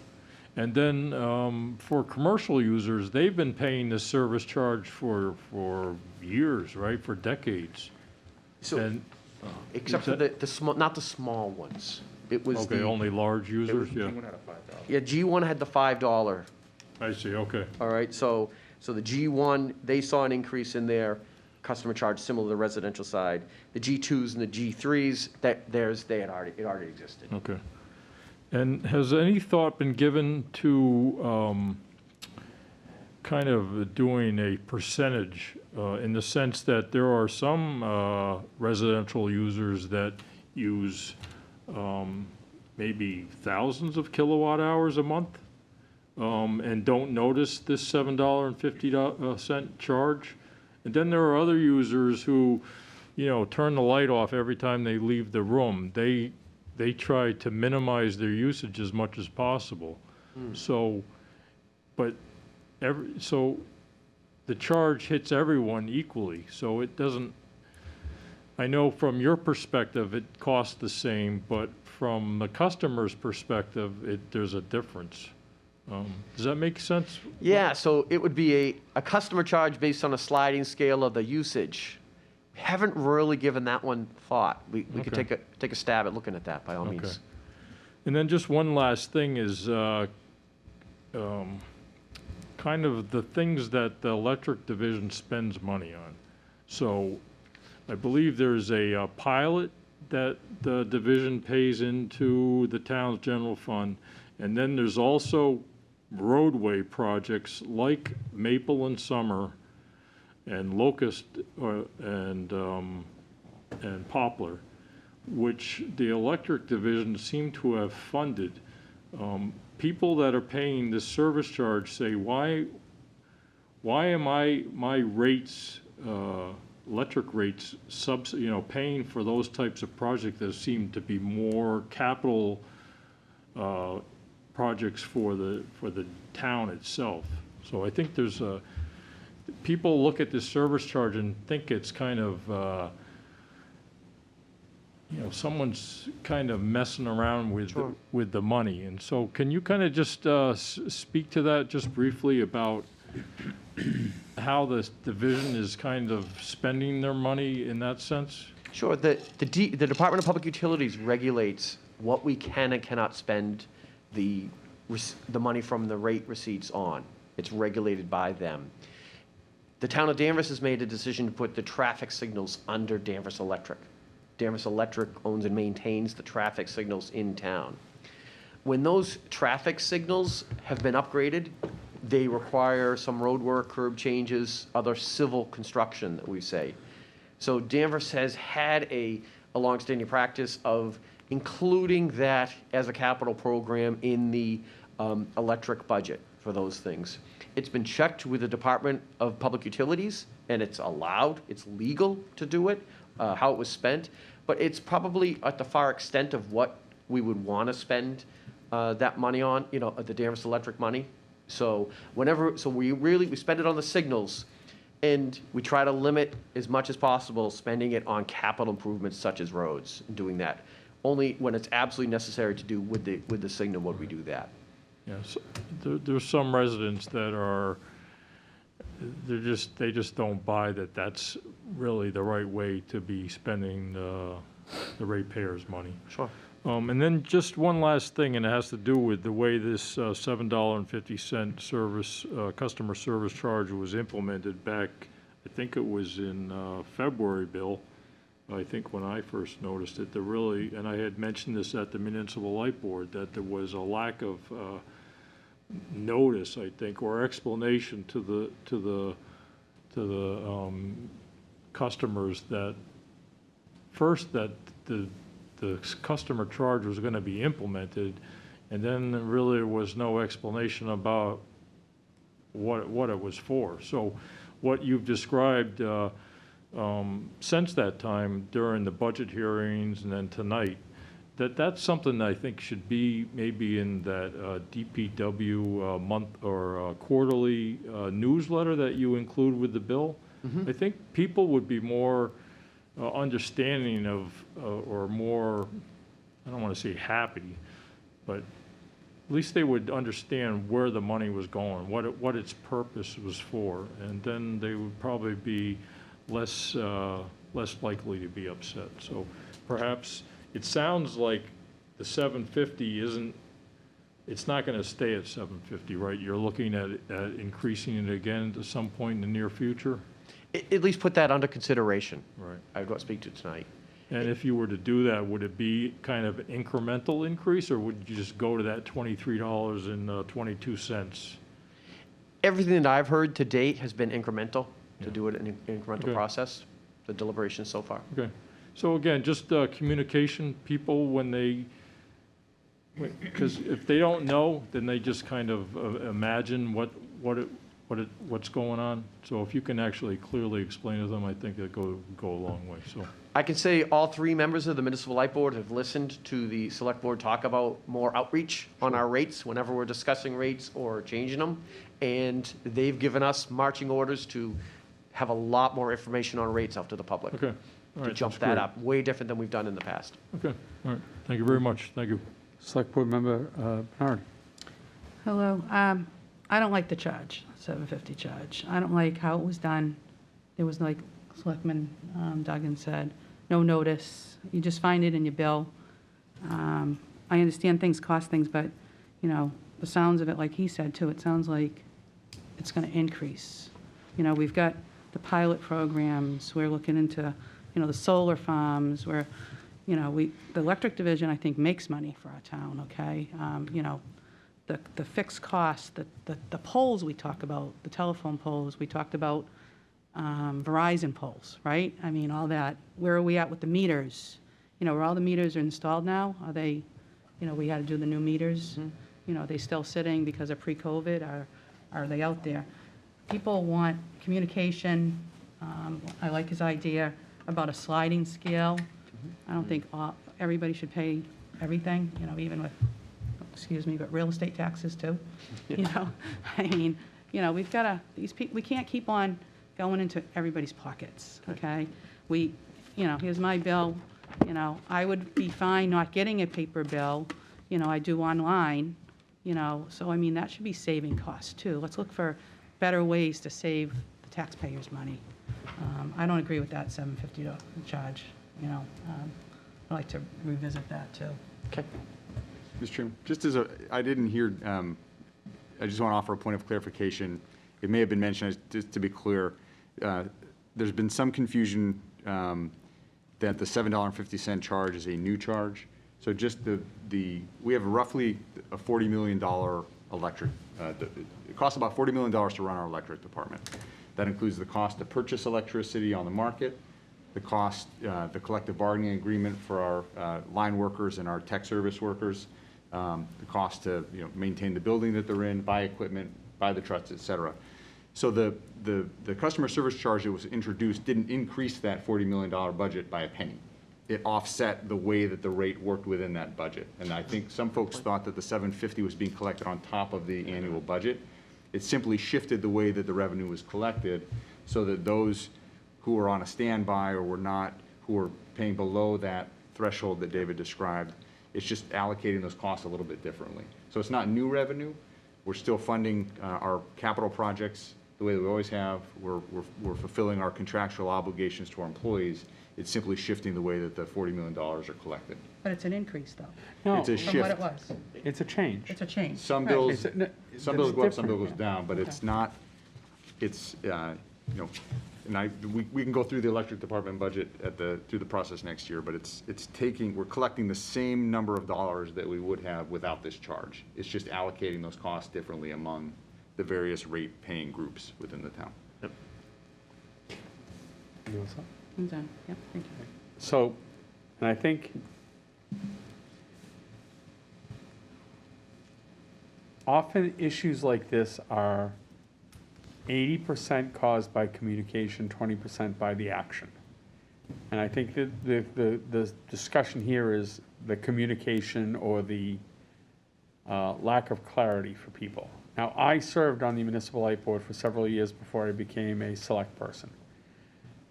And then for commercial users, they've been paying this service charge for years, right? For decades. So, except for the small, not the small ones. It was okay, only large users. Yeah. Yeah, G1 had the $5. I see. Okay. All right. So the G1, they saw an increase in their customer charge similar to the residential side. The G2s and the G3s, it already existed. Okay. And has any thought been given to kind of doing a percentage in the sense that there are some residential users that use maybe thousands of kilowatt hours a month and don't notice this $7.50 charge? And then there are other users who, turn the light off every time they leave the room. They try to minimize their usage as much as possible. So, so the charge hits everyone equally. So it doesn't, I know from your perspective, it costs the same, but from the customer's perspective, there's a difference. Does that make sense? Yeah, so it would be a customer charge based on a sliding scale of the usage. Haven't really given that one thought. We could take a stab at looking at that by all means. And then just one last thing is kind of the things that the electric division spends money on. So I believe there's a pilot that the division pays into the town's general fund. And then there's also roadway projects like Maple and Summer and Locust and Poplar, which the electric division seem to have funded. People that are paying this service charge say, why am my rates, electric rates, paying for those types of projects that seem to be more capital projects for the town itself? So I think there's a, people look at this service charge and think it's kind of, someone's kind of messing around with, Sure. with the money. And so can you kind of just speak to that just briefly about how the division is kind of spending their money in that sense? Sure. The Department of Public Utilities regulates what we can and cannot spend the money from the rate receipts on. It's regulated by them. The town of Danvers has made a decision to put the traffic signals under Danvers Electric. Danvers Electric owns and maintains the traffic signals in town. When those traffic signals have been upgraded, they require some road work, curb changes, other civil construction that we say. So Danvers has had a longstanding practice of including that as a capital program in the electric budget for those things. It's been checked with the Department of Public Utilities, and it's allowed, it's legal to do it, how it was spent, but it's probably at the far extent of what we would want to spend that money on, the Danvers Electric money. So we spend it on the signals, and we try to limit as much as possible spending it on capital improvements such as roads, and doing that. Only when it's absolutely necessary to do with the signal would we do that. Yes, there's some residents that are, they just don't buy that that's really the right way to be spending the ratepayers' money. Sure. And then just one last thing, and it has to do with the way this $7.50 service, customer service charge was implemented back, I think it was in February, Bill. I think when I first noticed it, and I had mentioned this at the Municipal Light Board, that there was a lack of notice, I think, or explanation to the customers that first that the customer charge was going to be implemented, and then really there was no explanation about what it was for. So what you've described since that time during the budget hearings and then tonight, that's something I think should be maybe in that DPW month or quarterly newsletter that you include with the bill. Mm-hmm. I think people would be more understanding of, or more, I don't want to say happy, but at least they would understand where the money was going, what its purpose was for, and then they would probably be less likely to be upset. So perhaps it sounds like the 750 isn't, it's not going to stay at 750, right? You're looking at increasing it again at some point in the near future? At least put that under consideration. Right. I would speak to tonight. And if you were to do that, would it be kind of an incremental increase, or would you just go to that $23.22? Everything that I've heard to date has been incremental, to do it in an incremental process, the deliberations so far. Okay. So again, just communication, people when they, because if they don't know, then they just kind of imagine what's going on. So if you can actually clearly explain to them, I think that go a long way. So I can say all three members of the Municipal Light Board have listened to the Select Board talk about more outreach on our rates whenever we're discussing rates or changing them. And they've given us marching orders to have a lot more information on rates out to the public. Okay. All To right, jump that's that great. up, way different than we've done in the past. Okay. All right. Thank you very much. Thank you. Select Board Member Bernard. Hello. I don't like the charge, $7.50 charge. I don't like how it was done. There was, like Selectman Duggan said, no notice. You just find it in your bill. I understand things cost things, but, the sounds of it, like he said too, it sounds like it's going to increase. We've got the pilot programs. We're looking into, the solar farms. Where, the electric division, I think, makes money for our town, okay? The fixed costs, the poles we talk about, the telephone poles, we talked about Verizon poles, right? I mean, all that. Where are we at with the meters? Where all the meters are installed now? Are they, we had to do the new meters? Are they still sitting because of pre-COVID, or are they out there? People want communication. I like his idea about a sliding scale. I don't think everybody should pay everything, even with, excuse me, but real estate taxes too. I mean, you know, we've got to, we can't keep on going into everybody's pockets, okay? You know, here's my bill, you know, I would be fine not getting a paper bill, you know, I do online, you know, so I mean, that should be saving costs too. Let's look for better ways to save the taxpayers' money. I don't agree with that $750 charge, you know. I'd like to revisit that too. Okay. Mr. Chairman, just as I didn't hear, I just want to offer a point of clarification. It may have been mentioned, just to be clear, there's been some confusion that the $7.50 charge is a new charge. So just we have roughly a $40 million electric, it costs about $40 million to run our electric department. That includes the cost to purchase electricity on the market, the cost, the collective bargaining agreement for our line workers and our tech service workers, the cost to maintain the building that they're in, buy equipment, buy the trucks, et cetera. So the customer service charge that was introduced didn't increase that $40 million budget by a penny. It offset the way that the rate worked within that budget. And I think some folks thought that the $750 was being collected on top of the annual budget. It simply shifted the way that the revenue was collected so that those who were on a standby or who were paying below that threshold that David described, it's just allocating those costs a little bit differently. So it's not new revenue. We're still funding our capital projects the way that we always have. We're fulfilling our contractual obligations to our employees. It's simply shifting the way that the $40 million are collected. But it's an increase, though. No. It's a From shift. what it was. It's a change. It's a change. Some Right. bills go up, some bills different, goes down, but it's not, it's, and we can go through the electric department budget through the process next year, but we're collecting the same number of dollars that we would have without this charge. It's just allocating those costs differently among the various rate-paying groups within the town. Yep. You want some? I'm done. Yep, thank you. So, and I think often issues like this are 80% caused by communication, 20% by the action. And I think that the discussion here is the communication or the lack of clarity for people. Now, I served on the Municipal Light Board for several years before I became a select person.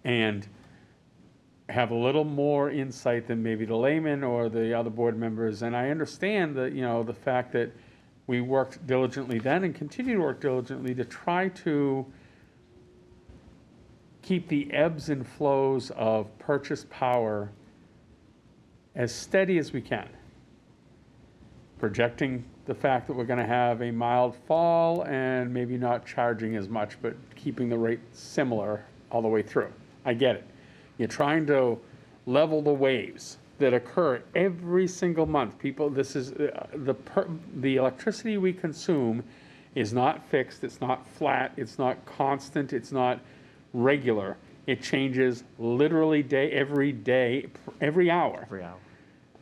And have a little more insight than maybe the layman or the other board members. And I understand that, the fact that we worked diligently then and continue to work diligently to try to keep the ebbs and flows of purchase power as steady as we can. Projecting the fact that we're going to have a mild fall and maybe not charging as much, but keeping the rate similar all the way through. I get it. You're trying to level the waves that occur every single month. People, this is the electricity we consume is not fixed, it's not flat, it's not constant, it's not regular. It changes literally every day, every hour. Every hour.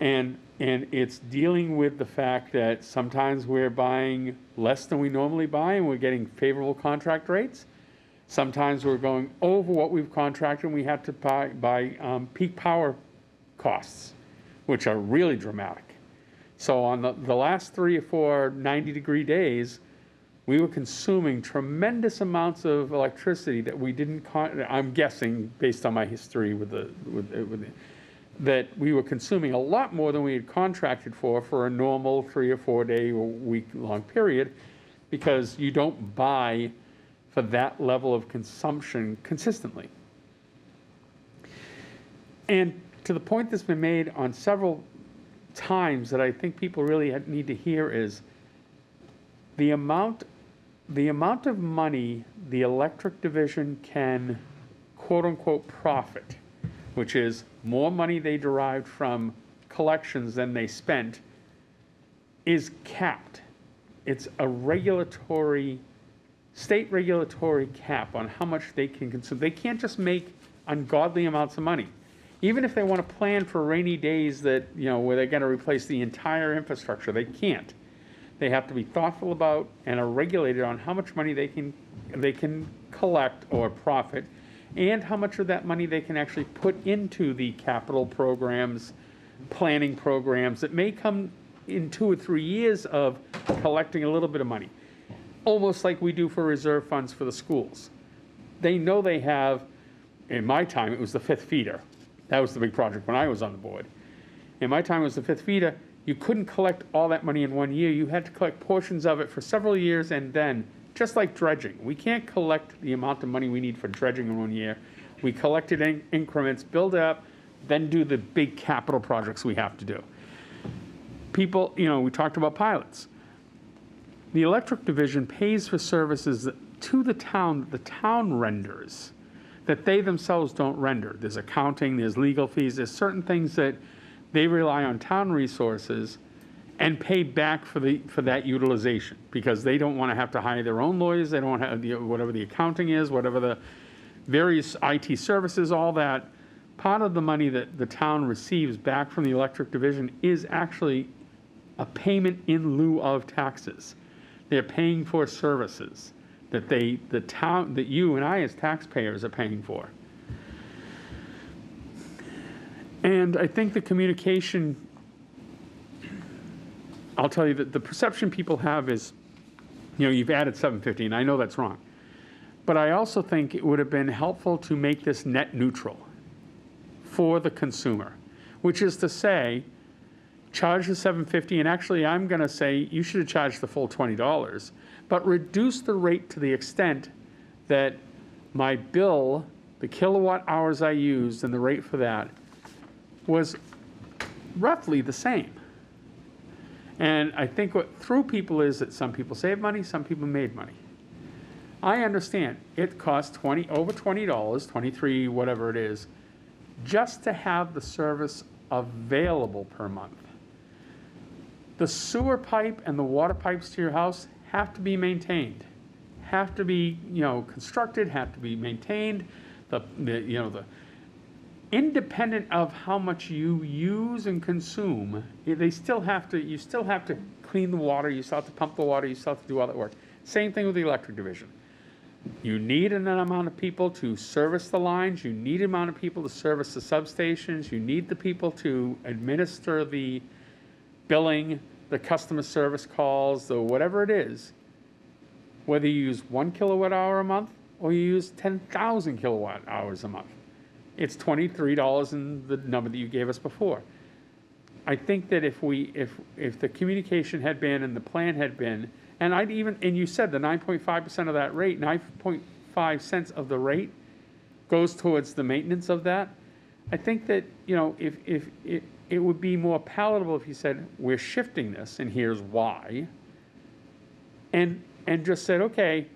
And it's dealing with the fact that sometimes we're buying less than we normally buy and we're getting favorable contract rates. Sometimes we're going over what we've contracted and we have to buy peak power costs, which are really dramatic. So on the last 3 or 4 90-degree days, we were consuming tremendous amounts of electricity that we didn't, I'm guessing based on my history that we were consuming a lot more than we had contracted for a normal 3 or 4 day or week-long period, because you don't buy for that level of consumption consistently. And to the point that's been made on several times that I think people really need to hear is the amount of money the electric division can quote unquote profit, which is more money they derived from collections than they spent, is capped. It's a state regulatory cap on how much they can consume. They can't just make ungodly amounts of money. Even if they want to plan for rainy days that, where they're going to replace the entire infrastructure, they can't. They have to be thoughtful about and are regulated on how much money they can collect or profit, and how much of that money they can actually put into the capital programs, planning programs that may come in 2 or 3 years of collecting a little bit of money. almost like we do for reserve funds for the schools. They know they have, in my time, it was the fifth feeder. That was the big project when I was on the board. In my time, it was the fifth feeder. You couldn't collect all that money in 1 year. You had to collect portions of it for several years, and then, just like dredging, we can't collect the amount of money we need for dredging in 1 year. We collect it in increments, build it up, then do the big capital projects we have to do. People, we talked about pilots. The electric division pays for services to the town renders, that they themselves don't render. There's accounting, there's legal fees, there's certain things that they rely on town resources and pay back for that utilization, because they don't want to have to hire their own lawyers, they don't want to have whatever the accounting is, whatever the various IT services, all that. Part of the money that the town receives back from the electric division is actually a payment in lieu of taxes. They're paying for services that that you and I as taxpayers are paying for. And I think the communication, I'll tell you that the perception people have is, you've added 750, and I know that's wrong. But I also think it would have been helpful to make this net neutral for the consumer, which is to say, charge the $7.50, and actually I'm going to say you should have charged the full $20, but reduce the rate to the extent that my bill, the kilowatt hours I used and the rate for that, was roughly the same. And I think what threw people is that some people saved money, some people made money. I understand it costs over $20, 23, whatever it is, just to have the service available per month. The sewer pipe and the water pipes to your house have to be maintained, have to be constructed, have to be maintained. The independent of how much you use and consume, you still have to clean the water, you still have to pump the water, you still have to do all that work. Same thing with the electric division. You need an amount of people to service the lines, you need an amount of people to service the substations, you need the people to administer the billing, the customer service calls, the whatever it is, whether you use 1 kilowatt hour a month or you use 10,000 kilowatt hours a month. It's $23 in the number that you gave us before. I think that if the communication had been and the plan had been, and you said the 9.5% of that rate, 9.5 cents of the rate goes towards the maintenance of that. I think that, if it would be more palatable if you said, we're shifting this and here's why, and just said, okay,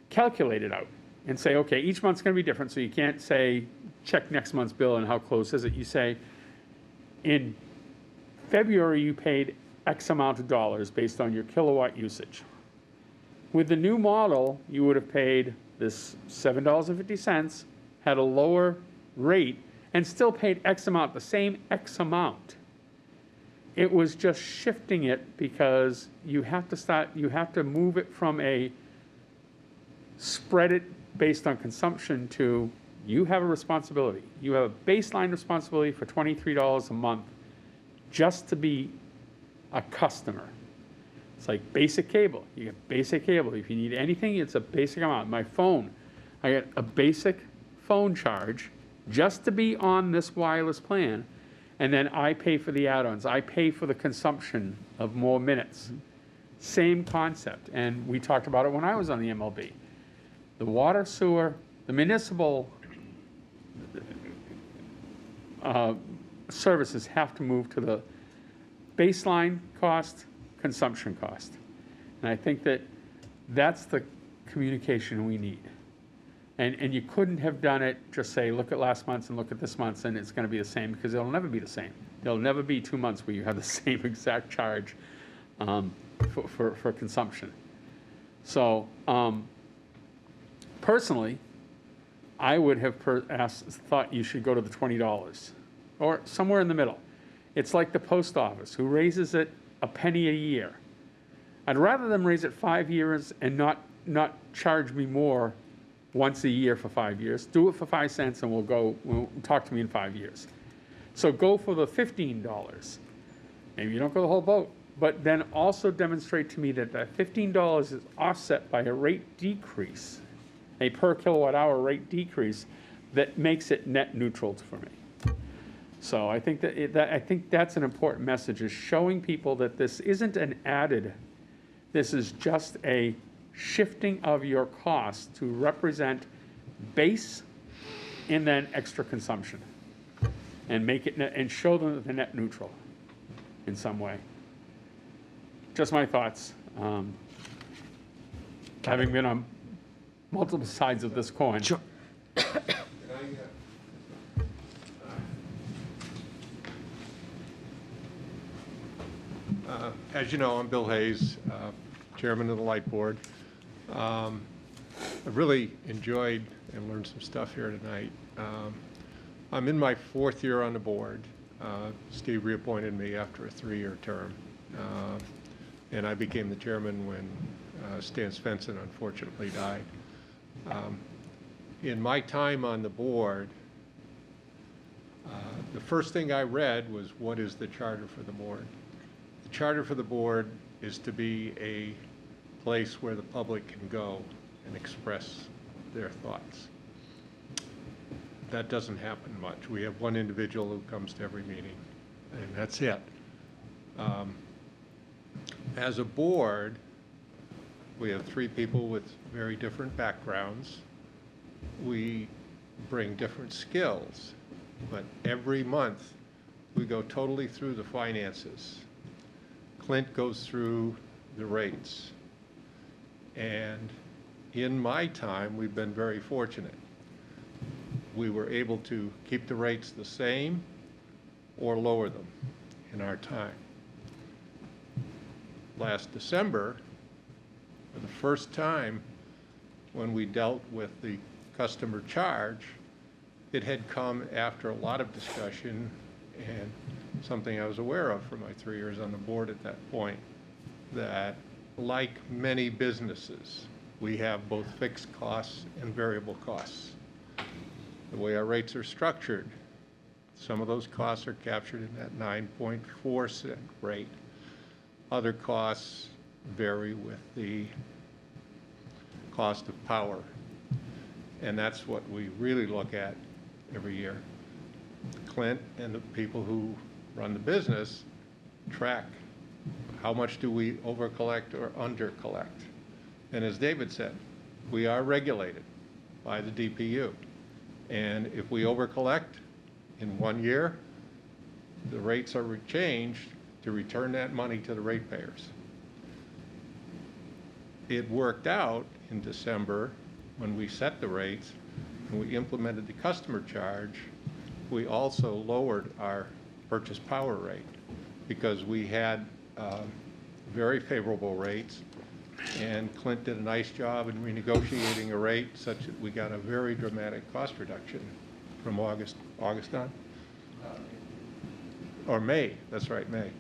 calculate it out and say, okay, each month's going to be different, so you can't say, check next month's bill and how close is it. You say, in February you paid X amount of dollars based on your kilowatt usage. With the new model, you would have paid this $7.50, had a lower rate, and still paid X amount, the same X amount. It was just shifting it because you have to move it from a spread it based on consumption to you have a responsibility. You have a baseline responsibility for $23 a month just to be a customer. It's like basic cable. You get basic cable. If you need anything, it's a basic amount. My phone, I get a basic phone charge just to be on this wireless plan, and then I pay for the add-ons. I pay for the consumption of more minutes. Same concept, and we talked about it when I was on the MLB. The water, sewer, the municipal services have to move to the baseline cost, consumption cost. And I think that that's the communication we need. And you couldn't have done it, just say, look at last month's and look at this month's, and it's going to be the same, because it'll never be the same. There'll never be 2 months where you have the same exact charge for consumption. So personally, I would have thought you should go to the $20 or somewhere in the middle. It's like the post office, who raises it a penny a year. I'd rather them raise it 5 years and not charge me more once a year for 5 years. Do it for 5 cents and we'll talk to me in 5 years. So go for the $15. Maybe you don't go the whole boat. but then also demonstrate to me that that $15 is offset by a rate decrease, a per kilowatt hour rate decrease that makes it net neutral for me. So I think I think that's an important message, is showing people that this isn't an added, this is just a shifting of your costs to represent base and then extra consumption, and make it and show them that they're net neutral in some way. Just my thoughts. Having been on multiple sides of this coin. Sure. As you know, I'm Bill Hayes, Chairman of the Light Board. I've really enjoyed and learned some stuff here tonight. I'm in my 4th year on the board. Steve reappointed me after a 3-year term. And I became the chairman when Stan Svensson unfortunately died. In my time on the board, the first thing I read was, what is the charter for the board? The charter for the board is to be a place where the public can go and express their thoughts. That doesn't happen much. We have one individual who comes to every meeting, and that's it. As a board, we have 3 people with very different backgrounds. We bring different skills, but every month we go totally through the finances. Clint goes through the rates. And in my time, we've been very fortunate. We were able to keep the rates the same or lower them in our time. Last December, for the first time when we dealt with the customer charge, it had come after a lot of discussion and something I was aware of for my 3 years on the board at that point, that like many businesses, we have both fixed costs and variable costs. The way our rates are structured, some of those costs are captured in that 9.4 cent rate. Other costs vary with the cost of power. And that's what we really look at every year. Clint and the people who run the business track how much do we over-collect or under-collect. And as David said, we are regulated by the DPU. And if we over-collect in 1 year, the rates are changed to return that money to the ratepayers. It worked out in December when we set the rates and we implemented the customer charge. We also lowered our purchase power rate because we had very favorable rates, and Clint did a nice job in renegotiating a rate such that we got a very dramatic cost reduction from August on? Or May, that's right, May.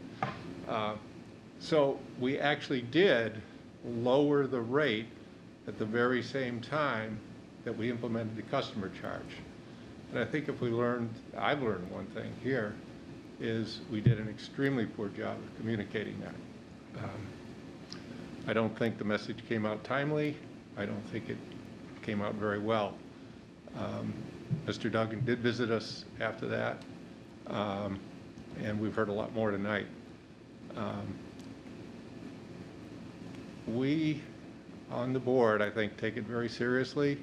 So we actually did lower the rate at the very same time that we implemented the customer charge. And I think if we learned, I've learned one thing here, is we did an extremely poor job of communicating that. I don't think the message came out timely. I don't think it came out very well. Mr. Duggan did visit us after that, and we've heard a lot more tonight. We, on the board, I think, take it very seriously.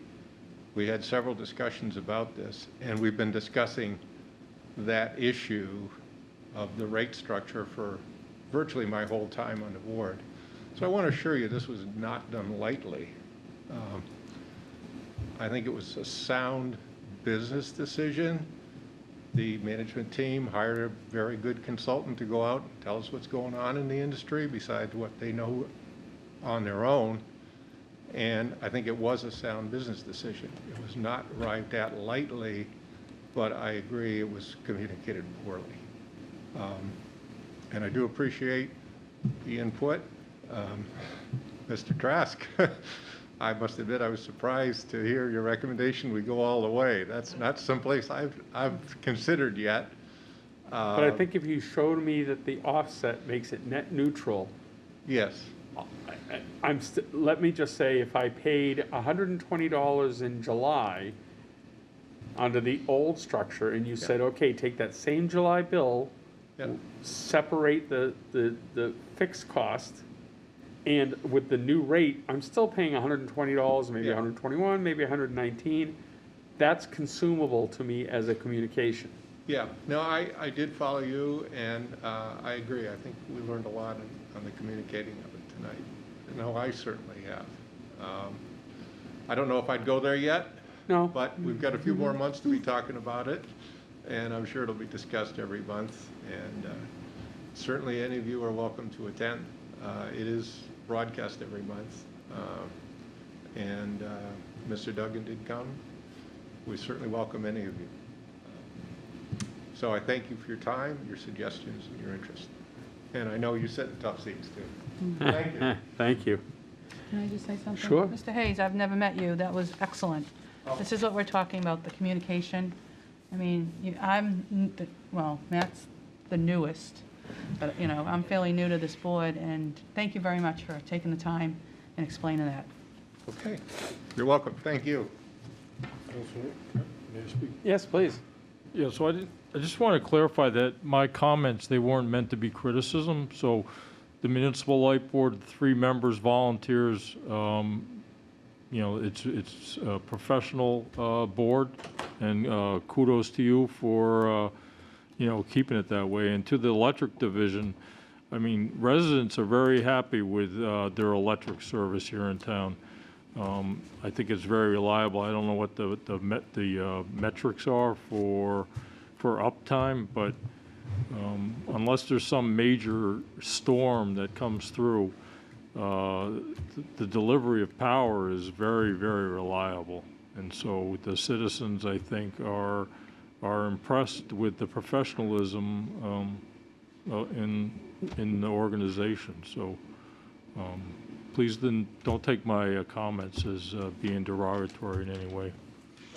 We had several discussions about this, and we've been discussing that issue of the rate structure for virtually my whole time on the board. So I want to assure you this was not done lightly. I think it was a sound business decision. The management team hired a very good consultant to go out and tell us what's going on in the industry besides what they know on their own. And I think it was a sound business decision. It was not arrived at lightly, but I agree it was communicated poorly. And I do appreciate the input. Mr. Trask, I must admit I was surprised to hear your recommendation we go all the way. That's not someplace I've considered yet. But I think if you showed me that the offset makes it net neutral, Yes. let me just say, if I paid $120 in July under the old structure, and you said, okay, take that same July bill, separate the fixed cost, and with the new rate, I'm still paying $120, maybe $121, maybe $119. That's consumable to me as a communication. Yeah, no, I did follow you, and I agree. I think we learned a lot on the communicating of it tonight. No, I certainly have. I don't know if I'd go there yet. No. But we've got a few more months to be talking about it, and I'm sure it'll be discussed every month. And certainly any of you are welcome to attend. It is broadcast every month. And Mr. Duggan did come. We certainly welcome any of you. So I thank you for your time, your suggestions, and your interest. And I know you set the tough seats too. Thank you. Thank you. Can I just say something? Sure. Mr. Hayes, I've never met you. That was excellent. This is what we're talking about, the communication. I mean, Matt's the newest, but, I'm fairly new to this board, and thank you very much for taking the time and explaining that. Okay. You're welcome. Thank you. May I speak? Yes, please. Yeah, so I just want to clarify that my comments, they weren't meant to be criticism. So the Municipal Light Board, 3 members, volunteers, it's a professional board, and kudos to you for, keeping it that way. And to the electric division, I mean, residents are very happy with their electric service here in town. I think it's very reliable. I don't know what the metrics are for uptime, but unless there's some major storm that comes through, the delivery of power is very, very reliable. And so the citizens, I think, are impressed with the professionalism in the organization. So please don't take my comments as being derogatory in any way.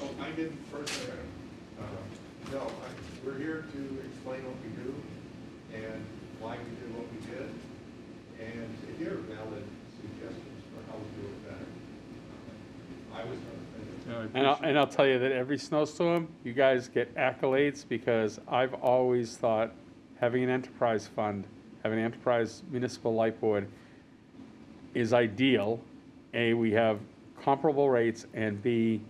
Oh, I didn't personally. No, we're here to explain what we do and why we did what we did, and to hear valid suggestions for how we do it better. I was not. And I'll tell you that every snowstorm, you guys get accolades, because I've always thought having an enterprise fund, having an enterprise municipal light board is ideal. A, we have comparable rates, and B,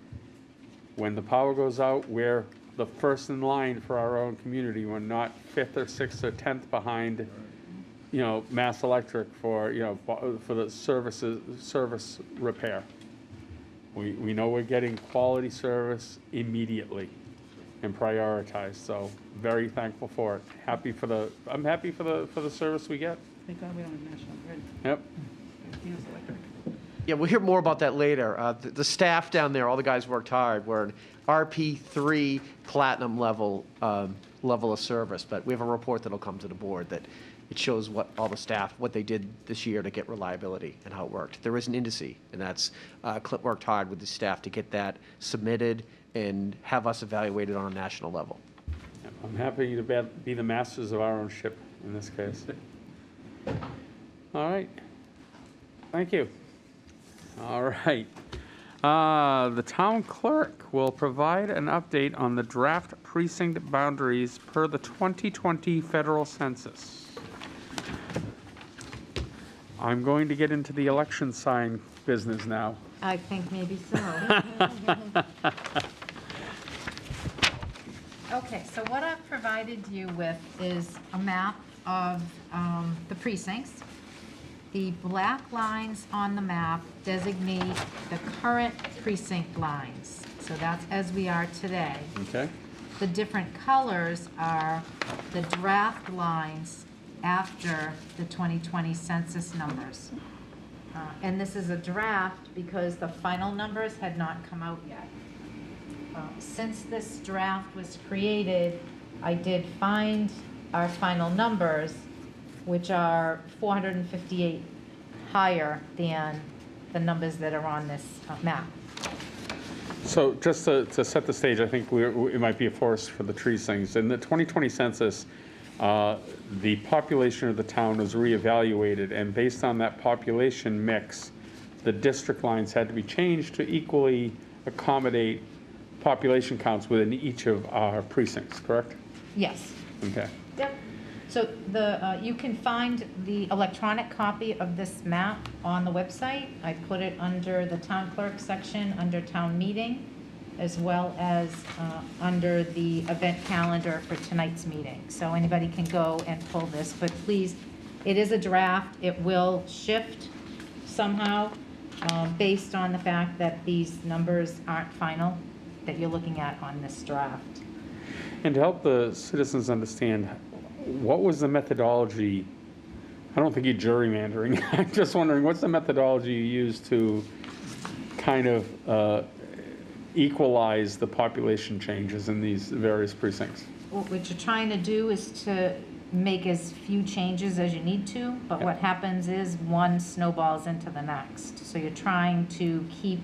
when the power goes out, we're the first in line for our own community. We're not 5th or 6th or 10th behind, Mass Electric for the service repair. We know we're getting quality service immediately and prioritized. So very thankful for it. I'm happy for the service we get. Thank God we don't have National Grid. Yep. Yeah, we'll hear more about that later. The staff down there, all the guys worked hard. We're an RP3 platinum level of service, but we have a report that'll come to the board that it shows what all the staff, what they did this year to get reliability and how it worked. There is an indice, and that's Clint worked hard with the staff to get that submitted and have us evaluated on a national level. I'm happy to be the masters of our own ship in this case. All right. Thank you. All right. The town clerk will provide an update on the draft precinct boundaries per the 2020 federal census. I'm going to get into the election sign business now. I think maybe so. Okay, so what I've provided you with is a map of the precincts. The black lines on the map designate the current precinct lines. So that's as we are today. Okay. The different colors are the draft lines after the 2020 census numbers. And this is a draft because the final numbers had not come out yet. Since this draft was created, I did find our final numbers, which are 458 higher than the numbers that are on this map. So just to set the stage, I think it might be a forest for the trees things. In the 2020 census, the population of the town was reevaluated, and based on that population mix, the district lines had to be changed to equally accommodate population counts within each of our precincts, correct? Yes. Okay. Yep. So you can find the electronic copy of this map on the website. I put it under the town clerk section, under town meeting, as well as under the event calendar for tonight's meeting. So anybody can go and pull this, but please, it is a draft. It will shift somehow based on the fact that these numbers aren't final that you're looking at on this draft. And to help the citizens understand, what was the methodology? I don't think you're gerrymandering. I'm just wondering, what's the methodology you used to kind of equalize the population changes in these various precincts? What you're trying to do is to make as few changes as you need to, but what happens is one snowballs into the next. So you're trying to keep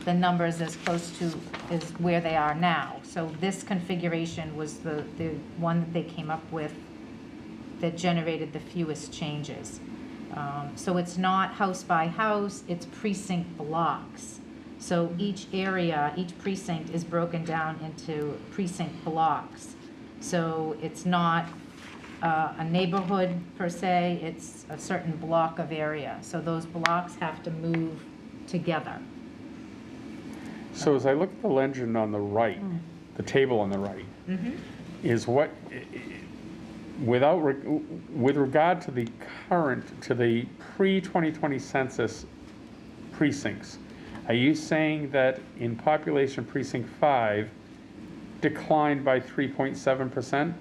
the numbers as close to as where they are now. So this configuration was the one that they came up with that generated the fewest changes. So it's not house by house, it's precinct blocks. So each area, each precinct is broken down into precinct blocks. So it's not a neighborhood per se, it's a certain block of area. So those blocks have to move together. So as I look at the legend on the right, the table on the right, is what, with regard to the pre-2020 census precincts, are you saying that in population precinct 5 declined by 3.7%?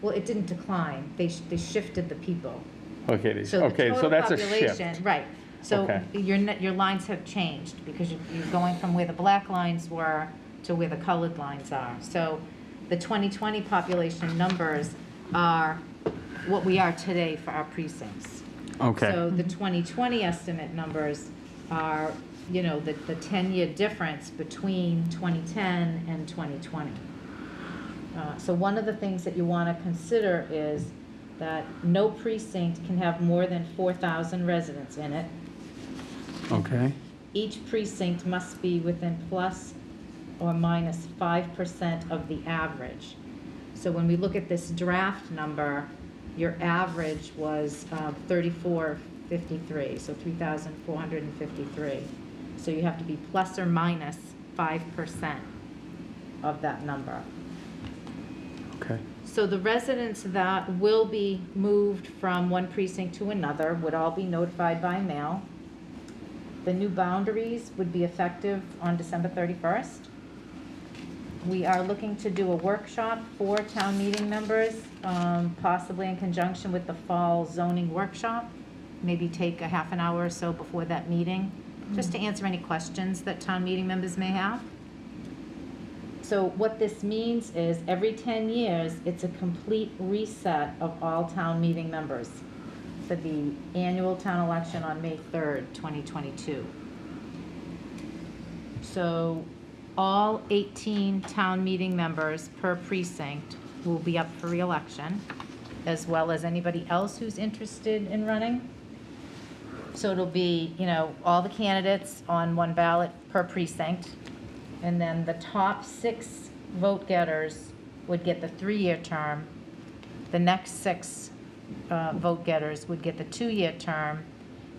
Well, it didn't decline. They shifted the people. Okay, So the total that's a population, shift. right. So Okay. your lines have changed because you're going from where the black lines were to where the colored lines are. So the 2020 population numbers are what we are today for our precincts. Okay. So the 2020 estimate numbers are, you know, the 10-year difference between 2010 and 2020. So one of the things that you want to consider is that no precinct can have more than 4,000 residents in it. Okay. Each precinct must be within plus or minus 5% of the average. So when we look at this draft number, your average was 3,453, so 3,453. So you have to be plus or minus 5% of that number. Okay. So the residents that will be moved from one precinct to another would all be notified by mail. The new boundaries would be effective on December 31st. We are looking to do a workshop for town meeting members, possibly in conjunction with the fall zoning workshop. Maybe take a half an hour or so before that meeting, just to answer any questions that town meeting members may have. So what this means is every 10 years, it's a complete reset of all town meeting members for the annual town election on May 3rd, 2022. So all 18 town meeting members per precinct will be up for re-election, as well as anybody else who's interested in running. So it'll be, you know, all the candidates on one ballot per precinct, and then the top 6 vote getters would get the 3-year term. The next 6 vote getters would get the 2-year term,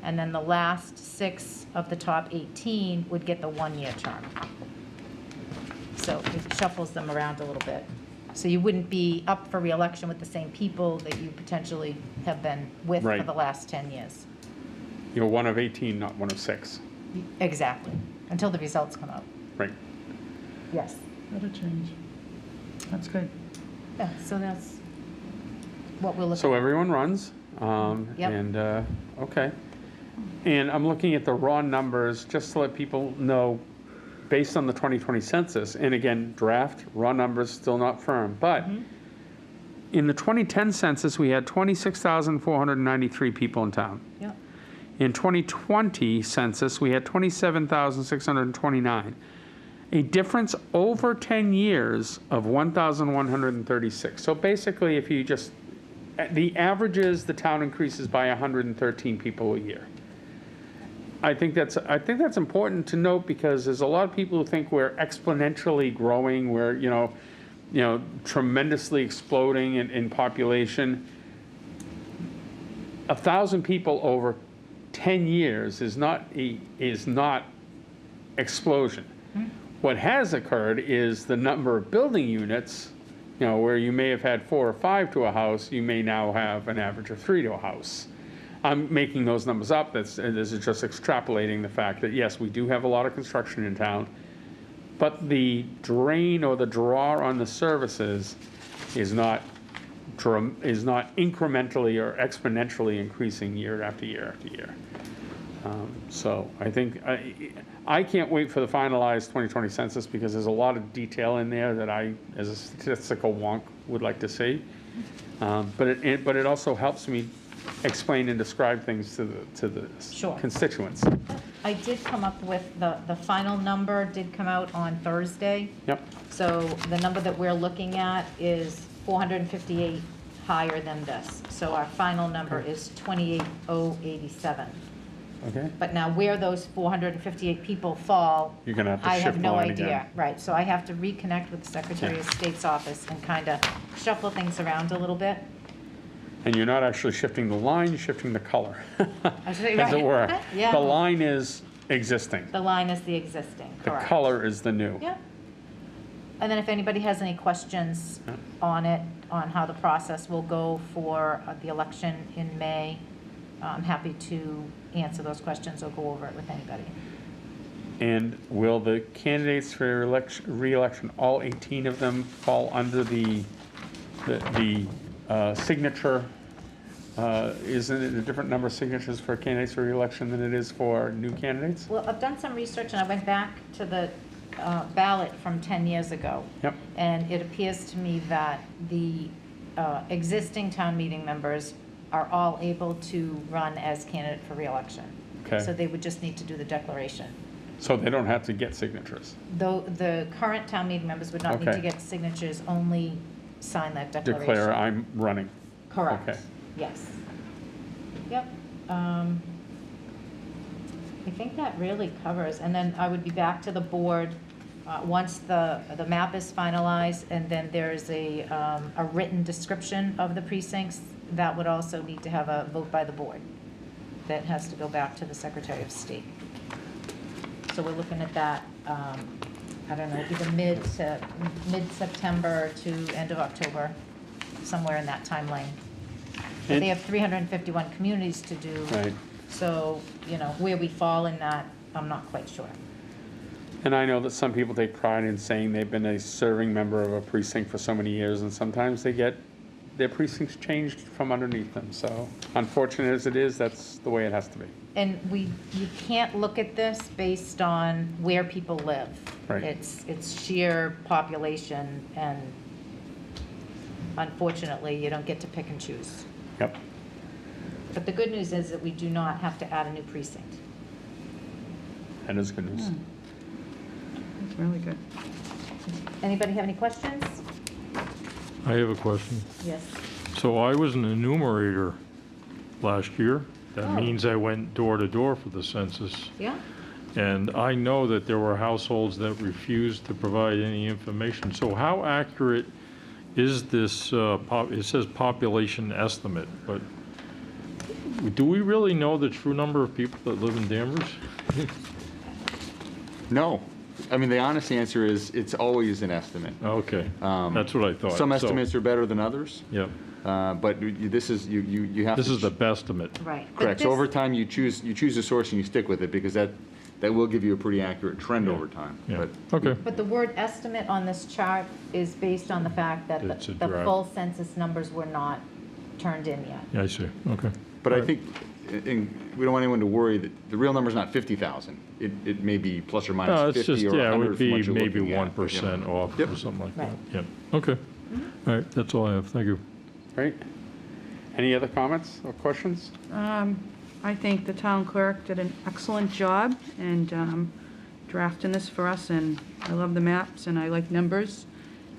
and then the last 6 of the top 18 would get the 1-year term. So it shuffles them around a little bit. So you wouldn't be up for re-election with the same people that you potentially have been with for Right. the last 10 years. You're one of 18, not one of 6. Exactly, until the results come out. Right. Yes. That'll change. That's good. Yeah, so that's what we're looking So at. everyone runs, Yep. and, okay. And I'm looking at the raw numbers, just to let people know, based on the 2020 census, and again, draft, raw numbers, still not firm, but in the 2010 census, we had 26,493 people in town. Yep. In 2020 census, we had 27,629. a difference over 10 years of 1,136. So basically, if you just, the average is the town increases by 113 people a year. I think that's important to note, because there's a lot of people who think we're exponentially growing, we're, tremendously exploding in population. 1,000 people over 10 years is not explosion. What has occurred is the number of building units, where you may have had 4 or 5 to a house, you may now have an average of 3 to a house. I'm making those numbers up. This is just extrapolating the fact that, yes, we do have a lot of construction in town, but the drain or the draw on the services is not incrementally or exponentially increasing year after year after year. So I think I can't wait for the finalized 2020 census, because there's a lot of detail in there that I, as a statistical wonk, would like to see. But it also helps me explain and describe things to the Sure. constituents. I did come up with, the final number did come out on Thursday. Yep. So the number that we're looking at is 458 higher than this. So our final number is 28,087. Okay. But now where those 458 people fall, You're gonna have to I shift have the no line idea. again. Right, so I have to reconnect with the Secretary of State's office and kind of shuffle things around a little bit. And you're not actually shifting the line, you're shifting the color, as it Right. were. Yeah. The line is existing. The line is the existing, The correct. color is the new. Yep. And then if anybody has any questions on it, on how the process will go for the election in May, I'm happy to answer those questions or go over it with anybody. And will the candidates for re-election, all 18 of them, fall under the signature? Isn't it a different number of signatures for candidates for re-election than it is for new candidates? Well, I've done some research and I went back to the ballot from 10 years ago. Yep. And it appears to me that the existing town meeting members are all able to run as candidate for re-election. Okay. So they would just need to do the declaration. So they don't have to get signatures? Though the current town meeting members would not need to Okay. get signatures, only sign that declaration. Declare I'm running? Correct. Okay. Yes. Yep. I think that really covers, and then I would be back to the board once the map is finalized, and then there's a written description of the precincts. That would also need to have a vote by the board. That has to go back to the Secretary of State. So we're looking at that, I don't know, either mid-September to end of October, somewhere in that timeline. But they have 351 communities to do. Right. So, where we fall in that, I'm not quite sure. And I know that some people take pride in saying they've been a serving member of a precinct for so many years, and sometimes they get their precincts changed from underneath them. So unfortunate as it is, that's the way it has to be. And you can't look at this based on where people live. Right. It's sheer population, and unfortunately, you don't get to pick and choose. Yep. But the good news is that we do not have to add a new precinct. That is good news. That's really good. Anybody have any questions? I have a question. Yes. So I was an enumerator last year. That Oh. means I went door to door for the census. Yeah. And I know that there were households that refused to provide any information. So how accurate is this, it says population estimate, but do we really know the true number of people that live in Danvers? No. I mean, the honest answer is it's always an estimate. Okay, that's what I thought. Some So- estimates are better than others. Yep. But this is, you have to. This is the best estimate. Right. Correct. So over time, you choose a source and you stick with it, because that will give you a pretty accurate trend over time. Yeah. But Okay. But the word estimate on this chart is based on the fact that It's a the draft. full census numbers were not turned in yet. Yeah, I see, okay. But I think, and we don't want anyone to worry that the real number's not 50,000. It may be plus or No, minus it's 50 just, or yeah, it 100 would from be what you're maybe looking at. 1% off Yep. or something like Right. that. Yeah, okay. All right, that's all I have, thank you. Great. Any other comments or questions? I think the town clerk did an excellent job and drafting this for us, and I love the maps, and I like numbers.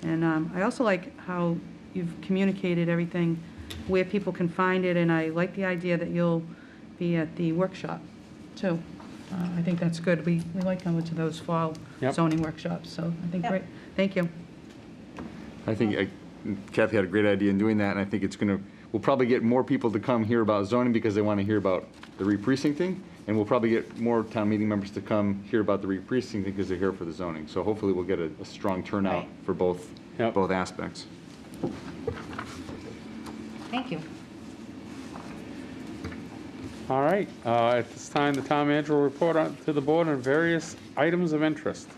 And I also like how you've communicated everything, where people can find it, and I like the idea that you'll be at the workshop, too. I think that's good. We like going to those fall Yep. zoning workshops, so I think great. Thank you. I think Kathy had a great idea in doing that, and I think we'll probably get more people to come hear about zoning because they want to hear about the re-precincting, and we'll probably get more town meeting members to come hear about the re-precincting because they're here for the zoning. So hopefully we'll get a strong turnout for both aspects. Thank you. All right, at this time, the town manager will report to the board on various items of interest.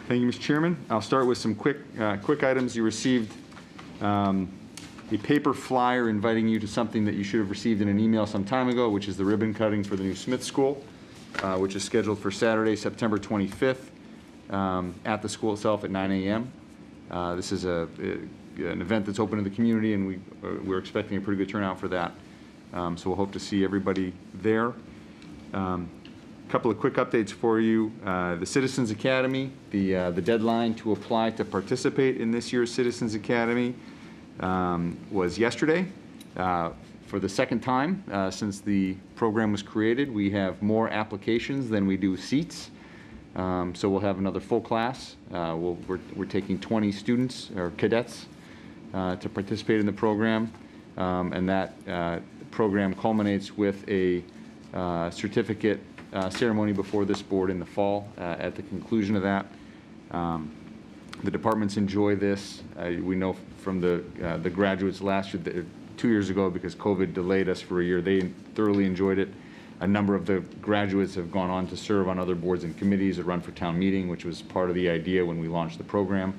Thank you, Mr. Chairman. I'll start with some quick items. You received a paper flyer inviting you to something that you should have received in an email some time ago, which is the ribbon cutting for the new Smith School, which is scheduled for Saturday, September 25th, at the school itself at 9 a.m. This is an event that's open to the community, and we're expecting a pretty good turnout for that. So we'll hope to see everybody there. Couple of quick updates for you. The Citizens Academy, the deadline to apply to participate in this year's Citizens Academy was yesterday. For the second time since the program was created, we have more applications than we do seats. So we'll have another full class. We're taking 20 students or cadets to participate in the program, and that program culminates with a certificate ceremony before this board in the fall. At the conclusion of that, the departments enjoy this. We know from the graduates last year, 2 years ago, because COVID delayed us for a year, they thoroughly enjoyed it. A number of the graduates have gone on to serve on other boards and committees or run for town meeting, which was part of the idea when we launched the program.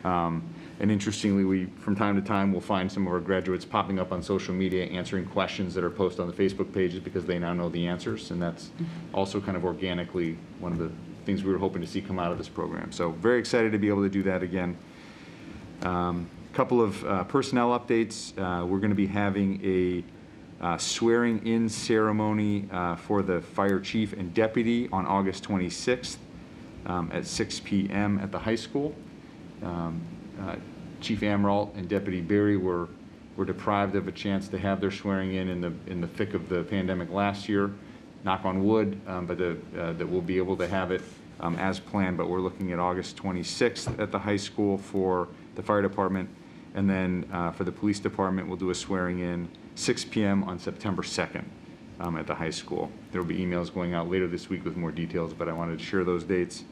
And interestingly, we, from time to time, will find some of our graduates popping up on social media answering questions that are posted on the Facebook pages because they now know the answers. And that's also kind of organically one of the things we were hoping to see come out of this program. So very excited to be able to do that again. Couple of personnel updates. We're going to be having a swearing-in ceremony for the fire chief and deputy on August 26th at 6 p.m. at the high school. Chief Amaral and Deputy Berry were deprived of a chance to have their swearing in the thick of the pandemic last year. Knock on wood, but that we'll be able to have it as planned. But we're looking at August 26th at the high school for the fire department, and then for the police department, we'll do a swearing in 6 p.m. on September 2nd at the high school. There will be emails going out later this week with more details, but I wanted to share those dates.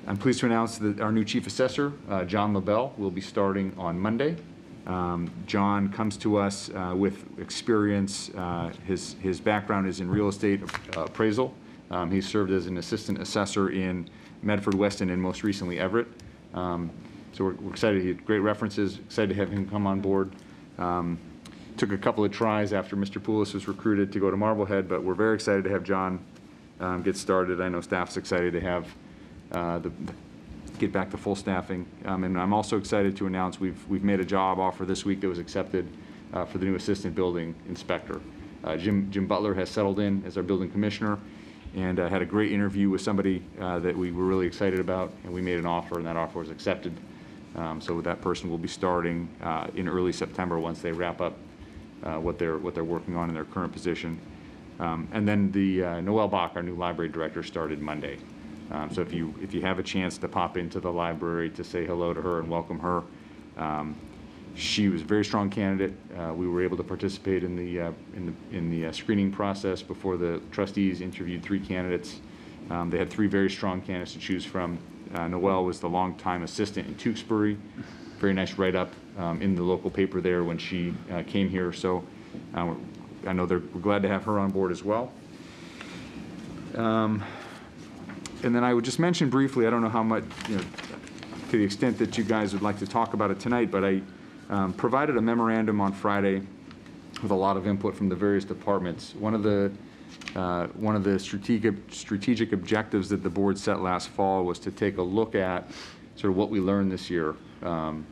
I'm pleased to announce that our new chief assessor, John LaBelle, will be starting on Monday. John comes to us with experience. His background is in real estate appraisal. He served as an assistant assessor in Medford, Weston, and most recently Everett. So we're excited. He had great references. Excited to have him come on board. Took a couple of tries after Mr. Poulos was recruited to go to Marblehead, but we're very excited to have John get started. I know staff's excited to have get back to full staffing, and I'm also excited to announce we've made a job offer this week that was accepted for the new assistant building inspector. Jim Butler has settled in as our building commissioner, and had a great interview with somebody that we were really excited about, and we made an offer, and that offer was accepted. So that person will be starting in early September once they wrap up what they're working on in their current position. And then the Noelle Bach, our new library director, started Monday. So if you have a chance to pop into the library to say hello to her and welcome her, she was a very strong candidate. We were able to participate in the screening process before the trustees interviewed 3 candidates. They had 3 very strong candidates to choose from. Noelle was the longtime assistant in Tewksbury. Very nice write-up in the local paper there when she came here. So I know we're glad to have her on board as well. And then I would just mention briefly, I don't know how much, to the extent that you guys would like to talk about it tonight, but I provided a memorandum on Friday with a lot of input from the various departments. One of the strategic objectives that the board set last fall was to take a look at sort of what we learned this year during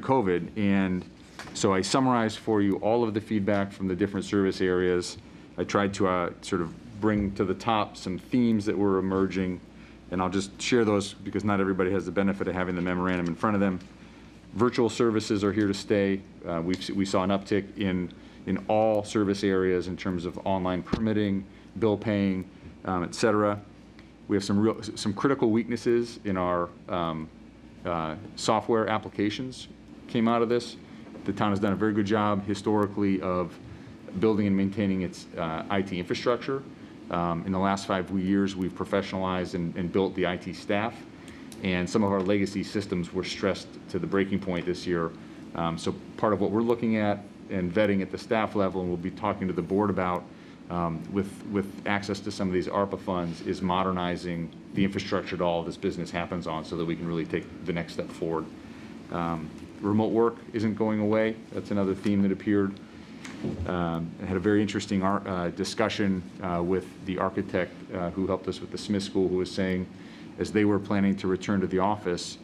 COVID. And so I summarized for you all of the feedback from the different service areas. I tried to sort of bring to the top some themes that were emerging, and I'll just share those because not everybody has the benefit of having the memorandum in front of them. Virtual services are here to stay. We saw an uptick in all service areas in terms of online permitting, bill paying, et cetera. We have some critical weaknesses in our software applications came out of this. The town has done a very good job historically of building and maintaining its IT infrastructure. In the last 5 years, we've professionalized and built the IT staff, and some of our legacy systems were stressed to the breaking point this year. So part of what we're looking at and vetting at the staff level, and we'll be talking to the board about with access to some of these ARPA funds, is modernizing the infrastructure that all of this business happens on so that we can really take the next step forward. Remote work isn't going away. That's another theme that appeared. I had a very interesting discussion with the architect who helped us with the Smith School, who was saying as they were planning to return to the office,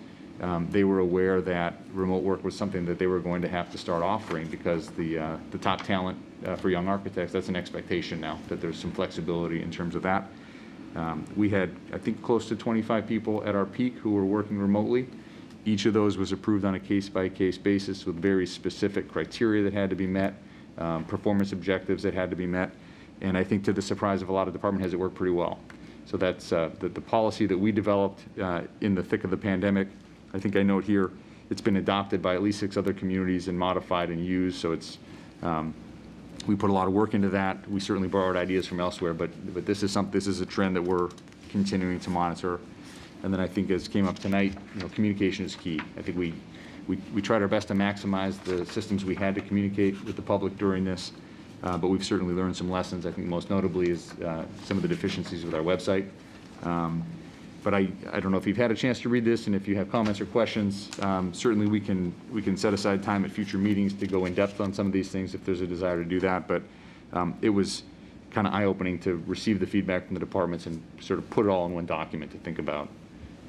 they were aware that remote work was something that they were going to have to start offering because the top talent for young architects, that's an expectation now, that there's some flexibility in terms of that. We had, I think, close to 25 people at our peak who were working remotely. Each of those was approved on a case-by-case basis with very specific criteria that had to be met, performance objectives that had to be met, and I think to the surprise of a lot of department heads, it worked pretty well. So that's the policy that we developed in the thick of the pandemic. I think I note here, it's been adopted by at least 6 other communities and modified and used, so it's, we put a lot of work into that. We certainly borrowed ideas from elsewhere, but this is a trend that we're continuing to monitor. And then I think as came up tonight, communication is key. I think we tried our best to maximize the systems we had to communicate with the public during this, but we've certainly learned some lessons. I think most notably is some of the deficiencies with our website. But I don't know if you've had a chance to read this, and if you have comments or questions, certainly we can set aside time at future meetings to go in depth on some of these things if there's a desire to do that. But it was kind of eye-opening to receive the feedback from the departments and sort of put it all in one document to think about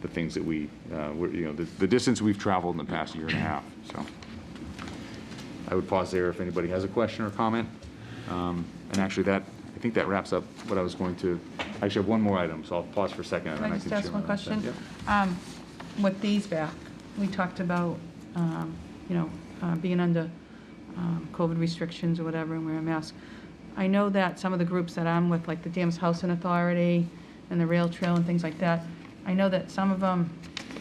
the things that the distance we've traveled in the past year and a half. So I would pause there if anybody has a question or comment. And actually I think that wraps up what I was going to, I actually have one more item, so I'll pause for a second. Can I just ask one question? With these back, we talked about, being under COVID restrictions or whatever and wearing masks. I know that some of the groups that I'm with, like the Danvers Housing Authority and the Rail Trail and things like that, I know that some of them,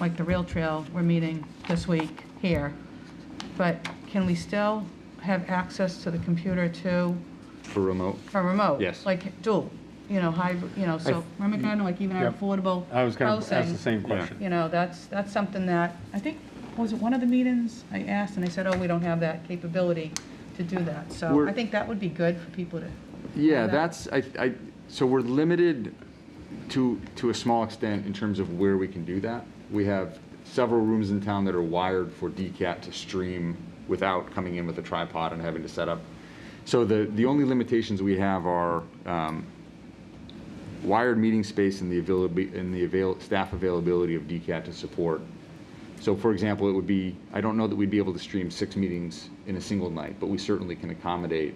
like the Rail Trail, we're meeting this week here, but can we still have access to the computer too? For remote? For remote? Yes. Like dual, hybrid, so remember kind of like even our Yep. affordable I was going to ask housing, the same question. that's something that, I think, was it one of the meetings I asked and they said, oh, we don't have that capability to do that. So I think that would be good for people to. Yeah, have that. that's, so we're limited to a small extent in terms of where we can do that. We have several rooms in town that are wired for DCAT to stream without coming in with a tripod and having to set up. So the only limitations we have are wired meeting space and the staff availability of DCAT to support. So for example, it would be, I don't know that we'd be able to stream 6 meetings in a single night, but we certainly can accommodate.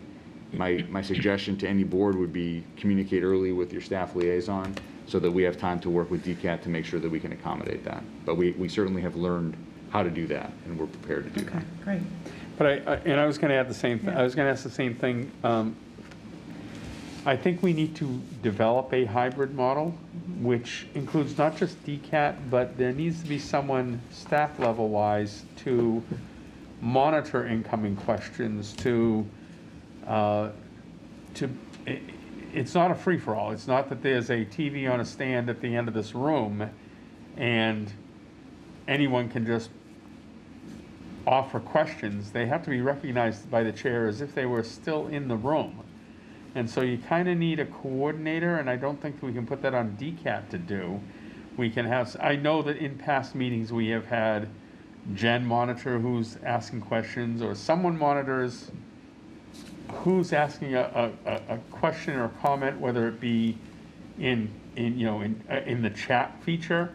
My suggestion to any board would be communicate early with your staff liaison so that we have time to work with DCAT to make sure that we can accommodate that. But we certainly have learned how to do that, and we're prepared to do that. Okay, great. But I was going to add the same thing. I was going to ask the same thing. I think we need to develop a hybrid model, which includes not just DCAT, but there needs to be someone staff level wise to monitor incoming questions, it's not a free-for-all. It's not that there's a TV on a stand at the end of this room and anyone can just offer questions. They have to be recognized by the chair as if they were still in the room. And so you kind of need a coordinator, and I don't think we can put that on DCAT to do. We can have, I know that in past meetings we have had Jen monitor who's asking questions, or someone monitors who's asking a question or comment, whether it be in the chat feature,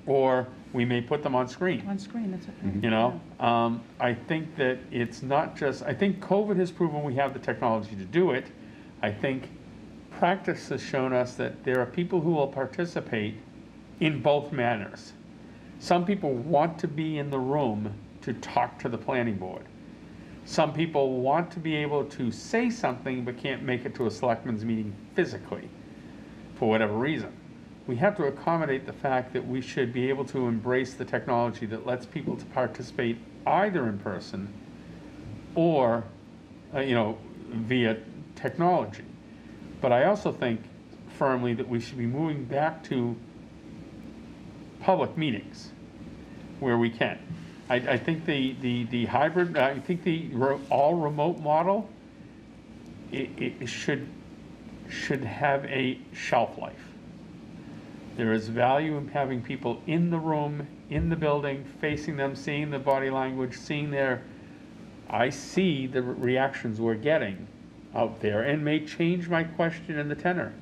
or we may put them on screen. On screen, that's okay. I think that it's not just, I think COVID has proven we have the technology to do it. I think practice has shown us that there are people who will participate in both manners. Some people want to be in the room to talk to the planning board. Some people want to be able to say something but can't make it to a selectmen's meeting physically for whatever reason. We have to accommodate the fact that we should be able to embrace the technology that lets people to participate either in person or, via technology. But I also think firmly that we should be moving back to public meetings where we can. I think the hybrid, I think the all remote model, it should have a shelf life. There is value in having people in the room, in the building, facing them, seeing the body language, seeing I see the reactions we're getting out there, and may change my question and the tenor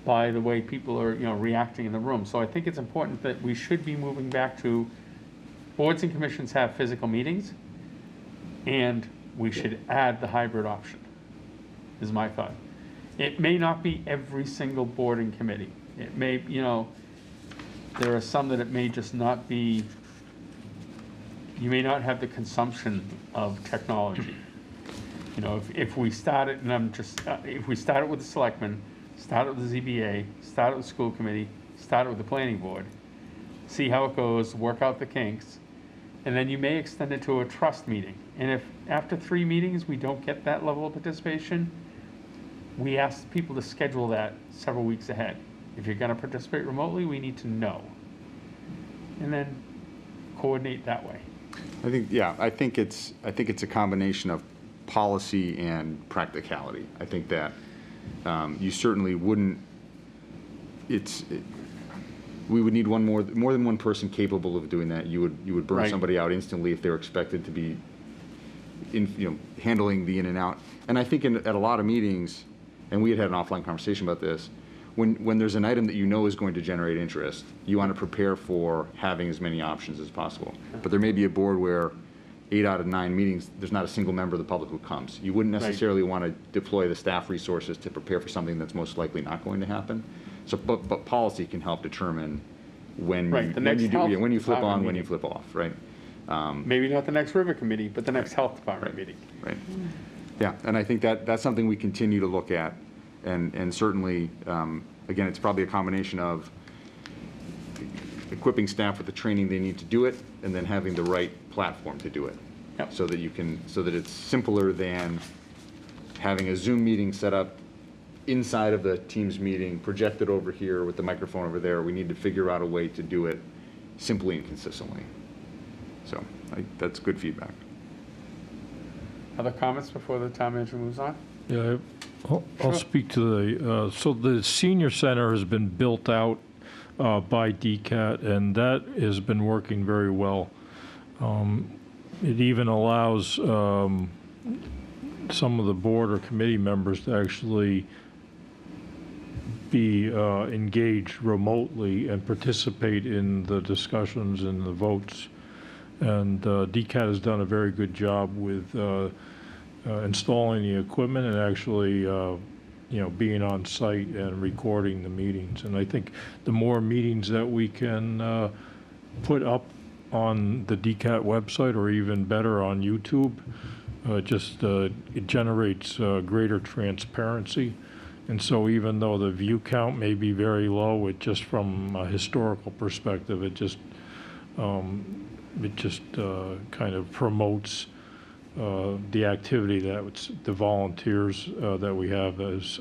by the way people are, reacting in the room. So I think it's important that we should be moving back to boards and commissions have physical meetings, and we should add the hybrid option, is my thought. It may not be every single board and committee. It may, there are some that it may just not be, you may not have the consumption of technology. If we start it, and if we start it with the selectmen, start it with the ZBA, start it with the school committee, start it with the planning board, see how it goes, work out the kinks, and then you may extend it to a trust meeting. And if after 3 meetings we don't get that level of participation, we ask people to schedule that several weeks ahead. If you're going to participate remotely, we need to know, and then coordinate that way. I think it's a combination of policy and practicality. I think that you certainly wouldn't. We would need more than one person capable of doing that. You would burn somebody out instantly if they were expected to be handling the in and out. And I think at a lot of meetings, and we had an offline conversation about this, when there's an item that is going to generate interest, you want to prepare for having as many options as possible. But there may be a board where 8 out of 9 meetings, there's not a single member of the public who comes. You wouldn't necessarily want to deploy the staff resources to prepare for something that's most likely not going to happen. So, but policy can help determine when you flip on, when you flip off, right? Maybe not the next river committee, but the next health department meeting. Right. Yeah, and I think that's something we continue to look at, and certainly, again, it's probably a combination of equipping staff with the training they need to do it, and then having the right platform to do it. Yep. So that it's simpler than having a Zoom meeting set up inside of the Teams meeting, projected over here with the microphone over there. We need to figure out a way to do it simply and consistently. So that's good feedback. Other comments before the town manager moves on? Yeah, I'll speak to so the senior center has been built out by DCAT, and that has been working very well. It even allows some of the board or committee members to actually be engaged remotely and participate in the discussions and the votes. And DCAT has done a very good job with installing the equipment and actually being on site and recording the meetings. And I think the more meetings that we can put up on the DCAT website, or even better on YouTube, it generates greater transparency. And so even though the view count may be very low, just from a historical perspective, it just kind of promotes the activity that the volunteers that we have, as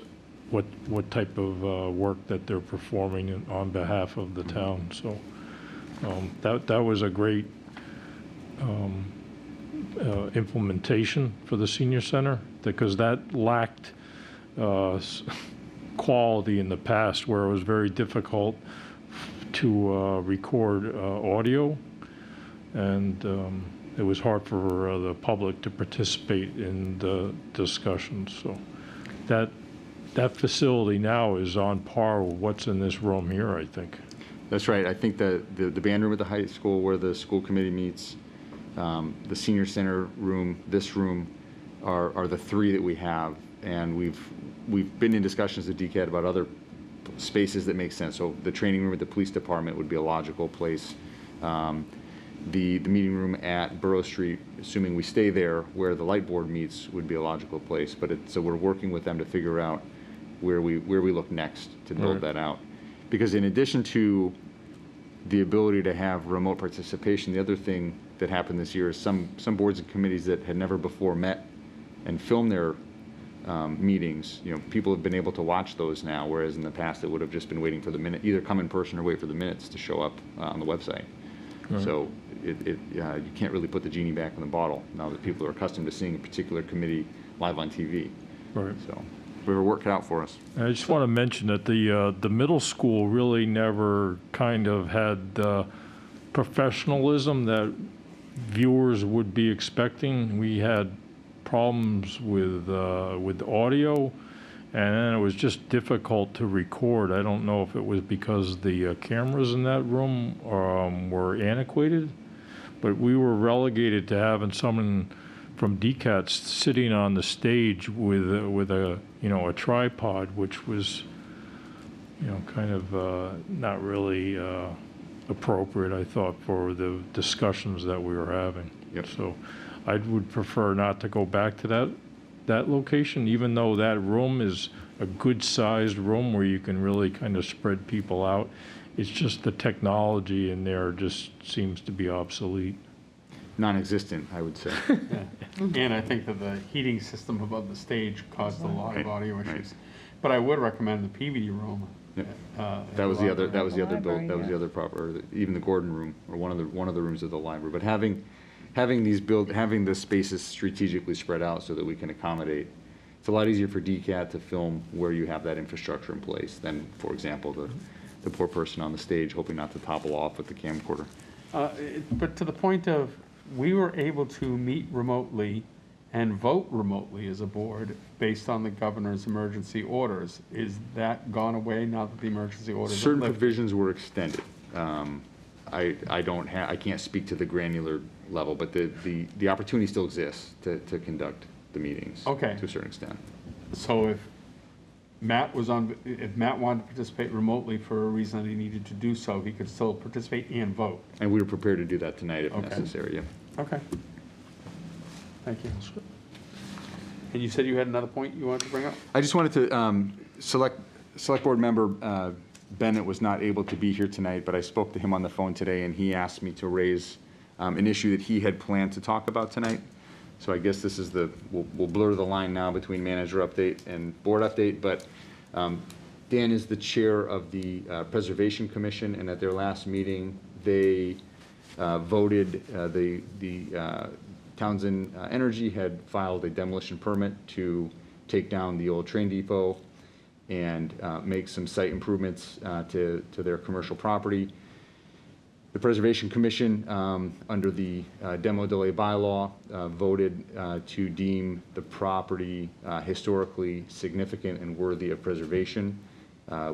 what type of work that they're performing on behalf of the town. So that was a great implementation for the senior center, because that lacked quality in the past, where it was very difficult to record audio, and it was hard for the public to participate in the discussions. So that facility now is on par with what's in this room here, I think. That's right. I think the band room at the high school, where the school committee meets, the senior center room, this room, are the 3 that we have and we've been in discussions with DCAT about other spaces that make sense. So the training room at the police department would be a logical place. The meeting room at Borough Street, assuming we stay there, where the light board meets, would be a logical place. But so we're working with them to figure out where we look next to build that out. Because in addition to the ability to have remote participation, the other thing that happened this year is some boards and committees that had never before met and filmed their meetings, people have been able to watch those now, whereas in the past it would have just been waiting for the minute, either come in person or wait for the minutes to show up on the website. Right. So you can't really put the genie back in the bottle now that people are accustomed to seeing a particular committee live on TV. Right. So we have our work cut out for us. I just want to mention that the middle school really never kind of had the professionalism that viewers would be expecting. We had problems with audio, and then it was just difficult to record. I don't know if it was because the cameras in that room were antiquated, but we were relegated to having someone from DCAT sitting on the stage with a tripod, which was kind of not really appropriate, I thought, for the discussions that we were having. Yep. So I would prefer not to go back to that location, even though that room is a good-sized room where you can really kind of spread people out. It's just the technology in there just seems to be obsolete. Non-existent, I would say. And I think that the heating system above the stage caused a lot of audio issues. Right. But I would recommend the PVD room. Yep. at That was the other Library, that was the other proper, even the Gordon room, or one of the rooms of the library. But having the spaces strategically spread out so that we can accommodate, it's a lot easier for DCAT to film where you have that infrastructure in place than, for example, the poor person on the stage hoping not to topple off with the camcorder. But to the point of, we were able to meet remotely and vote remotely as a board based on the governor's emergency orders. Is that gone away now that the emergency orders are Certain lifted? provisions were extended. I can't speak to the granular level, but the opportunity still exists to conduct the meetings. Okay. To a certain extent. So if Matt wanted to participate remotely for a reason that he needed to do so, he could still participate and vote. And we were prepared to do that tonight if Okay. necessary, yeah. Okay. Thank you. And you said you had another point you wanted to bring up? I just wanted to, select board member Bennett was not able to be here tonight, but I spoke to him on the phone today, and he asked me to raise an issue that he had planned to talk about tonight. So I guess this is we'll blur the line now between manager update and board update, but Dan is the chair of the Preservation Commission, and at their last meeting, they voted, the Townsend Energy had filed a demolition permit to take down the old train depot and make some site improvements to their commercial property. The Preservation Commission, under the demo delay bylaw, voted to deem the property historically significant and worthy of preservation,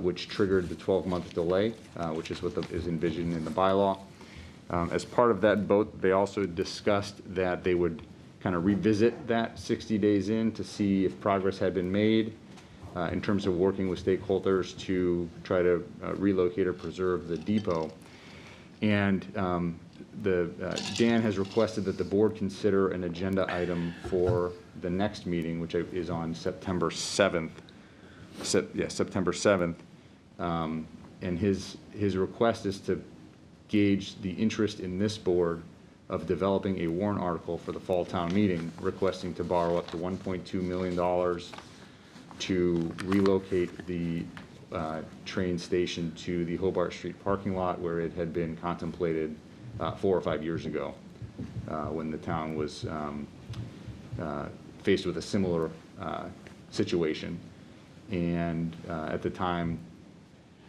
which triggered the 12-month delay, which is what is envisioned in the bylaw. As part of that vote, they also discussed that they would kind of revisit that 60 days in to see if progress had been made in terms of working with stakeholders to try to relocate or preserve the depot. And Dan has requested that the board consider an agenda item for the next meeting, which is on September 7th. September 7th. And his request is to gauge the interest in this board of developing a warrant article for the fall town meeting, requesting to borrow up to $1.2 million to relocate the train station to the Hobart Street parking lot where it had been contemplated 4 or 5 years ago when the town was faced with a similar situation, and at the time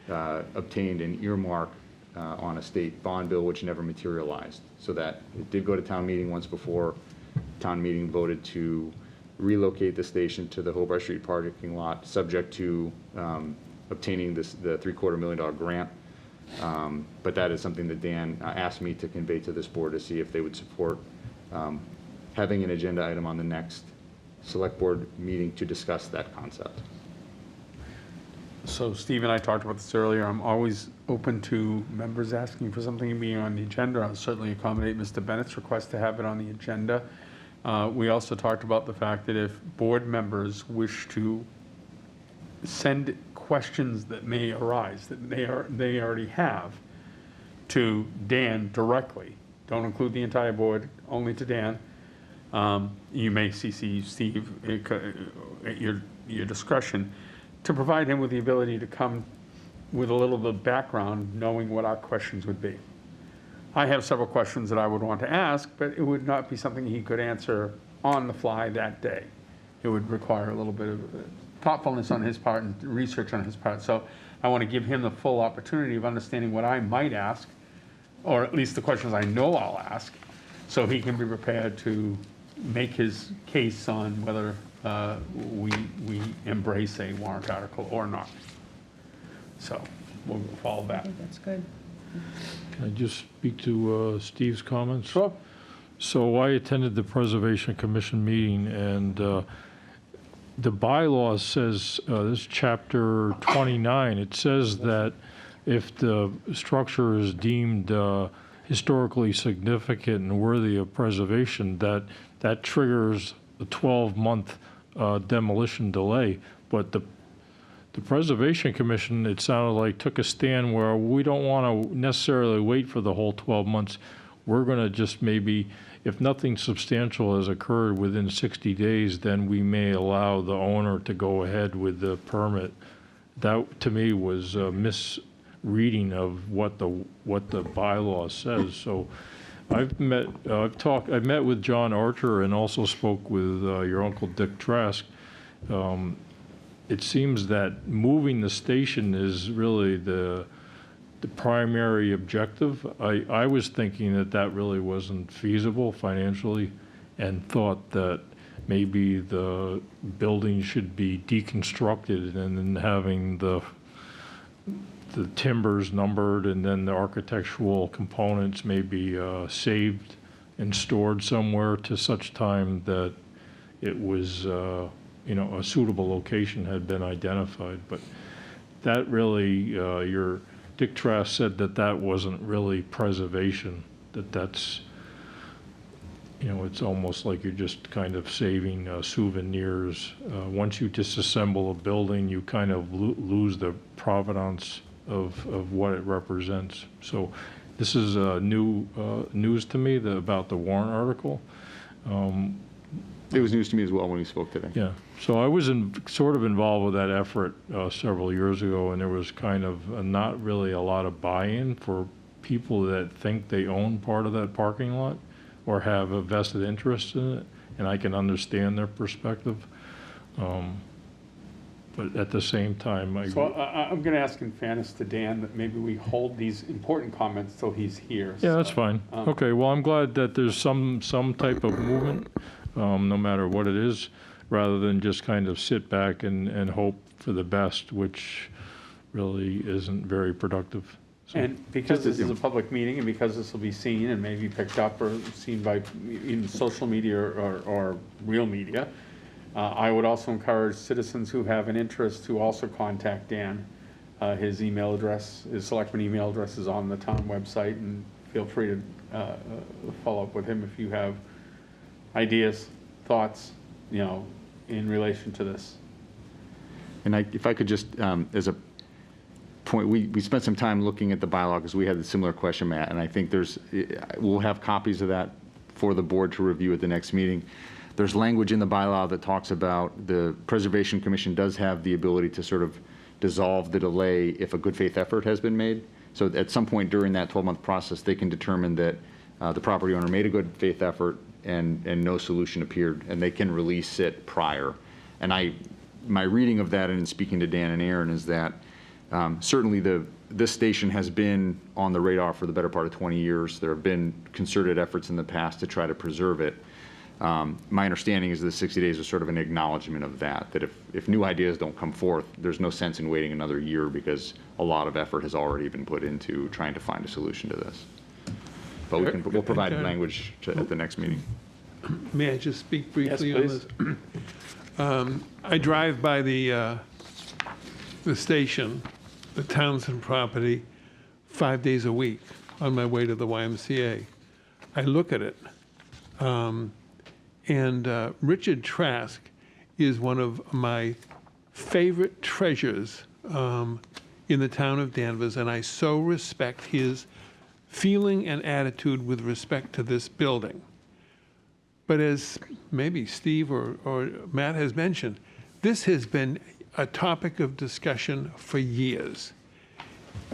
obtained an earmark on a state bond bill which never materialized. So that it did go to town meeting once before. Town meeting voted to relocate the station to the Hobart Street parking lot, subject to obtaining the $750,000 grant. But that is something that Dan asked me to convey to this board to see if they would support having an agenda item on the next select board meeting to discuss that concept. So Steve and I talked about this earlier. I'm always open to members asking for something being on the agenda. I'll certainly accommodate Mr. Bennett's request to have it on the agenda. We also talked about the fact that if board members wish to send questions that may arise, that they already have, to Dan directly, don't include the entire board, only to Dan. You may CC Steve at your discretion, to provide him with the ability to come with a little bit of background, knowing what our questions would be. I have several questions that I would want to ask, but it would not be something he could answer on the fly that day. It would require a little bit of thoughtfulness on his part and research on his part. So I want to give him the full opportunity of understanding what I might ask, or at least the questions I know I'll ask, so he can be prepared to make his case on whether we embrace a warrant article or not. So we'll follow that. I think that's good. Can I just speak to Steve's comments? Sure. So I attended the Preservation Commission meeting, and the bylaw says, this chapter 29, it says that if the structure is deemed historically significant and worthy of preservation, that triggers a 12-month demolition delay. But the Preservation Commission, it sounded like, took a stand where we don't want to necessarily wait for the whole 12 months. We're going to just maybe, if nothing substantial has occurred within 60 days, then we may allow the owner to go ahead with the permit. That, to me, was a misreading of what the bylaw says. So I've met with John Archer and also spoke with your Uncle Dick Trask. It seems that moving the station is really the primary objective. I was thinking that really wasn't feasible financially, and thought that maybe the building should be deconstructed and then having the timbers numbered, and then the architectural components may be saved and stored somewhere to such time that it was a suitable location had been identified. But that really, Dick Trask said that wasn't really preservation, that's, it's almost like you're just kind of saving souvenirs. Once you disassemble a building, you kind of lose the provenance of what it represents. So this is news to me about the warrant article. It was news to me as well when we spoke today. Yeah, so I was sort of involved with that effort several years ago, and there was kind of not really a lot of buy-in for people that think they own part of that parking lot or have a vested interest in it, and I can understand their perspective. But at the same time, So I'm going to ask in fairness to Dan that maybe we hold these important comments till he's here. Yeah, that's fine. Okay, well, I'm glad that there's some type of movement, no matter what it is, rather than just kind of sit back and hope for the best, which really isn't very productive. So, and because this is a public meeting, and because this will be seen and maybe picked up or seen by in social media or real media, I would also encourage citizens who have an interest to also contact Dan. His email address, his selectman email address is on the town website, and feel free to follow up with him if you have ideas, thoughts, in relation to this. And if I could just, as a point, we spent some time looking at the bylaw because we had a similar question, Matt, and I think we'll have copies of that for the board to review at the next meeting. There's language in the bylaw that talks about the Preservation Commission does have the ability to sort of dissolve the delay if a good faith effort has been made. So at some point during that 12-month process, they can determine that the property owner made a good faith effort and no solution appeared, and they can release it prior. And my reading of that, and in speaking to Dan and Aaron, is that certainly this station has been on the radar for the better part of 20 years. There have been concerted efforts in the past to try to preserve it. My understanding is the 60 days is sort of an acknowledgement of that if new ideas don't come forth, there's no sense in waiting another year because a lot of effort has already been put into trying to find a solution to this. But we'll provide language at the next meeting. May I just speak briefly on please. this? I drive by the station, the Townsend property, 5 days a week on my way to the YMCA. I look at it, and Richard Trask is one of my favorite treasures in the town of Danvers, and I so respect his feeling and attitude with respect to this building. But as maybe Steve or Matt has mentioned, this has been a topic of discussion for years.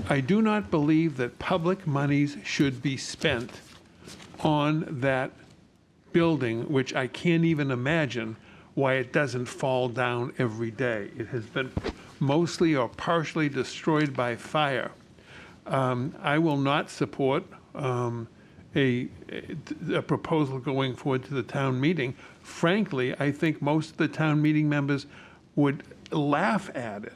I do not believe that public monies should be spent on that building, which I can't even imagine why it doesn't fall down every day. It has been mostly or partially destroyed by fire. I will not support a proposal going forward to the town meeting. Frankly, I think most of the town meeting members would laugh at it.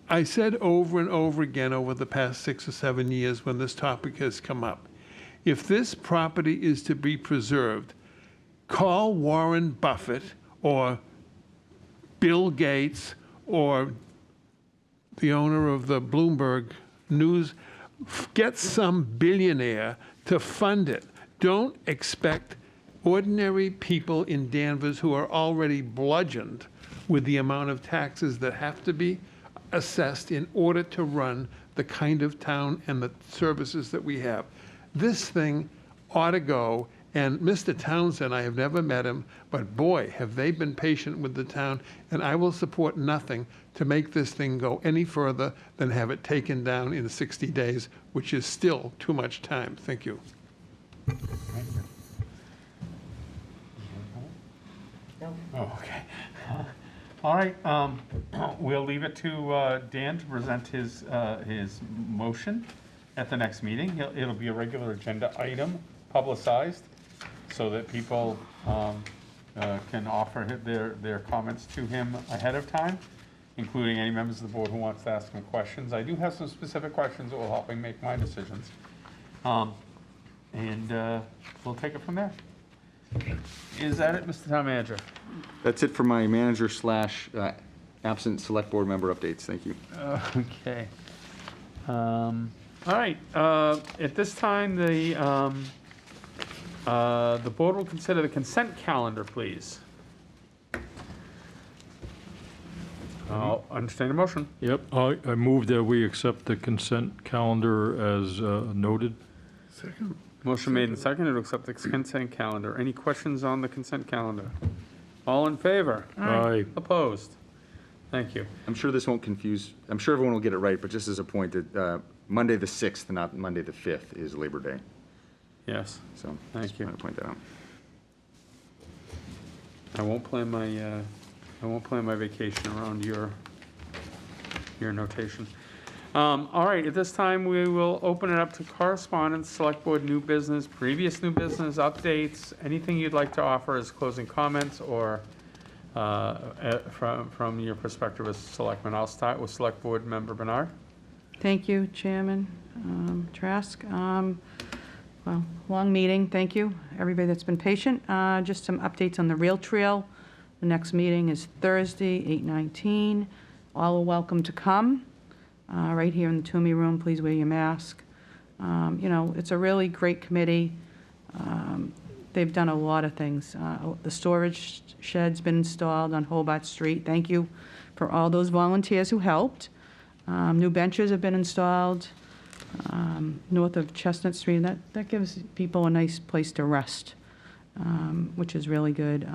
I said over and over again over the past 6 or 7 years when this topic has come up, if this property is to be preserved, call Warren Buffett or Bill Gates or the owner of the Bloomberg News, get some billionaire to fund it. Don't expect ordinary people in Danvers who are already bludgeoned with the amount of taxes that have to be assessed in order to run the kind of town and the services that we have. This thing ought to go, and Mr. Townsend, I have never met him, but boy, have they been patient with the town, and I will support nothing to make this thing go any further than have it taken down in 60 days, which is still too much time. Thank you. Oh, okay. All right, we'll leave it to Dan to present his motion at the next meeting. It'll be a regular agenda item, publicized, so that people can offer their comments to him ahead of time, including any members of the board who wants to ask him questions. I do have some specific questions that will help me make my decisions. And we'll take it from there. Is that it, Mr. Town Manager? That's it for my manager slash absent select board member updates. Thank you. Okay. All right. At this time, the board will consider the consent calendar, please. I'll entertain a motion. Yep, I move that we accept the consent calendar as noted. Second. Motion made and seconded to accept the consent calendar. Any questions on the consent calendar? All in favor? Aye. Opposed? Thank you. I'm sure this won't confuse, I'm sure everyone will get it right, but just as a point that Monday the 6th, not Monday the 5th, is Labor Day. Yes. So, Thank you. I want to point that out. I won't plan my vacation around your notation. All right, at this time, we will open it up to correspondence, select board new business, previous new business updates, anything you'd like to offer as closing comments or from your perspective as selectman. I'll start with select board member Bernard. Thank you, Chairman Trask. Well, long meeting, thank you, everybody that's been patient. Just some updates on the rail trail. The next meeting is Thursday, 8/19. All are welcome to come. Right here in the Toomey Room, please wear your mask. You know, it's a really great committee. They've done a lot of things. The storage shed's been installed on Hobart Street. Thank you for all those volunteers who helped. New benches have been installed north of Chestnut Street. That gives people a nice place to rest, which is really good.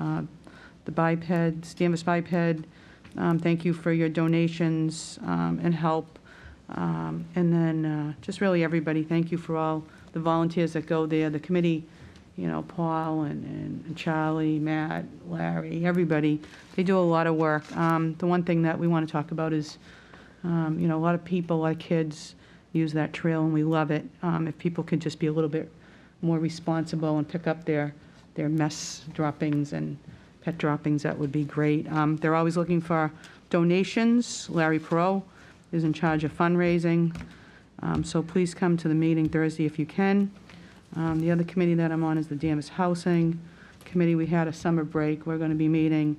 The bipeds, Danvers biped, thank you for your donations and help. And then just really everybody, thank you for all the volunteers that go there. The committee, you know, Paul and Charlie, Matt, Larry, everybody, they do a lot of work. The one thing that we want to talk about is, you know, a lot of people, a lot of kids use that trail and we love it. If people could just be a little bit more responsible and pick up their mess droppings and pet droppings, that would be great. They're always looking for donations. Larry Perot is in charge of fundraising. So please come to the meeting Thursday if you can. The other committee that I'm on is the Danvers Housing Committee. We had a summer break. We're going to be meeting,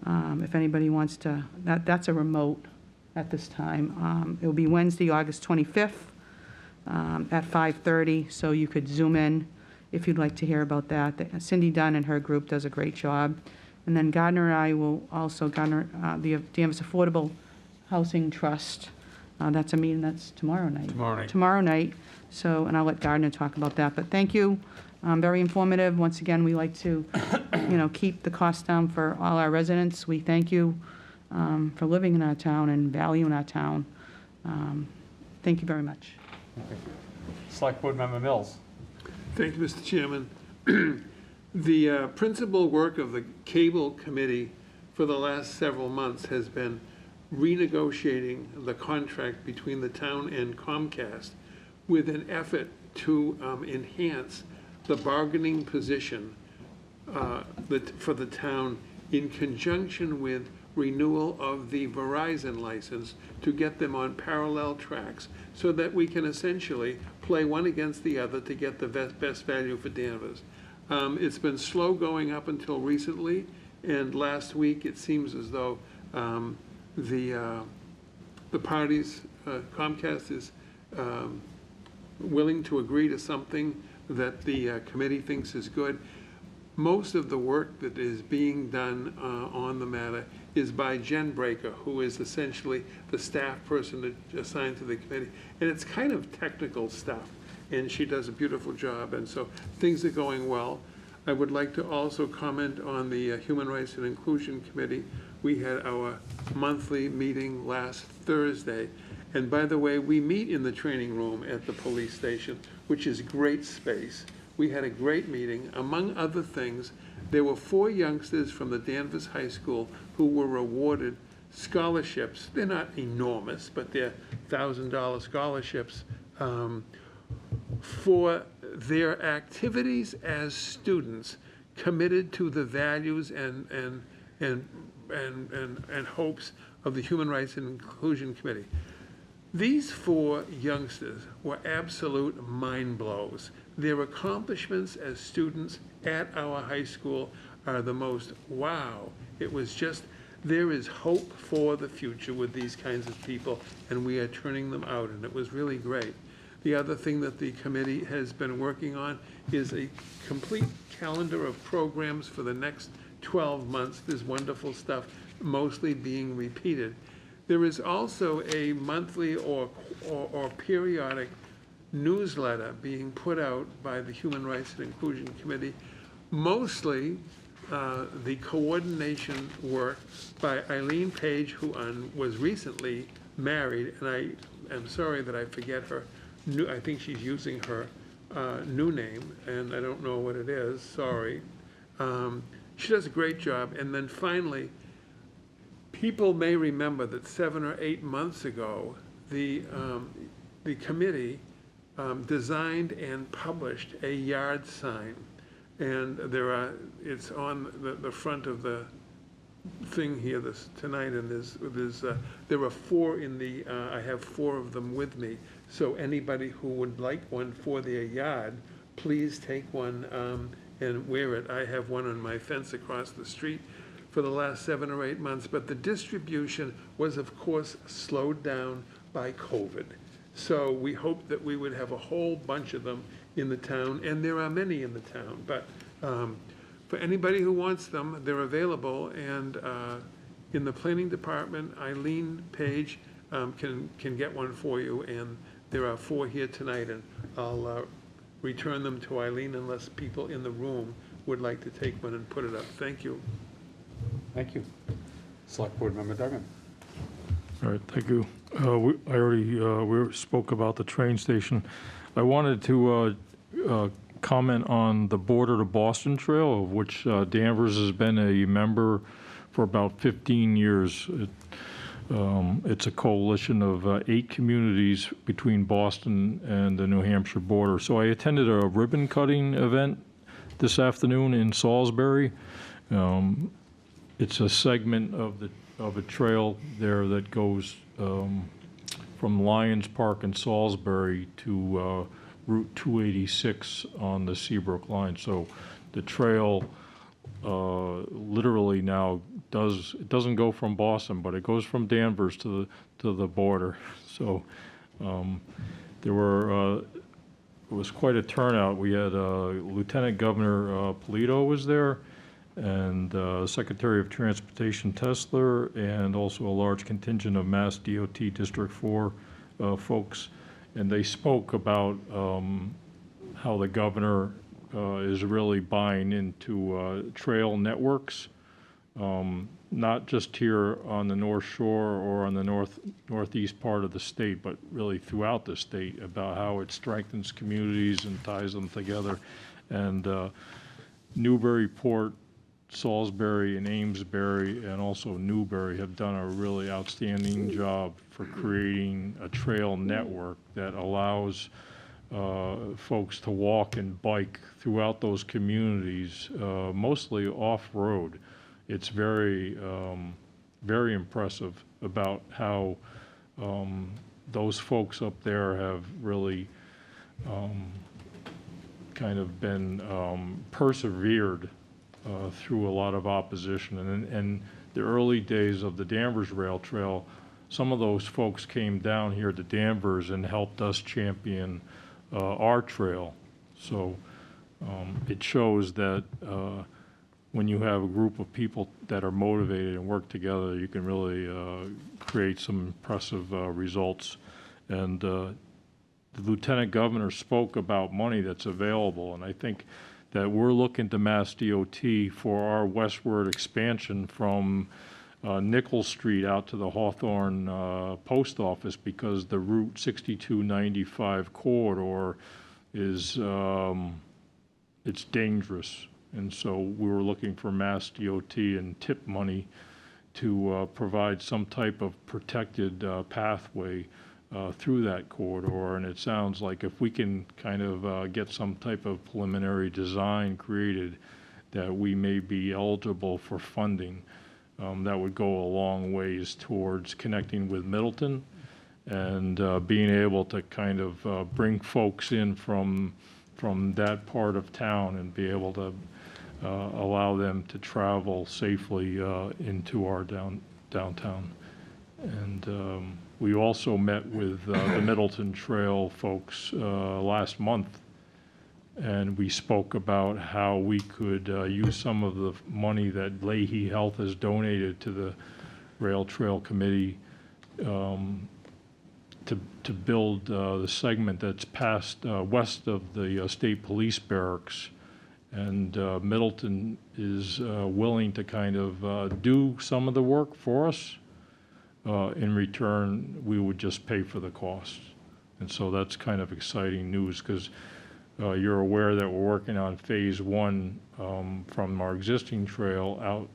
if anybody wants to, that's a remote at this time. It will be Wednesday, August 25th at 5:30, so you could Zoom in if you'd like to hear about that. Cindy Dunn and her group does a great job. And then Gardner and I will also, the Danvers Affordable Housing Trust, that's a meeting that's tomorrow night. Tomorrow night. So, and I'll let Gardner talk about that. But thank you. Very informative. Once again, we like to, keep the costs down for all our residents. We thank you for living in our town and valuing our town. Thank you very much. Select Board Member Mills. Thank you, Mr. Chairman. The principal work of the Cable Committee for the last several months has been renegotiating the contract between the town and Comcast with an effort to enhance the bargaining position for the town in conjunction with renewal of the Verizon license to get them on parallel tracks so that we can essentially play one against the other to get the best value for Danvers. It's been slow going up until recently, and last week it seems as though the parties, Comcast is willing to agree to something that the committee thinks is good. Most of the work that is being done on the matter is by Jen Breaker, who is essentially the staff person assigned to the committee. And it's kind of technical stuff, and she does a beautiful job, and so things are going well. I would like to also comment on the Human Rights and Inclusion Committee. We had our monthly meeting last Thursday. And by the way, we meet in the training room at the police station, which is great space. We had a great meeting. Among other things, there were 4 youngsters from the Danvers High School who were awarded scholarships. They're not enormous, but they're $1,000 scholarships for their activities as students committed to the values and hopes of the Human Rights and Inclusion Committee. These 4 youngsters were absolute mind blows. Their accomplishments as students at our high school are the most wow. It was just, there is hope for the future with these kinds of people, and we are turning them out, and it was really great. The other thing that the committee has been working on is a complete calendar of programs for the next 12 months. There's wonderful stuff, mostly being repeated. There is also a monthly or periodic newsletter being put out by the Human Rights and Inclusion Committee, mostly the coordination work by Eileen Page, who was recently married, and I am sorry that I forget her. I think she's using her new name, and I don't know what it is, sorry. She does a great job. And then finally, people may remember that 7 or 8 months ago, the committee designed and published a yard sign. And it's on the front of the thing here tonight, and there are 4 in the, I have 4 of them with me. So anybody who would like one for their yard, please take one and wear it. I have one on my fence across the street for the last 7 or 8 months, but the distribution was, of course, slowed down by COVID. So we hoped that we would have a whole bunch of them in the town, and there are many in the town, but for anybody who wants them, they're available, and in the planning department, Eileen Page can get one for you, and there are 4 here tonight, and I'll return them to Eileen unless people in the room would like to take one and put it up. Thank you. Thank you. Select Board Member Duggan. All right, thank you. We spoke about the train station. I wanted to comment on the Border to Boston Trail, of which Danvers has been a member for about 15 years. It's a coalition of 8 communities between Boston and the New Hampshire border. So I attended a ribbon cutting event this afternoon in Salisbury. It's a segment of a trail there that goes from Lions Park in Salisbury to Route 286 on the Seabrook line. So the trail literally now it doesn't go from Boston, but it goes from Danvers to the border. So it was quite a turnout. We had Lieutenant Governor Polito was there, and Secretary of Transportation Tessler, and also a large contingent of Mass DOT District 4 folks. And they spoke about how the governor is really buying into trail networks, not just here on the North Shore or on the northeast part of the state, but really throughout the state, about how it strengthens communities and ties them together. And Newburyport, Salisbury, and Amesbury, and also Newbury have done a really outstanding job for creating a trail network that allows folks to walk and bike throughout those communities, mostly off-road. It's very, very impressive about how those folks up there have really kind of been persevered through a lot of opposition. And the early days of the Danvers Rail Trail, some of those folks came down here to Danvers and helped us champion our trail. So it shows that when you have a group of people that are motivated and work together, you can really create some impressive results. And the Lieutenant Governor spoke about money that's available, and I think that we're looking to Mass DOT for our westward expansion from Nichols Street out to the Hawthorne Post Office, because the Route 6295 corridor is it's dangerous. And so we were looking for Mass DOT and TIP money to provide some type of protected pathway through that corridor. And it sounds like if we can kind of get some type of preliminary design created, that we may be eligible for funding. That would go a long ways towards connecting with Middleton and being able to kind of bring folks in from that part of town and be able to allow them to travel safely into our downtown. And we also met with the Middleton Trail folks last month, and we spoke about how we could use some of the money that Leahy Health has donated to the Rail Trail Committee to build the segment that's past west of the State Police Barracks. And Middleton is willing to kind of do some of the work for us. In return, we would just pay for the costs. And so that's kind of exciting news, because you're aware that we're working on phase 1 from our existing trail out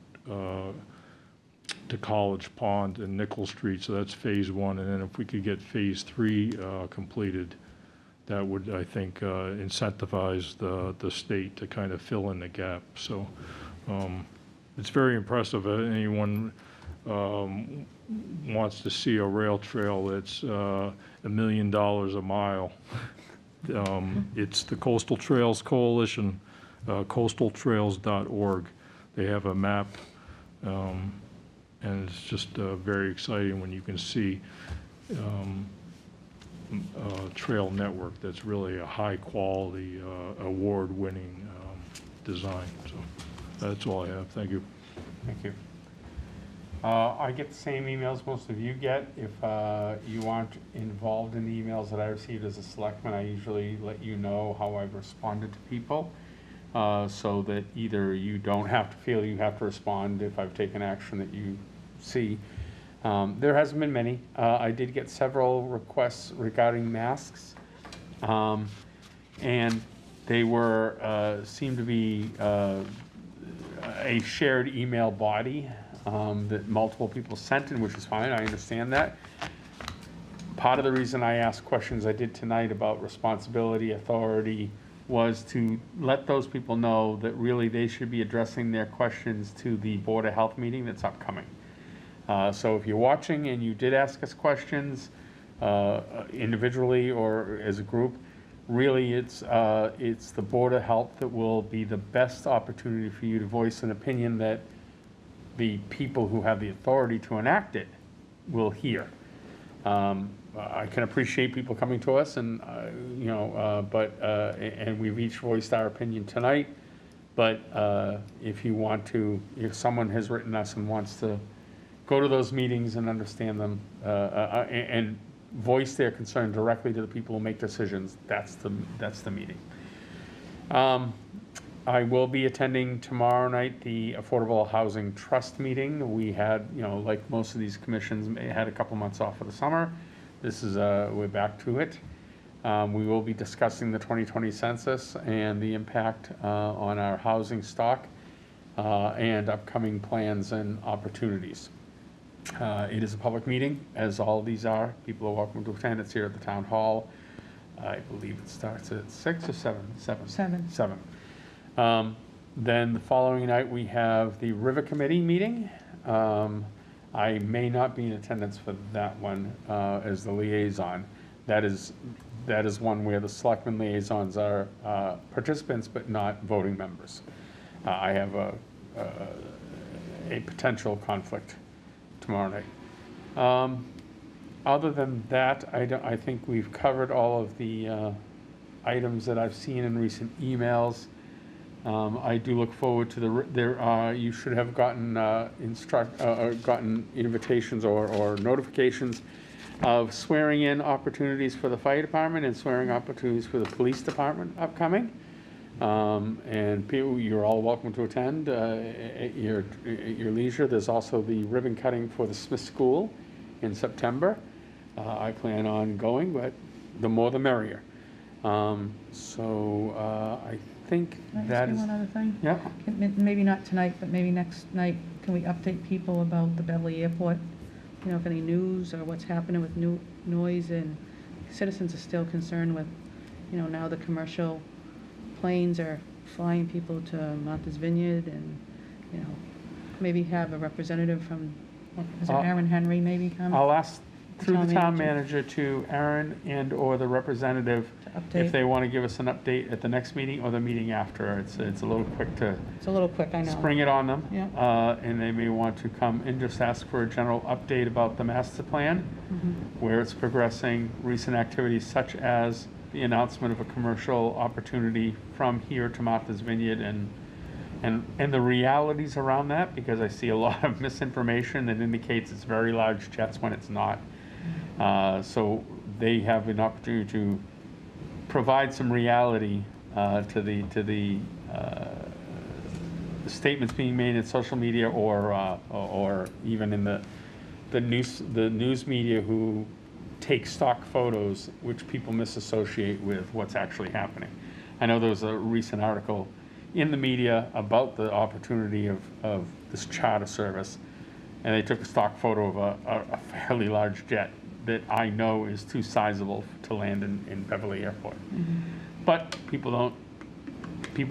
to College Pond and Nickel Street. So that's phase 1. And then if we could get phase 3 completed, that would, I think, incentivize the state to kind of fill in the gap. So it's very impressive. Anyone wants to see a rail trail that's $1 million a mile. It's the Coastal Trails Coalition, coastaltrails.org. They have a map, and it's just very exciting when you can see trail network that's really a high quality, award-winning design. So that's all I have. Thank you. Thank you. I get the same emails most of you get. If you aren't involved in the emails that I received as a selectman, I usually let you know how I've responded to people, so that either you don't have to feel you have to respond if I've taken action that you see. There hasn't been many. I did get several requests regarding masks, and they were seemed to be a shared email body that multiple people sent in, which is fine. I understand that. Part of the reason I asked questions I did tonight about responsibility, authority, was to let those people know that really they should be addressing their questions to the Board of Health meeting that's upcoming. So if you're watching and you did ask us questions individually or as a group, really, it's the Board of Health that will be the best opportunity for you to voice an opinion that the people who have the authority to enact it will hear. I can appreciate people coming to us and, and we've each voiced our opinion tonight. But if you want to, if someone has written us and wants to go to those meetings and understand them and voice their concern directly to the people who make decisions, that's the meeting. I will be attending tomorrow night the Affordable Housing Trust meeting. We had, like most of these commissions, had a couple months off for the summer. This is, we're back to it. We will be discussing the 2020 census and the impact on our housing stock and upcoming plans and opportunities. It is a public meeting, as all of these are. People are welcome to attend. It's here at the town hall. I believe it starts at 6 or 7? 7. 7. Then the following night, we have the River Committee meeting. I may not be in attendance for that one as the liaison. That is one where the selectmen liaisons are participants but not voting members. I have a potential conflict tomorrow night. Other than that, I think we've covered all of the items that I've seen in recent emails. I do look forward to you should have gotten gotten invitations or notifications of swearing-in opportunities for the fire department and swearing opportunities for the police department upcoming. And people, you're all welcome to attend at your leisure. There's also the ribbon cutting for the Smith School in September. I plan on going, but the more the merrier. I think that is... One other thing? Yeah. Maybe not tonight, but maybe next night, can we update people about the Beverly Airport? If any news or what's happening with noise, and citizens are still concerned with, now the commercial planes are flying people to Martha's Vineyard, and, maybe have a representative from, is it Aaron Henry maybe come? I'll ask through the town manager to Aaron and or the representative if they want to give us an update at the next meeting or the meeting after. It's a little quick to... It's a little quick, I know. Spring it on them. Yeah. And they may want to come and just ask for a general update about the master plan, where it's progressing, recent activities such as the announcement of a commercial opportunity from here to Martha's Vineyard, and the realities around that, because I see a lot of misinformation that indicates it's very large jets when it's not. So they have an opportunity to provide some reality to the statements being made in social media or even in the news media who take stock photos which people misassociate with what's actually happening. I know there was a recent article in the media about the opportunity of this charter service, and they took a stock photo of a fairly large jet that I know is too sizable to land in Beverly Airport. But people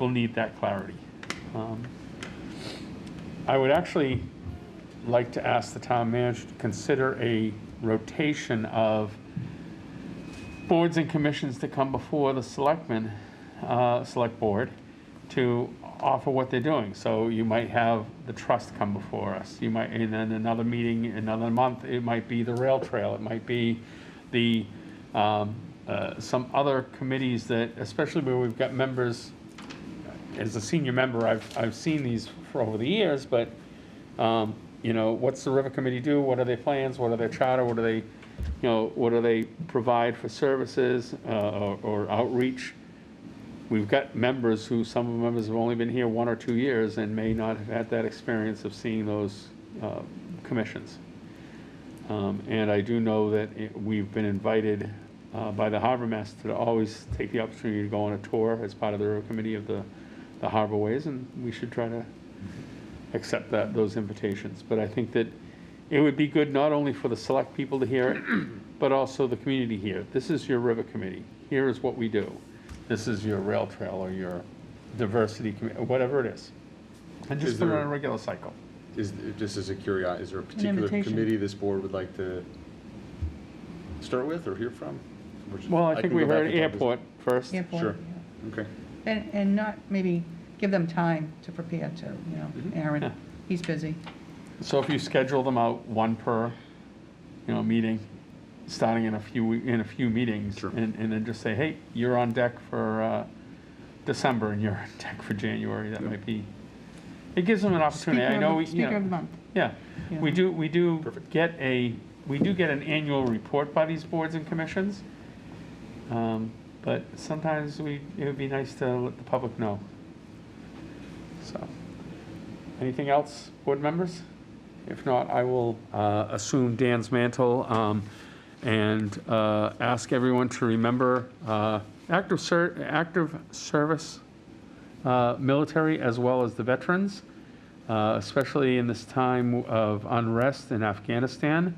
need that clarity. I would actually like to ask the town manager to consider a rotation of boards and commissions to come before the select board to offer what they're doing. So you might have the trust come before us. You might, and then another meeting, another month, it might be the rail trail. It might be the some other committees that, especially where we've got members. As a senior member, I've seen these for over the years, but what's the River Committee do? What are their plans? What are their charter? What do they, what do they provide for services or outreach? We've got members who, some of the members have only been here 1 or 2 years and may not have had that experience of seeing those commissions. And I do know that we've been invited by the harbor master to always take the opportunity to go on a tour as part of the River Committee of the Harbor Ways, and we should try to accept those invitations. But I think that it would be good not only for the select people to hear it, but also the community here. This is your River Committee. Here is what we do. This is your rail trail or your diversity committee, whatever it is. And just put it on a regular cycle. Just as a curiosity, is there a particular invitation. committee this board would like to start with or hear from Well, I I think can we go back heard and talk to- airport first. Airport, Sure. yeah. Okay. And not, maybe give them time to prepare too, you know. Aaron, he's busy. So if you schedule them out one per, meeting, starting in a few meetings, and then just say, hey, you're on deck for December and you're on deck for January, that might be, it gives them an opportunity. I know, Speaker of the month. yeah, Yeah. we do get an annual report by these boards and commissions. But sometimes it would be nice to let the public know. So, anything else, board members? If not, I will assume Dan's mantle and ask everyone to remember active service military as well as the veterans, especially in this time of unrest in Afghanistan.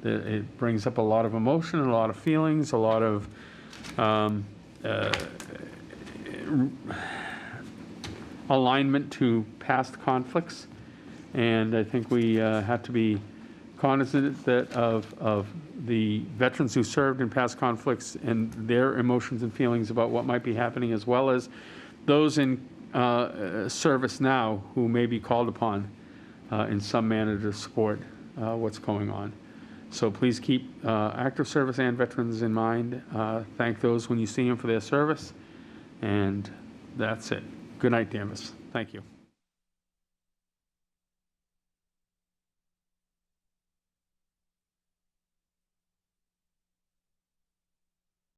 It brings up a lot of emotion, a lot of feelings, a lot of alignment to past conflicts. And I think we have to be cognizant of the veterans who served in past conflicts and their emotions and feelings about what might be happening, as well as those in service now who may be called upon in some manner to support what's going on. So please keep active service and veterans in mind. Thank those when you see them for their service. And that's it. Good night, Danvers. Thank you.